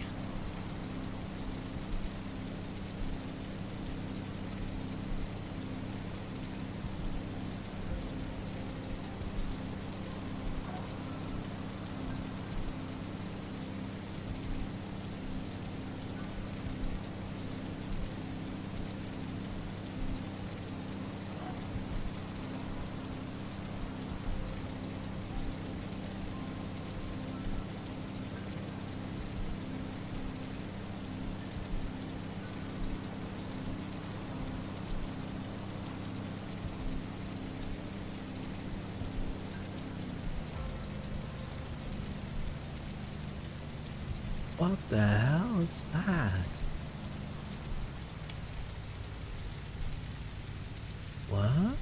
What the hell is that? What?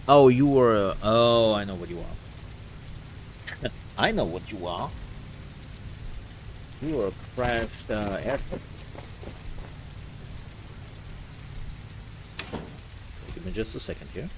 Oh, you were. Oh, I know what you are. I know what you are. You were a crashed airship. Give me just a second here.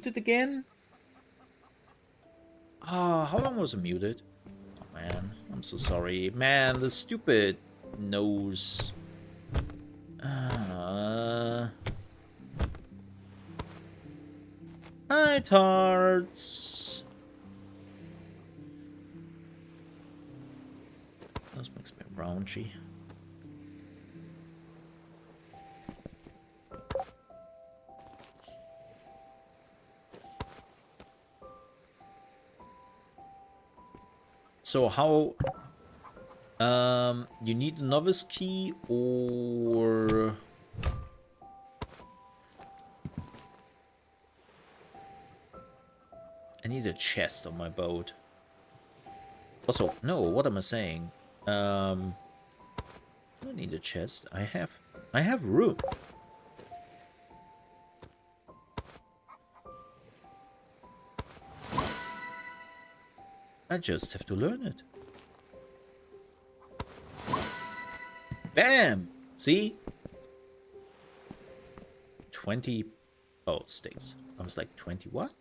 muted again? Ah, how long was I muted? Oh man, I'm so sorry. Man, the stupid nose. Hi, tarts. This makes me raunchy. So how you need a novice key or I need a chest on my boat. Also, no, what am I saying? I don't need a chest. I have room. I just have to learn it. Bam! See? 20... Oh, sticks. I was like, 20 what?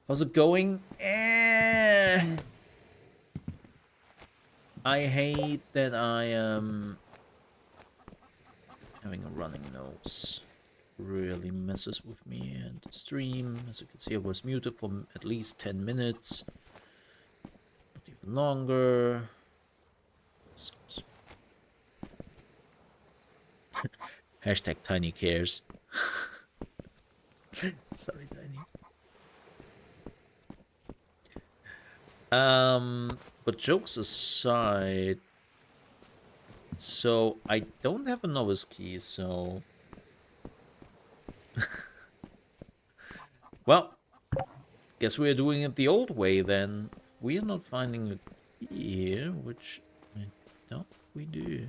How's it going? I hate that I am having a running nose. Really messes with me, and the stream, as you can see, I was muted for at least 10 minutes. Not even longer. Hashtag Tiny cares. Sorry, Tiny. But jokes aside, so I don't have a novice key, so well, guess we're doing it the old way then. We are not finding a key here, which I doubt we do.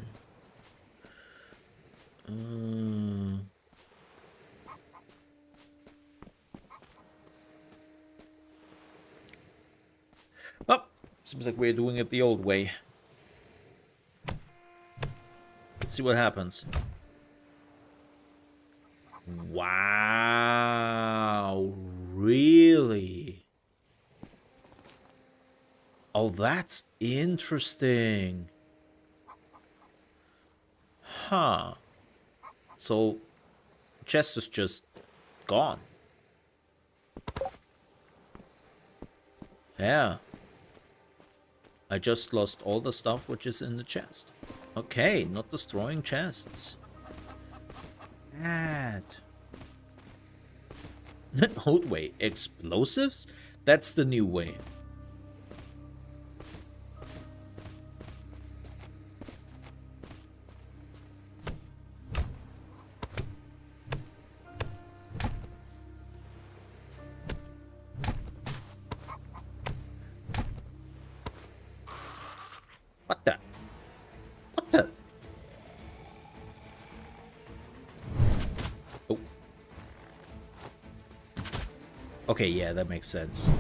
Oh, seems like we're doing it the old way. Let's see what happens. Wow, really? Oh, that's interesting. Huh. So, chest is just gone. Yeah. I just lost all the stuff which is in the chest. Okay, not destroying chests. That. Old way. Explosives? That's the new way. What the? What the? Oh. Okay, yeah, that makes sense.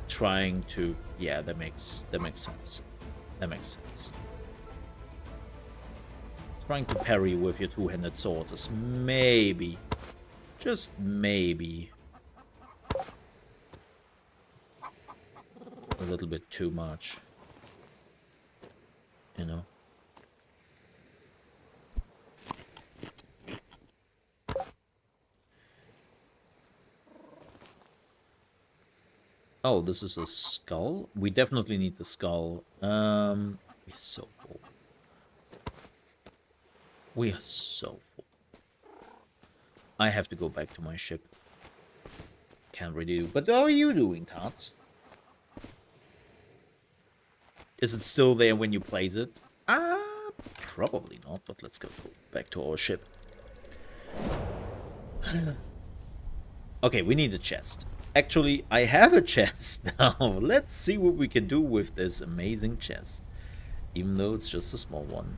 Trying to, yeah, that makes sense. That makes sense. Trying to parry with your two-handed sword is maybe, just maybe, a little bit too much. You know? Oh, this is a skull? We definitely need the skull. We're so full. We are so full. I have to go back to my ship. Can't really do. But how are you doing, Tots? Is it still there when you place it? Probably not, but let's go back to our ship. Okay, we need a chest. Actually, I have a chest now. Let's see what we can do with this amazing chest. Even though it's just a small one.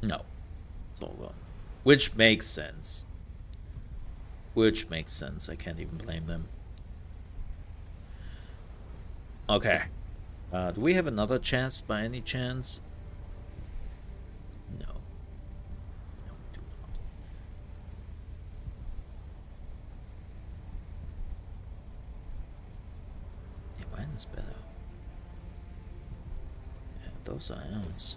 No. It's all gone. Which makes sense. Which makes sense. I can't even blame them. Okay. Do we have another chest by any chance? No. No, we do not. Yeah, mine is better. Yeah, those are ions.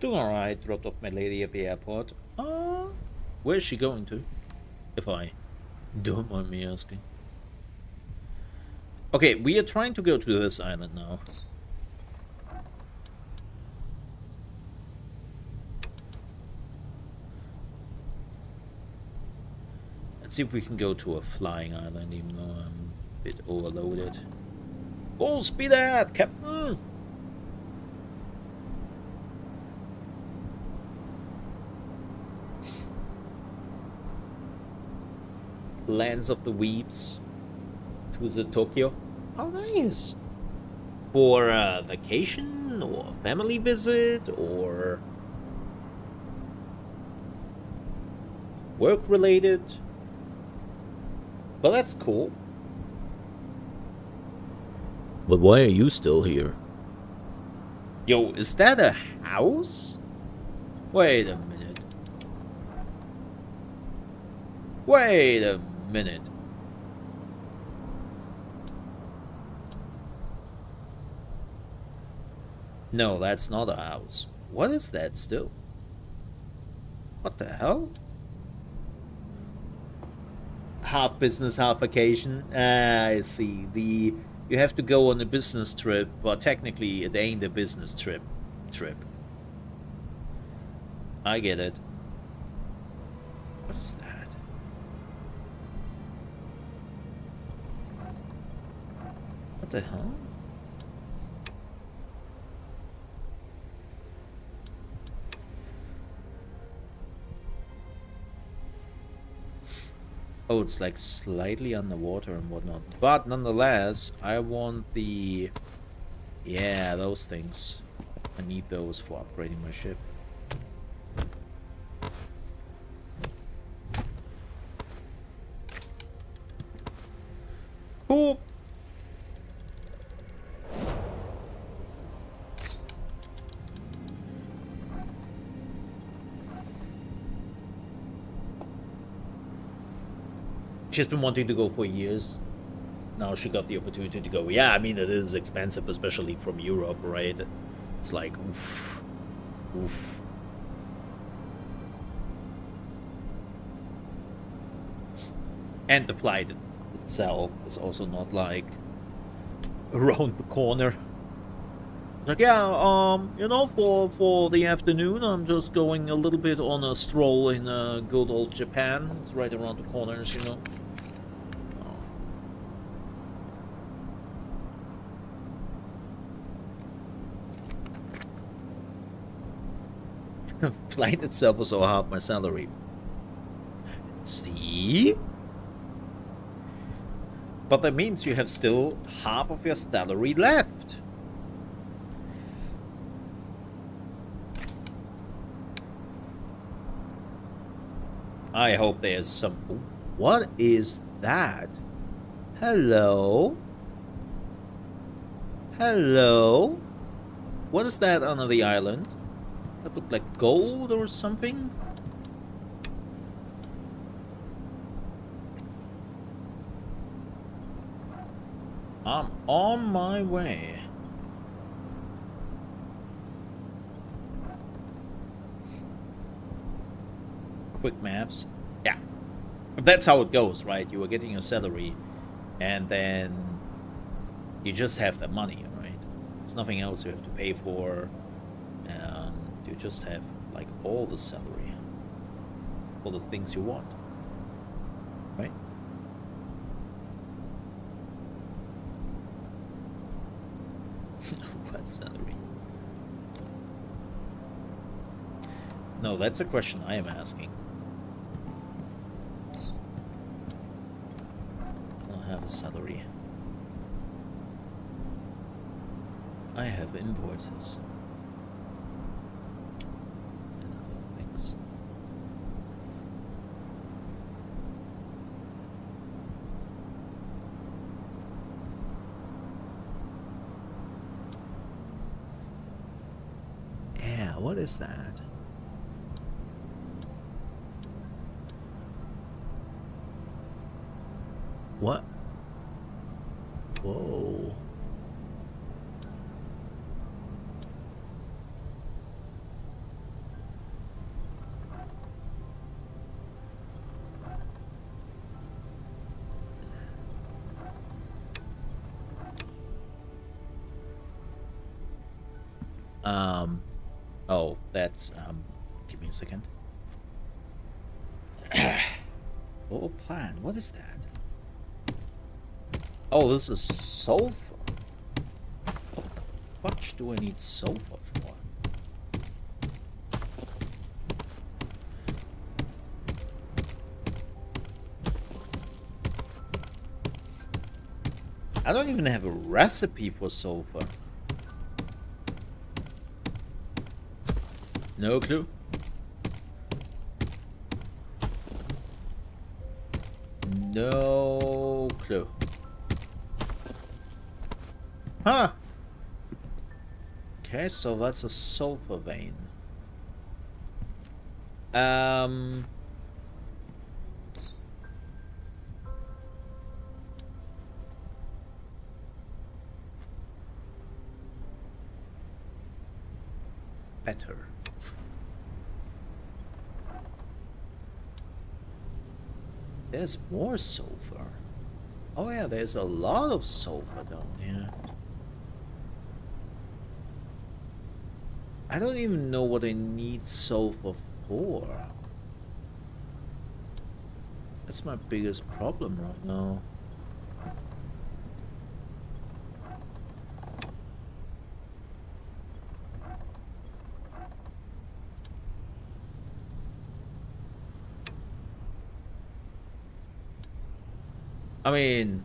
Doing alright, dropped off my lady at the airport. Where's she going to? If I don't mind me asking. Okay, we are trying to go to this island now. Let's see if we can go to a flying island, even though I'm a bit overloaded. Full speed ahead, Captain! Lands of the Weeps to the Tokyo. How nice! For a vacation or a family visit or work related. Well, that's cool. But why are you still here? Yo, is that a house? Wait a minute. Wait a minute. No, that's not a house. What is that still? What the hell? Half business, half vacation. I see. You have to go on a business trip, but technically it ain't a business trip. I get it. What is that? What the hell? Oh, it's like slightly underwater and whatnot. But nonetheless, I want the... Yeah, those things. I need those for upgrading my ship. Cool. She's been wanting to go for years. Now she got the opportunity to go. Yeah, I mean, it is expensive, especially from Europe, right? It's like, oof. Oof. And the flight itself is also not like around the corner. Like, yeah, you know, for the afternoon, I'm just going a little bit on a stroll in good old Japan. It's right around the corners, you know. Flight itself was all half my salary. See? But that means you have still half of your salary left. I hope there's some... What is that? Hello? Hello? What is that under the island? That looked like gold or something? I'm on my way. Quick maps. Yeah. That's how it goes, right? You are getting your salary and then you just have the money, right? There's nothing else you have to pay for. You just have like all the salary, all the things you want, right? What salary? No, that's a question I am asking. I don't have a salary. I have invoices. Yeah, what is that? What? Whoa. Oh, that's, give me a second. Oh, plan, what is that? Oh, this is sulfur. What the fudge do I need sulfur for? I don't even have a recipe for sulfur. No clue. No clue. Huh. Okay, so that's a sulfur vein. Better. There's more sulfur. Oh yeah, there's a lot of sulfur down here. I don't even know what I need sulfur for. That's my biggest problem right now. I mean,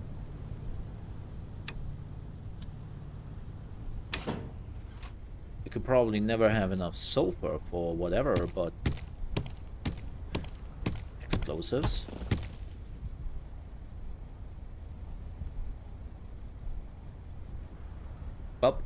you could probably never have enough sulfur for whatever, but explosives. Well,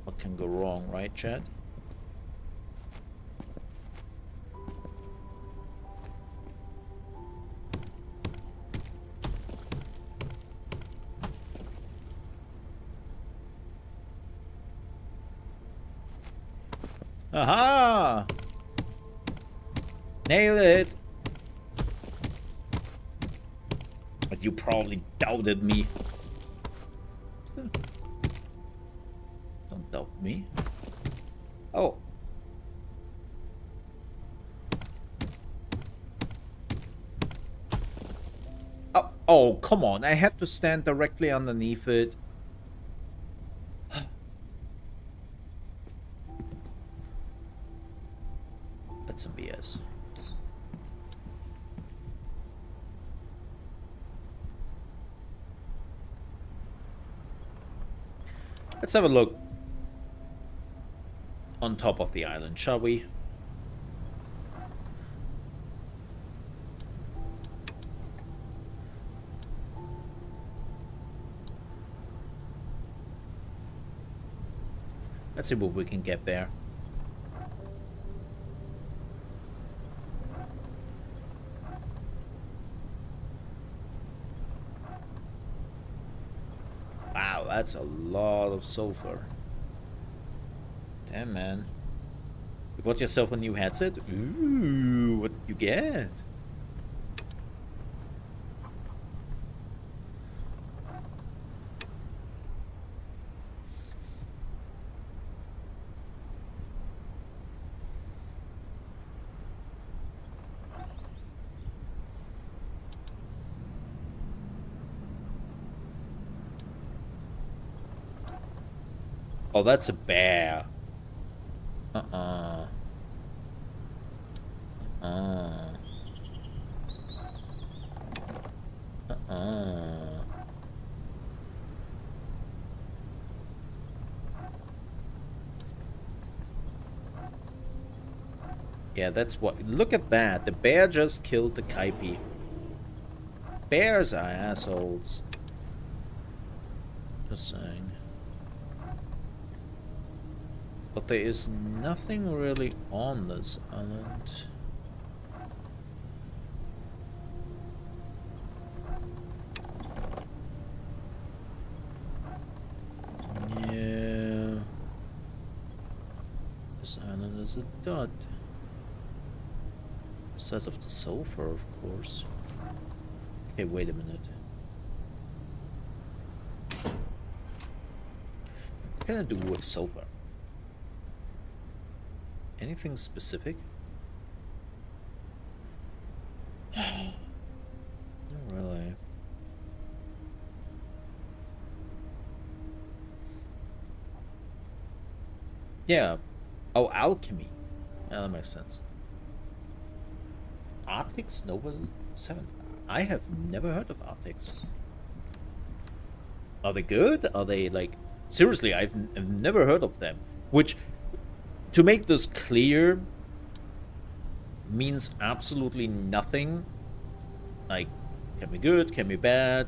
what can go wrong, right, Chad? Aha! Nailed it! But you probably doubted me. Don't doubt me. Oh. Oh, come on. I have to stand directly underneath it. That's some BS. Let's have a look on top of the island, shall we? Let's see what we can get there. Wow, that's a lot of sulfur. Damn, man. You bought yourself a new headset? Ooh, what did you get? Oh, that's a bear. Uh-uh. Yeah, that's what... Look at that. The bear just killed the Kaipi. Bears are assholes. Just saying. But there is nothing really on this island. Yeah. This island is a dud. Besides of the sulfur, of course. Okay, wait a minute. What can I do with sulfur? Anything specific? Not really. Yeah. Oh, alchemy. Yeah, that makes sense. Arctics Nova 7. I have never heard of Arctics. Are they good? Are they like... Seriously, I've never heard of them. Which, to make this clear, means absolutely nothing. Like, can be good, can be bad,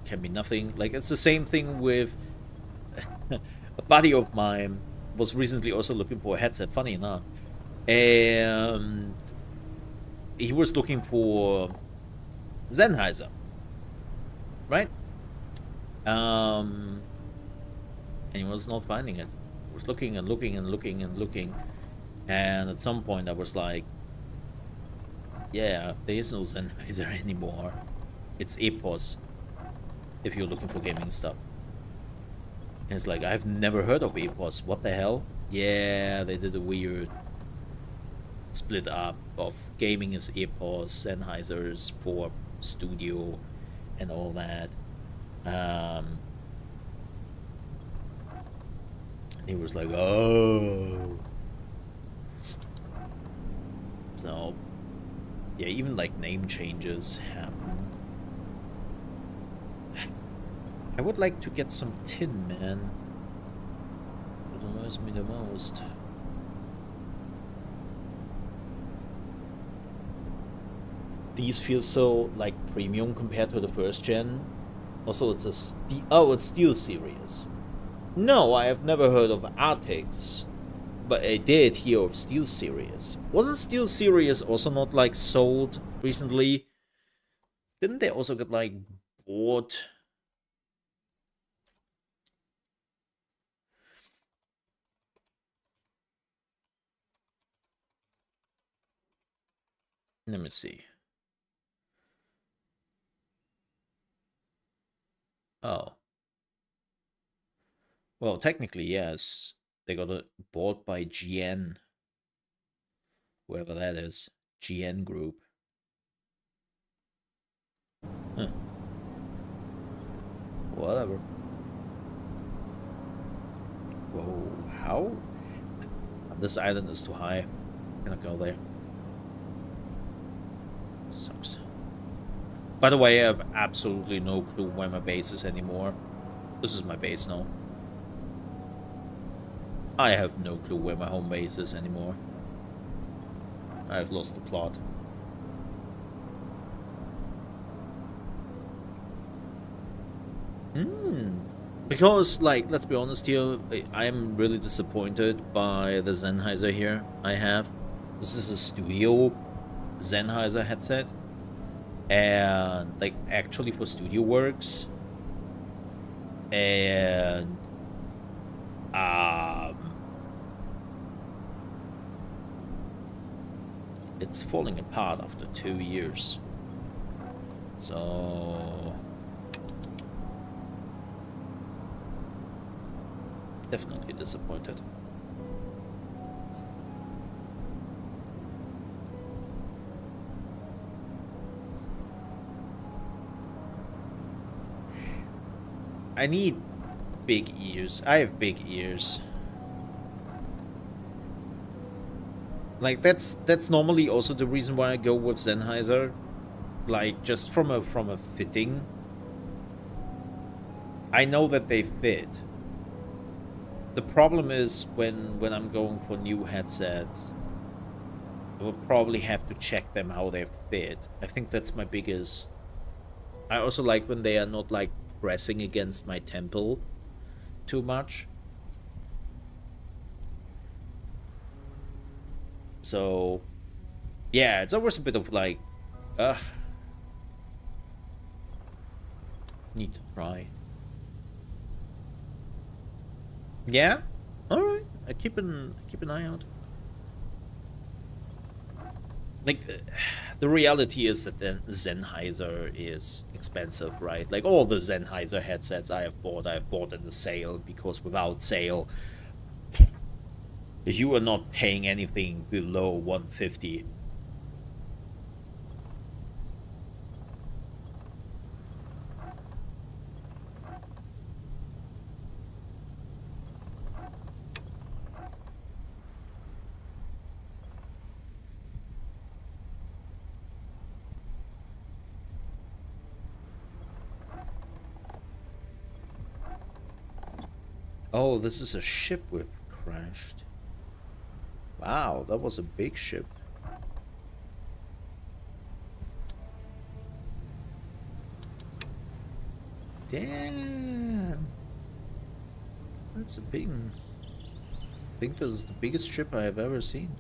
can be nothing. Like, it's the same thing with... A buddy of mine was recently also looking for a headset, funny enough. And he was looking for Sennheiser, right? And he was not finding it. He was looking and looking and looking and looking, and at some point I was like, yeah, there is no Sennheiser anymore. It's Epos, if you're looking for gaming stuff. And it's like, I've never heard of Epos. What the hell? Yeah, they did a weird split up of gaming is Epos, Sennheisers for studio, and all that. And he was like, oh. So, yeah, even like name changes happen. I would like to get some tin, man. It annoys me the most. These feel so like premium compared to the first gen. Also, it's a it's Steel Series. No, I have never heard of Arctics, but I did hear of Steel Series. Wasn't Steel Series also not like sold recently? Didn't they also get like bought? Let me see. Oh. Well, technically, yes. They got it bought by GN. Whoever that is. GN Group. Huh. Whatever. Whoa, how? This island is too high. I'm gonna go there. Sucks. By the way, I have absolutely no clue where my base is anymore. This is my base now. I have no clue where my home base is anymore. I've lost the plot. Because, like, let's be honest here, I am really disappointed by the Sennheiser here I have. This is a studio Sennheiser headset. And, like, actually for studio works. And it's falling apart after 2 years. So definitely disappointed. I need big ears. I have big ears. Like that's normally also the reason why I go with Sennheiser. Like just from a fitting. I know that they fit. The problem is when I'm going for new headsets, I will probably have to check them how they fit. I think that's my biggest. I also like when they are not like pressing against my temple too much. So yeah, it's always a bit of like need to try. Yeah? Alright. I keep an eye out. Like, the reality is that the Sennheiser is expensive, right? Like, all the Sennheiser headsets I've bought in the sale, because without sale, you are not paying anything below 150. Oh, this is a ship we've crashed. Wow, that was a big ship. Damn. That's a big... I think this is the biggest ship I have ever seen.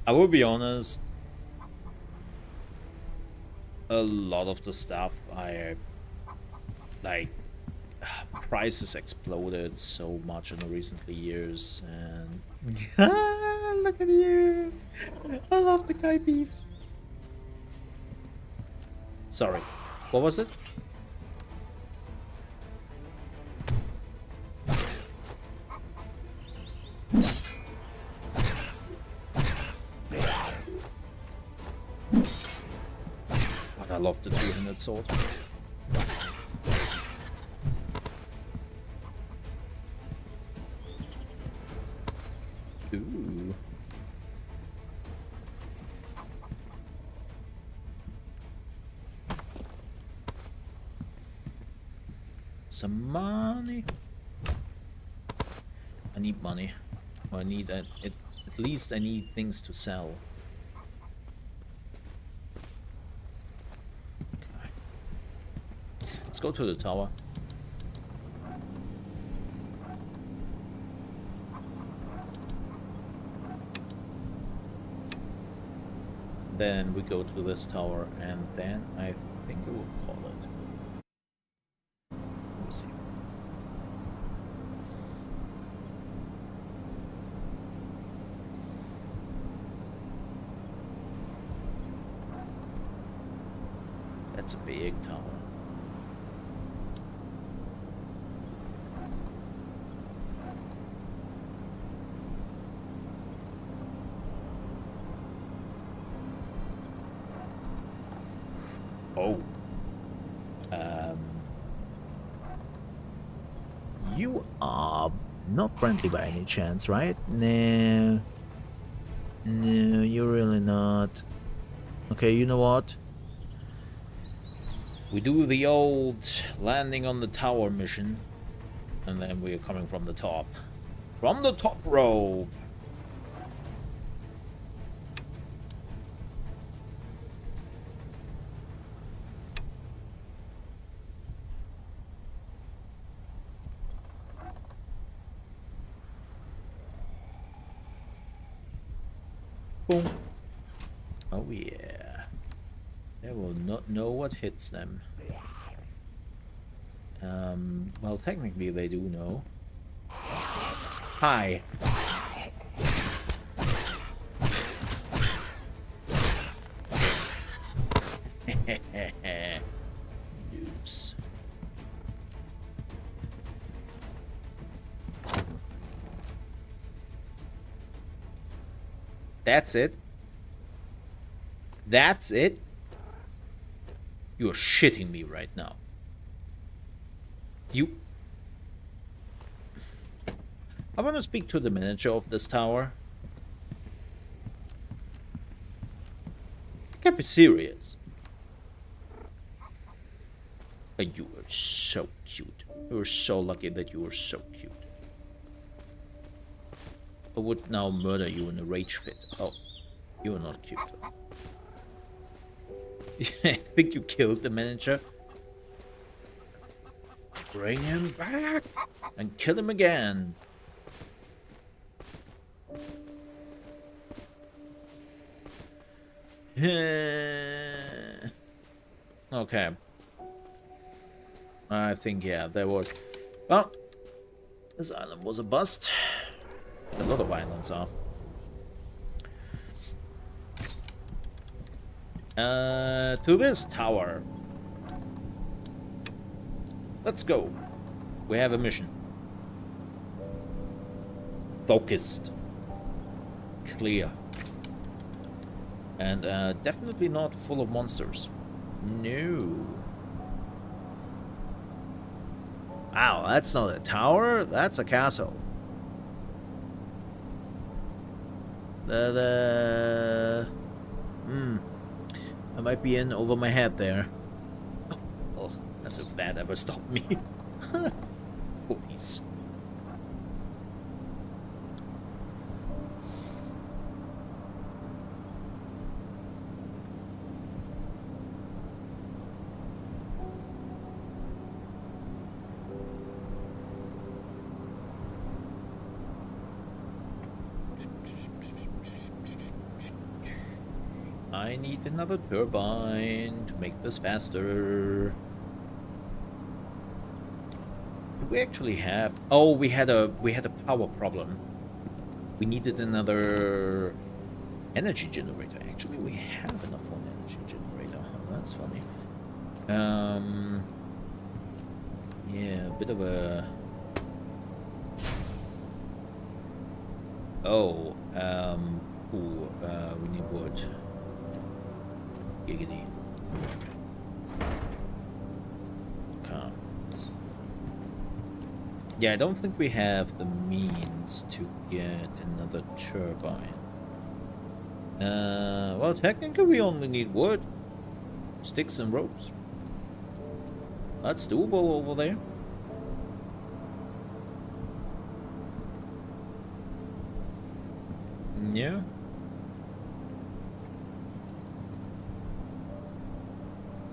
I will be honest, a lot of the stuff I like, prices exploded so much in the recent years, and look at you! I love the Kai piece. Sorry, what was it? I love the two-handed sword. Ooh. Some money. I need money. Or I need at least I need things to sell. Let's go to the tower. Then we go to this tower, and then I think we will call it. We'll see. That's a big tower. Oh. You are not friendly by any chance, right? No. No, you're really not. Okay, you know what? We do the old landing on the tower mission, and then we are coming from the top. From the top rope. Boom. Oh yeah. They will not know what hits them. Well, technically they do know. Hi. That's it? That's it? You're shitting me right now. I want to speak to the manager of this tower. You can't be serious. You were so cute. You were so lucky that you were so cute. I would now murder you in a rage fit. Oh, you are not cute. I think you killed the manager. Bring him back and kill him again. Okay. I think, yeah, there was... Well, this island was a bust. A lot of islands are. To this tower. Let's go. We have a mission. Focused. Clear. And definitely not full of monsters. No. Wow, that's not a tower, that's a castle. I might be in over my head there. Oh, as if that ever stopped me. Police. I need another turbine to make this faster. Do we actually have... Oh, we had a power problem. We needed another energy generator. Actually, we have enough for an energy generator. Oh, that's funny. Yeah, a bit of a... Oh, we need wood. Giggity. Come. Yeah, I don't think we have the means to get another turbine. Well, technically we only need wood, sticks and ropes. That's doable over there. Yeah.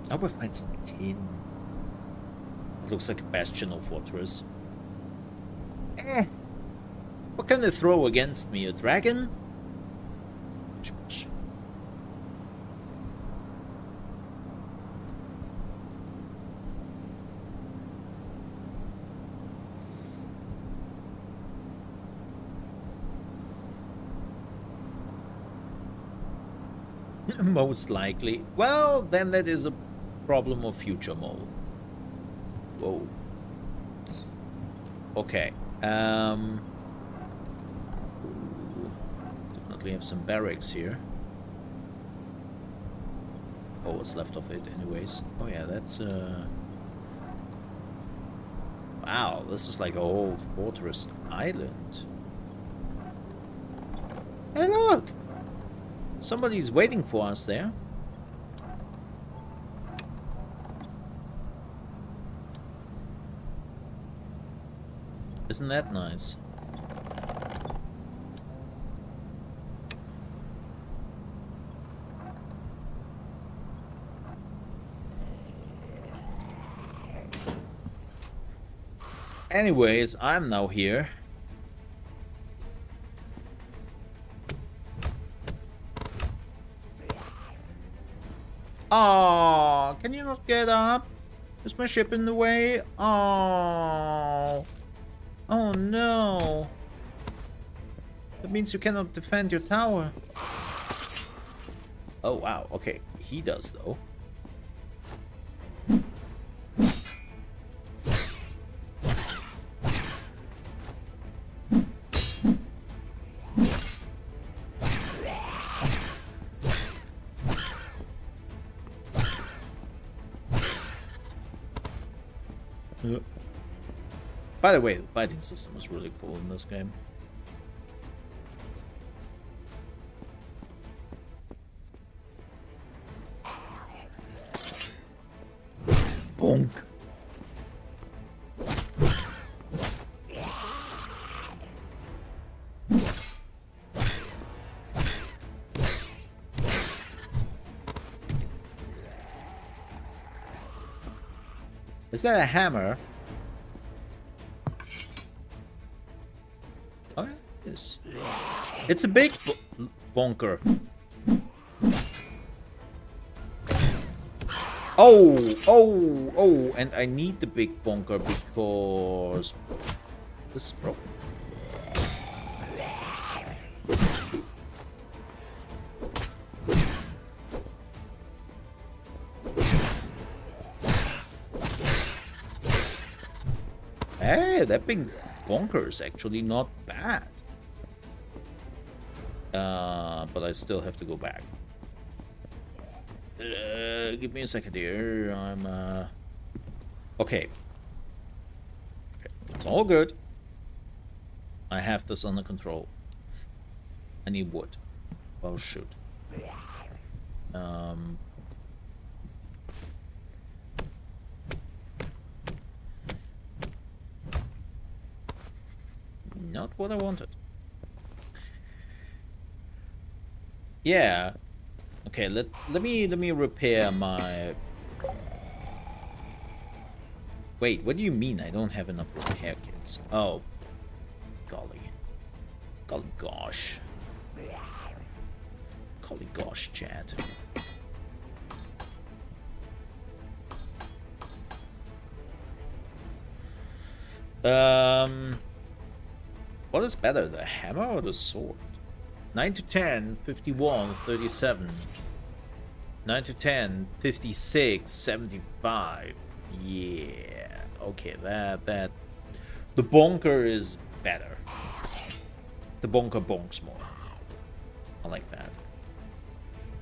I will find some tin. It looks like a bastional fortress. What can they throw against me? A dragon? Most likely. Well, then that is a problem of future mole. Whoa. Okay. Definitely have some barracks here. Oh, what's left of it anyways. Oh yeah, that's wow, this is like a whole fortress island. Hey look! Somebody's waiting for us there. Isn't that nice? Anyways, I'm now here. Oh, can you not get up? Is my ship in the way? Oh. Oh no. That means you cannot defend your tower. Oh wow, okay. He does though. By the way, the fighting system is really cool in this game. Bonk. Is that a hammer? Oh, yeah, it is. It's a big bonker. Oh, and I need the big bonker because this is broken. Hey, that big bonker is actually not bad. But I still have to go back. Give me a second here. I'm okay. It's all good. I have this under control. I need wood. Well, shoot. Not what I wanted. Yeah. Okay, let me repair my... Wait, what do you mean I don't have enough repair kits? Oh. Golly. Golly gosh. Golly gosh, Chad. What is better, the hammer or the sword? 9 to 10, 51, 37. 9 to 10, 56, 75. Yeah. Okay, that the bonker is better. The bonker bonks more. I like that.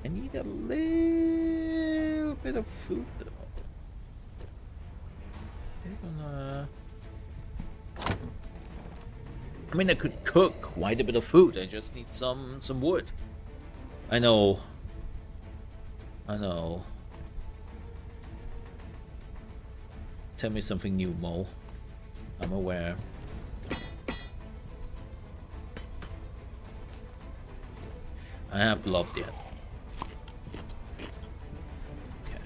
I need a little bit of food though. I mean, I could cook quite a bit of food. I just need some wood. I know. Tell me something new, Mo. I'm aware. I have gloves yet. Okay.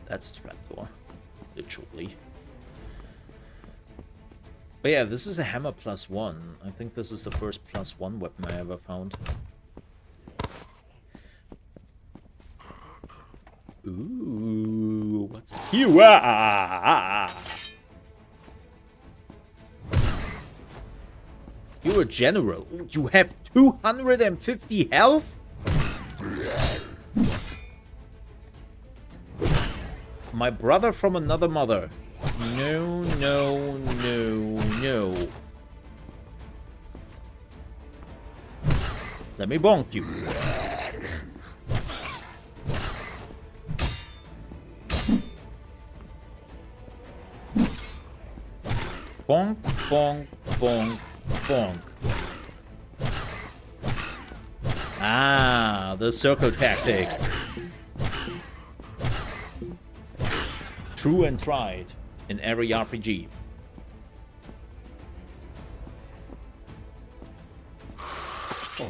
That's a trapdoor, literally. But yeah, this is a hammer +1. I think this is the first +1 weapon I ever found. Ooh, what's here? You're a general. You have 250 health? My brother from another mother. No, no, no, no. Let me bonk you. Bonk, bonk, bonk, bonk. Ah, the circle tactic. True and tried in every RPG.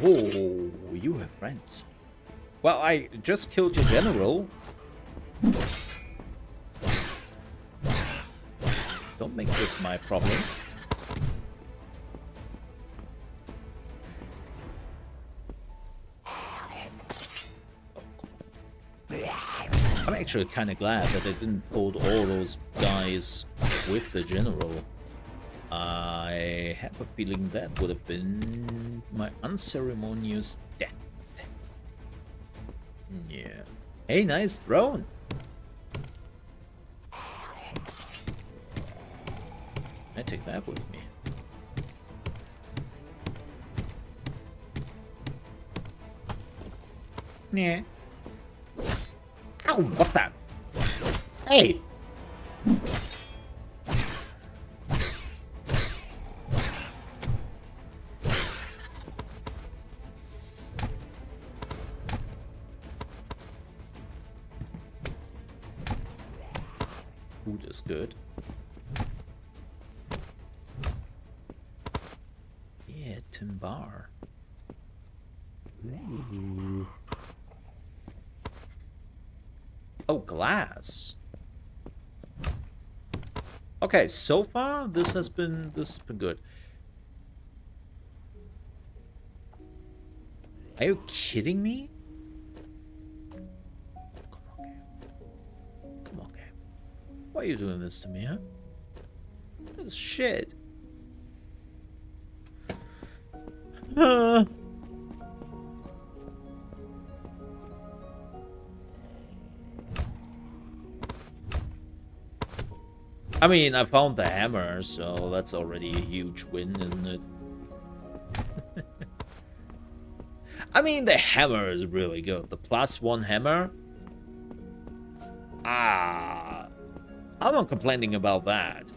Oh, you have friends. Well, I just killed your general. Don't make this my problem. I'm actually kind of glad that I didn't hold all those guys with the general. I have a feeling that would have been my unceremonious death. Yeah. Hey, nice throne. I take that with me. Yeah. Ow, what the? Hey! Food is good. Yeah, timber. Ooh. Oh, glass. Okay, so far this has been good. Are you kidding me? Come on, game. Come on, game. Why are you doing this to me, huh? This is shit. I mean, I found the hammer, so that's already a huge win, isn't it? I mean, the hammer is really good. The +1 hammer. Ah, I'm not complaining about that.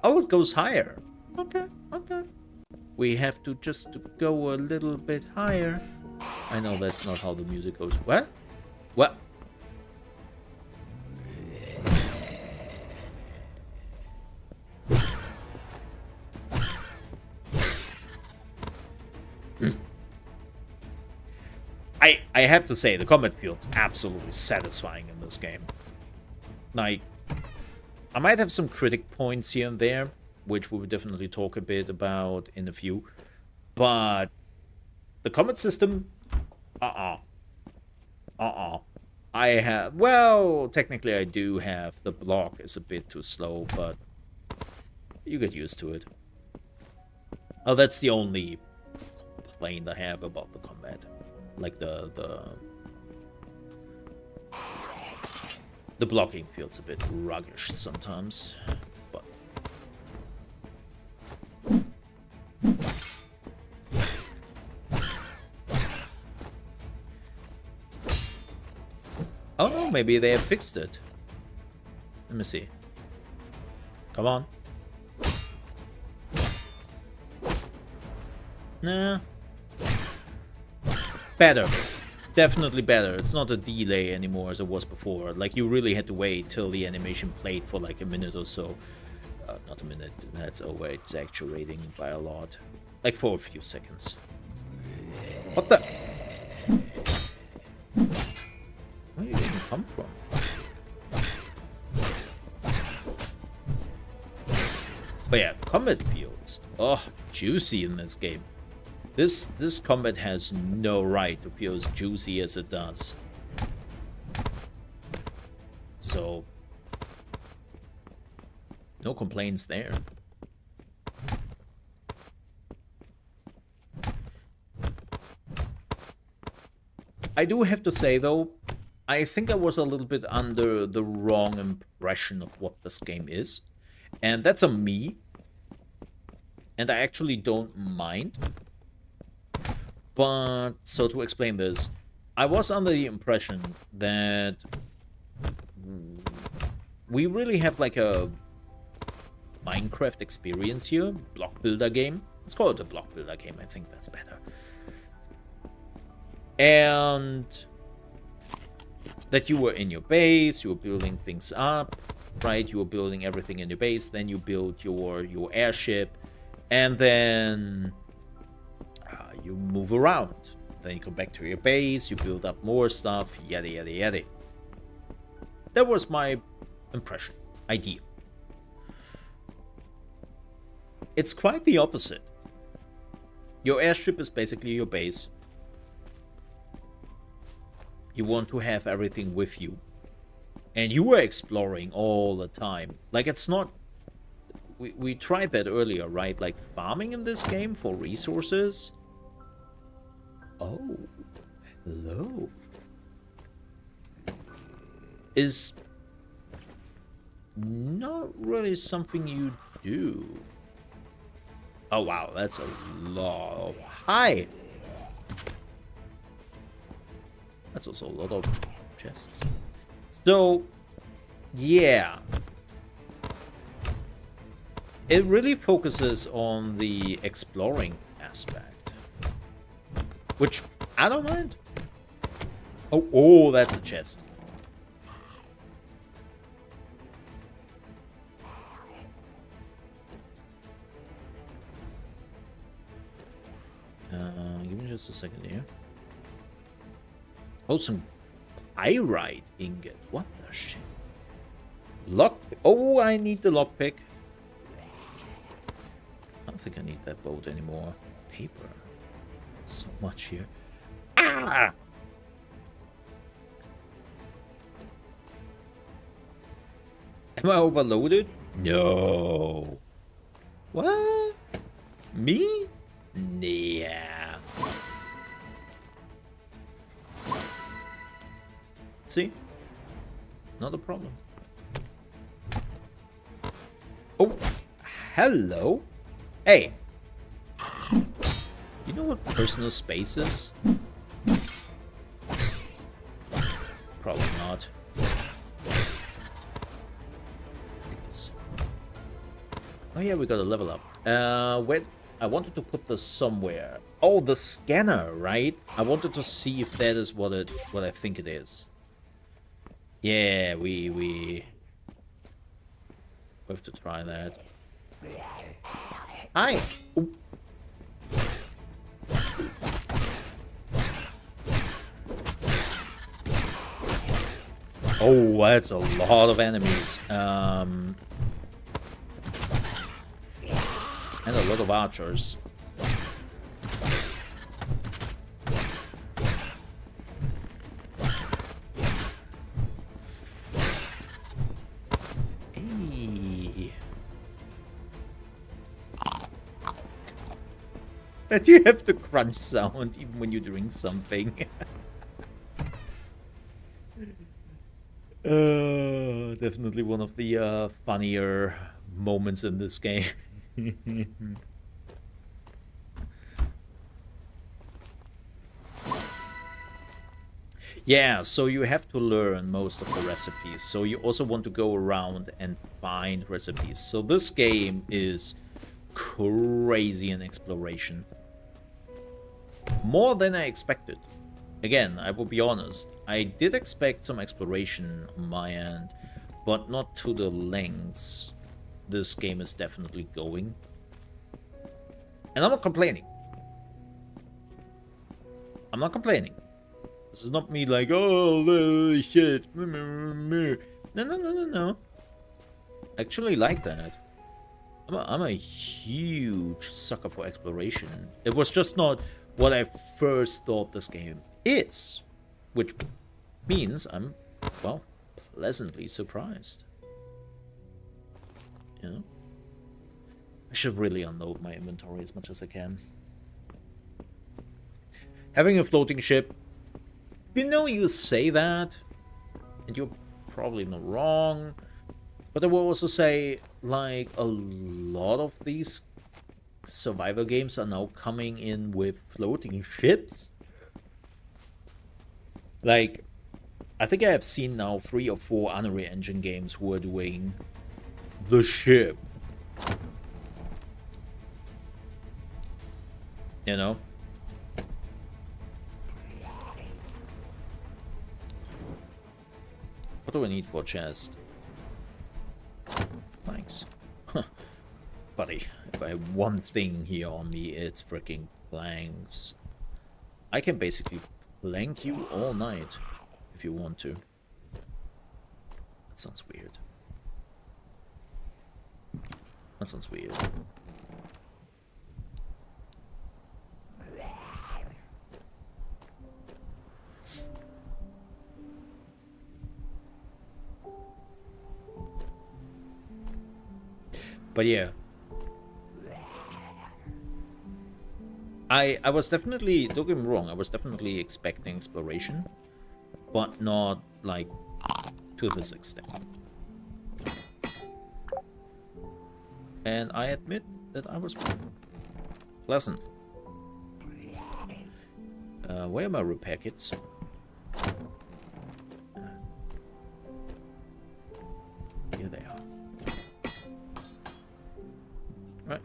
Oh, it goes higher. Okay, okay. We have to just go a little bit higher. I know that's not how the music goes. What? What? I have to say, the combat feels absolutely satisfying in this game. Like, I might have some critic points here and there, which we will definitely talk a bit about in a few. But the combat system, I have, well, technically I do have, the block is a bit too slow, but you get used to it. Oh, that's the only complaint I have about the combat. Like the blocking feels a bit ruggish sometimes, but oh no, maybe they have fixed it. Let me see. Come on. Nah. Better. Definitely better. It's not a delay anymore as it was before. Like, you really had to wait till the animation played for like a minute or so. Not a minute, that's over exaggerating by a lot. Like, for a few seconds. What the? Where did you come from? But yeah, the combat feels, oh, juicy in this game. This combat has no right to feel as juicy as it does. So, no complaints there. I do have to say though, I think I was a little bit under the wrong impression of what this game is. And that's on me. And I actually don't mind. But, so to explain this, I was under the impression that we really have like a Minecraft experience here, Blockbuilder game. Let's call it a Blockbuilder game, I think that's better. And that you were in your base, you were building things up, right? You were building everything in your base, then you build your airship, and then you move around. Then you come back to your base, you build up more stuff, yada yada yada. That was my impression, idea. It's quite the opposite. Your airship is basically your base. You want to have everything with you. And you were exploring all the time. Like, it's not... We tried that earlier, right? Like, farming in this game for resources. Oh, hello. Is not really something you do. Oh wow, that's a lot of height. That's also a lot of chests. So, yeah. It really focuses on the exploring aspect. Which, I don't mind. Oh, that's a chest. Give me just a second here. Oh, some pyrite ingot. What the shit? Lock. Oh, I need the lockpick. I don't think I need that boat anymore. Paper. So much here. Ah! Am I overloaded? No. What? Me? Yeah. See? Not a problem. Oh, hello. Hey. You know what personal space is? Probably not. Oh yeah, we got a level up. Where I wanted to put this somewhere. Oh, the scanner, right? I wanted to see if that is what I think it is. Yeah, we have to try that. Hi. Ooh. Oh, that's a lot of enemies. And a lot of archers. Hey. That you have the crunch sound even when you drink something. Definitely one of the funnier moments in this game. Yeah, so you have to learn most of the recipes. So you also want to go around and find recipes. So this game is crazy in exploration. More than I expected. Again, I will be honest. I did expect some exploration on my end, but not to the lengths this game is definitely going. And I'm not complaining. I'm not complaining. This is not me like, oh, shit. No. I actually like that. I'm a huge sucker for exploration. It was just not what I first thought this game is. Which means I'm, well, pleasantly surprised. You know? I should really unload my inventory as much as I can. Having a floating ship, you know, you say that, and you're probably not wrong, but I will also say, like, a lot of these survival games are now coming in with floating ships. Like, I think I have seen now 3 or 4 Unreal Engine games who are doing the ship. You know? What do I need for a chest? Thanks. Buddy, if I have one thing here on me, it's freaking planks. I can basically plank you all night if you want to. That sounds weird. That sounds weird. But yeah. I was definitely, don't get me wrong, I was definitely expecting exploration, but not, like, to this extent. And I admit that I was wrong. Pleasant. Where are my repair kits? Here they are. Right.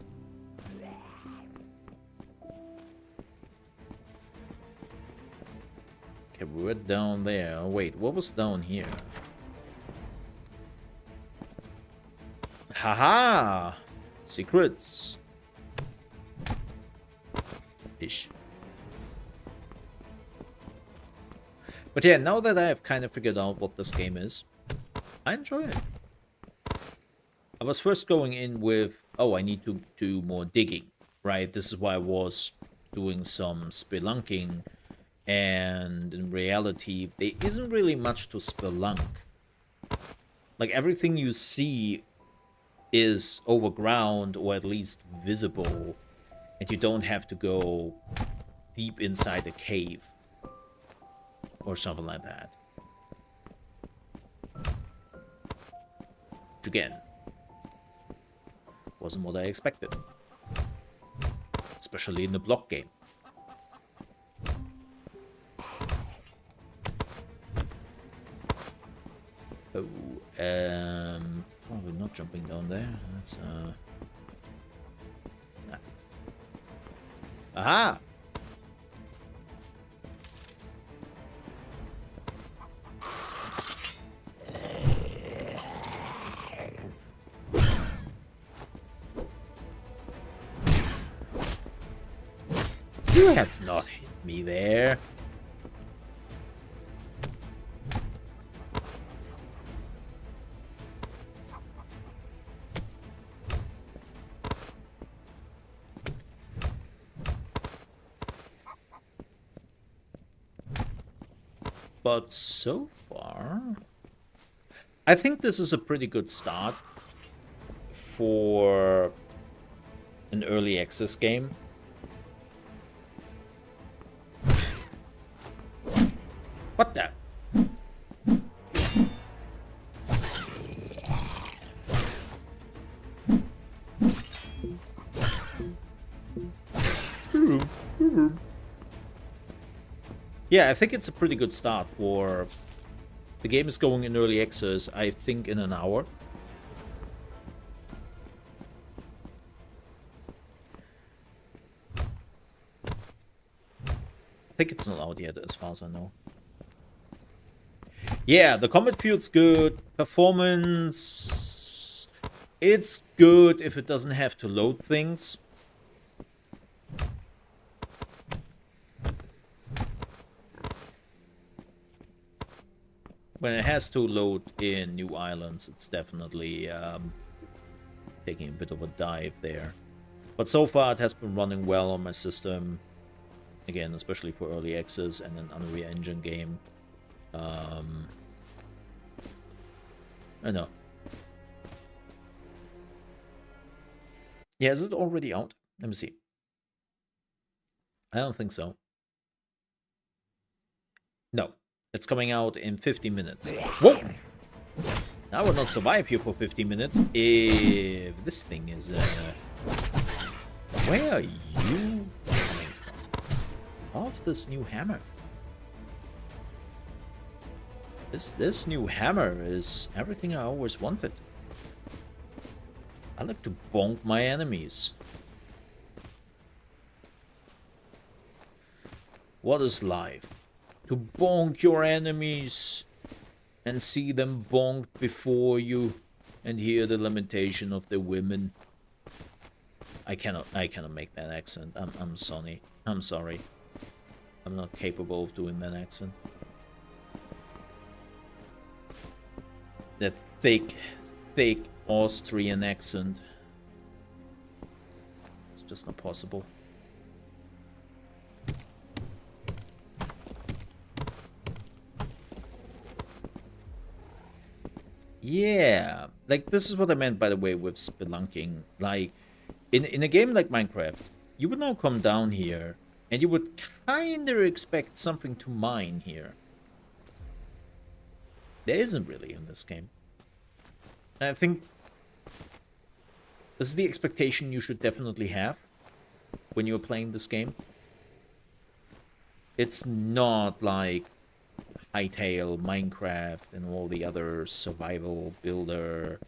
Okay, we're down there. Wait, what was down here? Haha! Secrets. Ish. But yeah, now that I have kind of figured out what this game is, I enjoy it. I was first going in with, oh, I need to do more digging, right? This is why I was doing some spelunking, and in reality, there isn't really much to spelunk. Like, everything you see is overground, or at least visible, and you don't have to go deep inside a cave. Or something like that. Which again, wasn't what I expected. Especially in the block game. Oh, probably not jumping down there. That's nah. Aha! You have not hit me there. But so far, I think this is a pretty good start for an early access game. What the? Yeah, I think it's a pretty good start for... The game is going in early access, I think, in an hour. I think it's not out yet, as far as I know. Yeah, the combat feels good. Performance... It's good if it doesn't have to load things. When it has to load in new islands, it's definitely taking a bit of a dive there. But so far, it has been running well on my system. Again, especially for early access and an Unreal Engine game. I know. Yeah, is it already out? Let me see. I don't think so. No. It's coming out in 50 minutes. Whoa! I will not survive here for 50 minutes if this thing is... Where are you coming from? Off this new hammer. This new hammer is everything I always wanted. I like to bonk my enemies. What is life? To bonk your enemies and see them bonked before you and hear the lamentation of the women. I cannot make that accent. I'm sorry. I'm sorry. I'm not capable of doing that accent. That thick Austrian accent. It's just not possible. Yeah, like this is what I meant, by the way, with spelunking. Like, in a game like Minecraft, you would now come down here, and you would kinda expect something to mine here. There isn't really in this game. And I think this is the expectation you should definitely have. when you're playing this game. It's not like Hytale, Minecraft, and all the other survival builder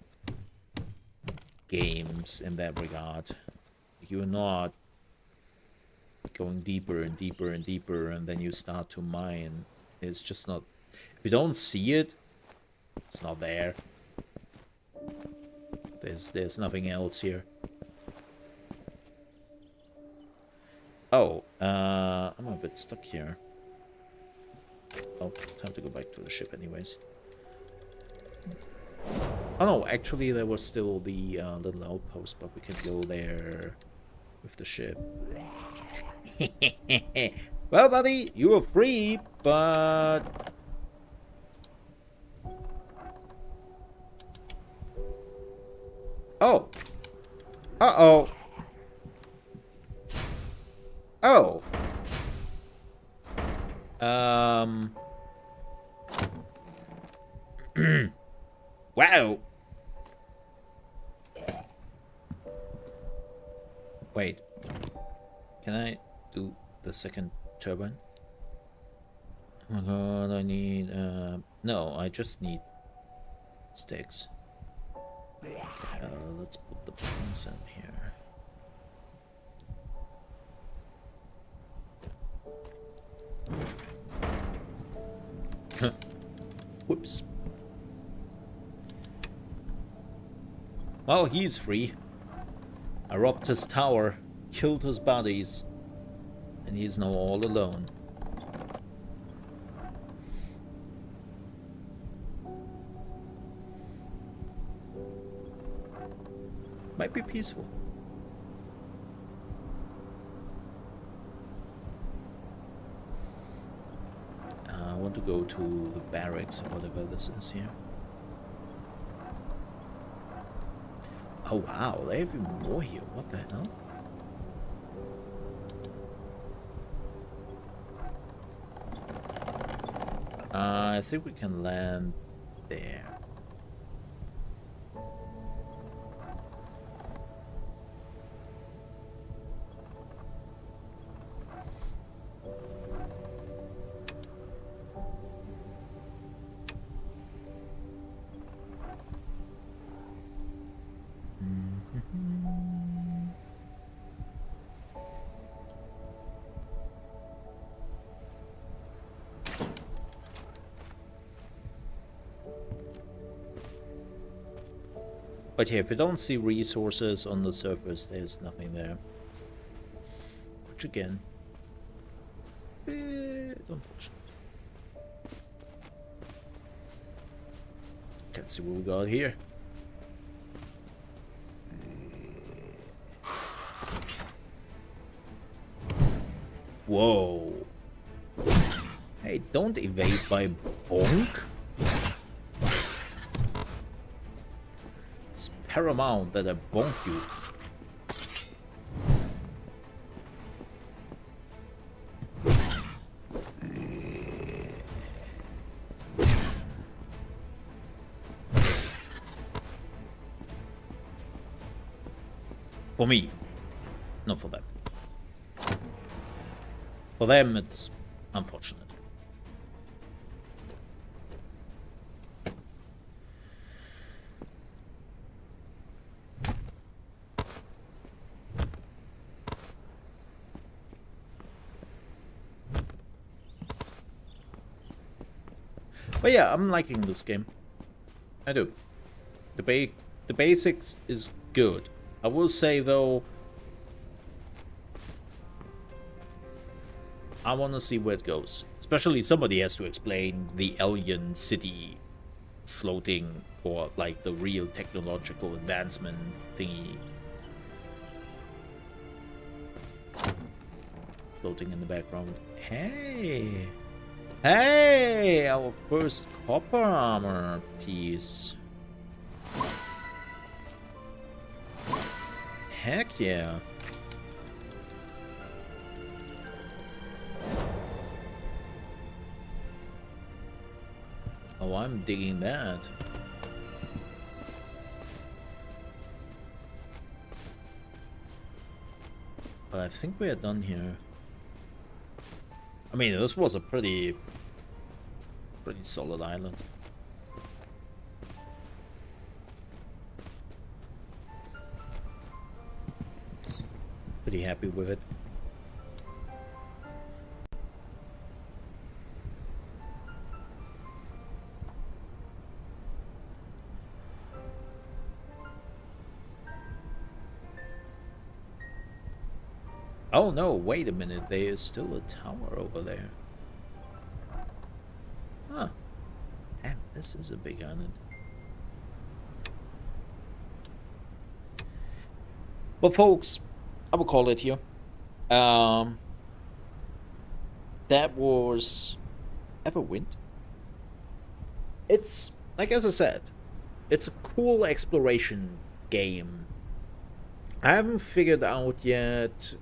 games in that regard. You're not going deeper and deeper and deeper, and then you start to mine. It's just not... If you don't see it, it's not there. There's nothing else here. Oh, I'm a bit stuck here. Oh, time to go back to the ship anyways. Oh no, actually there was still the little outpost, but we can go there with the ship. Well, buddy, you were free, but... Oh. Uh-oh. Oh. Wow. Wait. Can I do the second turbine? Oh my god, I need... No, I just need sticks. Okay, let's put the pins in here. Whoops. Well, he's free. I robbed his tower, killed his buddies, and he's now all alone. Might be peaceful. I want to go to the barracks or whatever this is here. Oh wow, they have even more here. What the hell? I think we can land there. But yeah, if you don't see resources on the surface, there's nothing there. Which again, unfortunate. Can't see what we got here. Whoa. Hey, don't evade by bonk. It's paramount that I bonk you. For me, not for them. For them, it's unfortunate. But yeah, I'm liking this game. I do. The basics is good. I will say though, I want to see where it goes. Especially somebody has to explain the alien city floating, or like the real technological advancement thingy floating in the background. Hey! Hey! Our first copper armor piece. Heck yeah. Oh, I'm digging that. But I think we are done here. I mean, this was a pretty solid island. Pretty happy with it. Oh no, wait a minute, there is still a tower over there. Huh. Damn, this is a big island. But folks, I will call it here. That was Everwind. It's, like as I said, it's a cool exploration game. I haven't figured out yet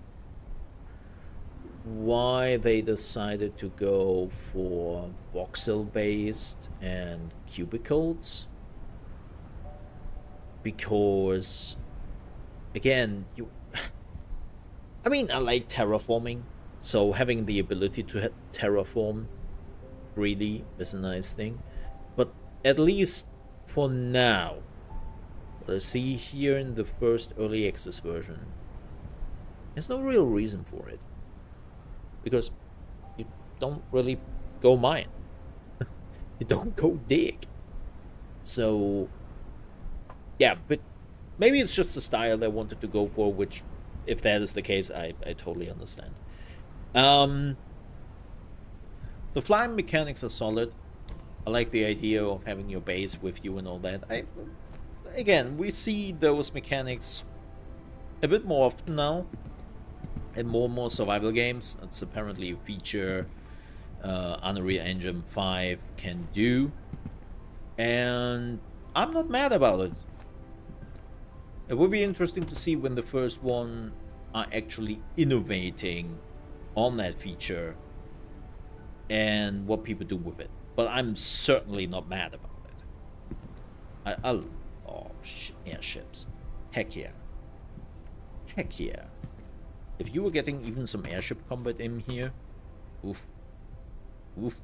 why they decided to go for voxel based and cubicles, because again, I mean, I like terraforming, so having the ability to terraform really is a nice thing, but at least for now, what I see here in the first early access version, there's no real reason for it. Because you don't really go mine. You don't go dig. So, yeah, but maybe it's just the style they wanted to go for, which, if that is the case, I totally understand. The flying mechanics are solid. I like the idea of having your base with you and all that. Again, we see those mechanics a bit more often now. And more survival games. That's apparently a feature Unreal Engine 5 can do. And I'm not mad about it. It would be interesting to see when the first one are actually innovating on that feature and what people do with it. But I'm certainly not mad about it. I love airships. Heck yeah. Heck yeah. If you were getting even some airship combat in here, oof. Oof.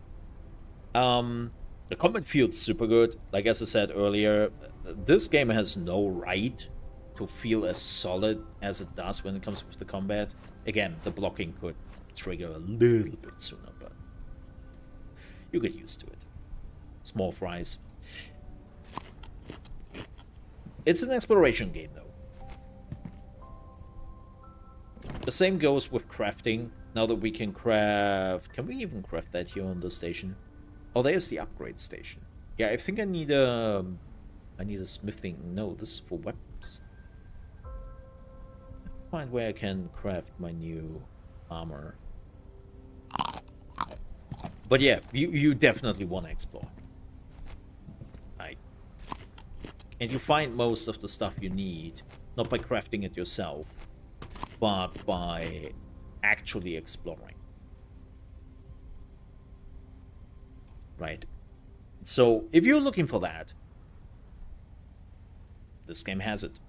The combat feels super good. Like as I said earlier, this game has no right to feel as solid as it does when it comes with the combat. Again, the blocking could trigger a little bit sooner, but you get used to it. Small fries. It's an exploration game, though. The same goes with crafting. Now that we can craft... Can we even craft that here on the station? Oh, there's the upgrade station. Yeah, I think I need a smithing... No, this is for weapons. Find where I can craft my new armor. But yeah, you definitely want to explore. And you find most of the stuff you need, not by crafting it yourself, but by actually exploring. Right? So, if you're looking for that, this game has it.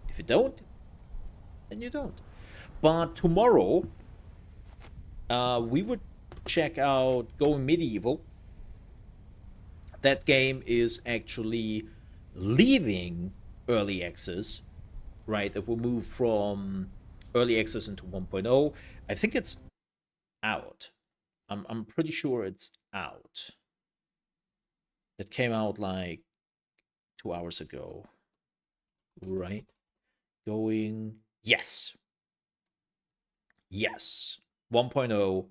If you don't, then you don't. But tomorrow, we would check out Going Medieval. That game is actually leaving early access, right? It will move from early access into 1.0. I think it's out. I'm pretty sure it's out. It came out like 2 hours ago, right? Yes. Yes. 1.0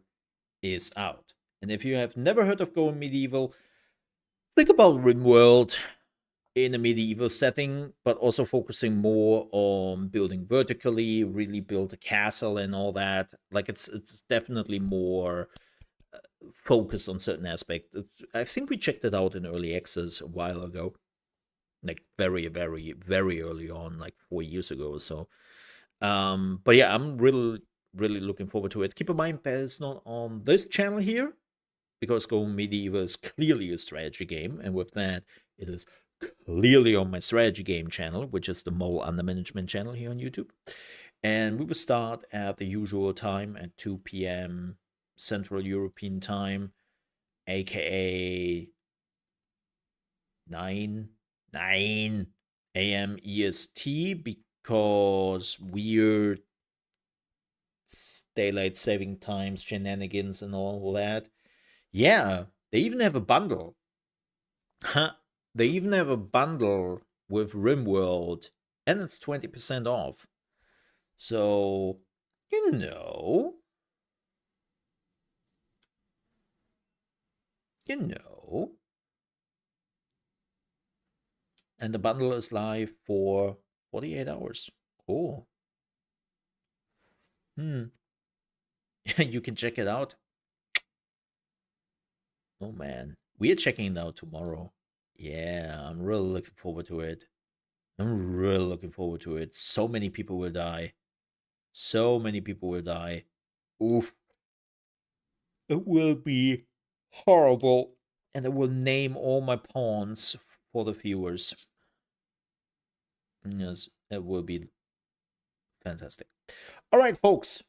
is out. And if you have never heard of Going Medieval, think about RimWorld in a medieval setting, but also focusing more on building vertically, really build a castle and all that. Like it's definitely more focused on certain aspects. I think we checked it out in early access a while ago, like very, very, very early on, like 4 years ago or so. But yeah, I'm really looking forward to it. Keep in mind that it's not on this channel here, because Going Medieval is clearly a strategy game, and with that, it is clearly on my strategy game channel, which is the Mole Under Management channel here on YouTube. And we will start at the usual time at 2 p.m. Central European time, aka 9 a.m. EST, because weird daylight saving times shenanigans and all that. Yeah, they even have a bundle. They even have a bundle with RimWorld, and it's 20% off. So, you know. And the bundle is live for 48 hours. Cool. You can check it out. Oh man, we are checking it out tomorrow. Yeah, I'm really looking forward to it. So many people will die. Oof. It will be horrible. And I will name all my pawns for the viewers. Yes, it will be fantastic. All right, folks.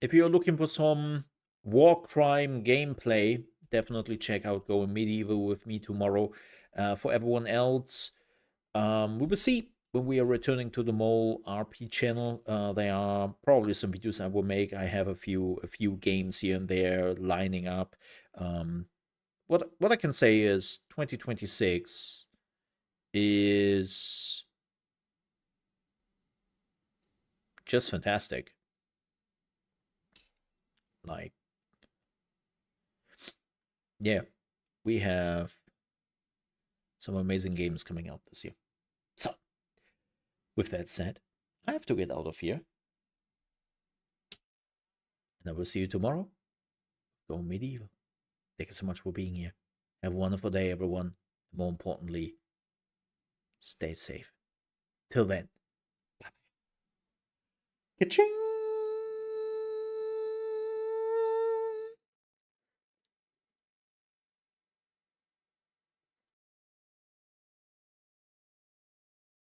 If you're looking for some war crime gameplay, definitely check out Going Medieval with me tomorrow. For everyone else, we will see when we are returning to the Mole RP channel. There are probably some videos I will make. I have a few games here and there lining up. What I can say is 2026 is just fantastic. Like, yeah, we have some amazing games coming out this year. So, with that said, I have to get out of here. And I will see you tomorrow. Go Medieval. Thank you so much for being here. Have a wonderful day, everyone. More importantly, stay safe. Till then, bye-bye. Ka-ching!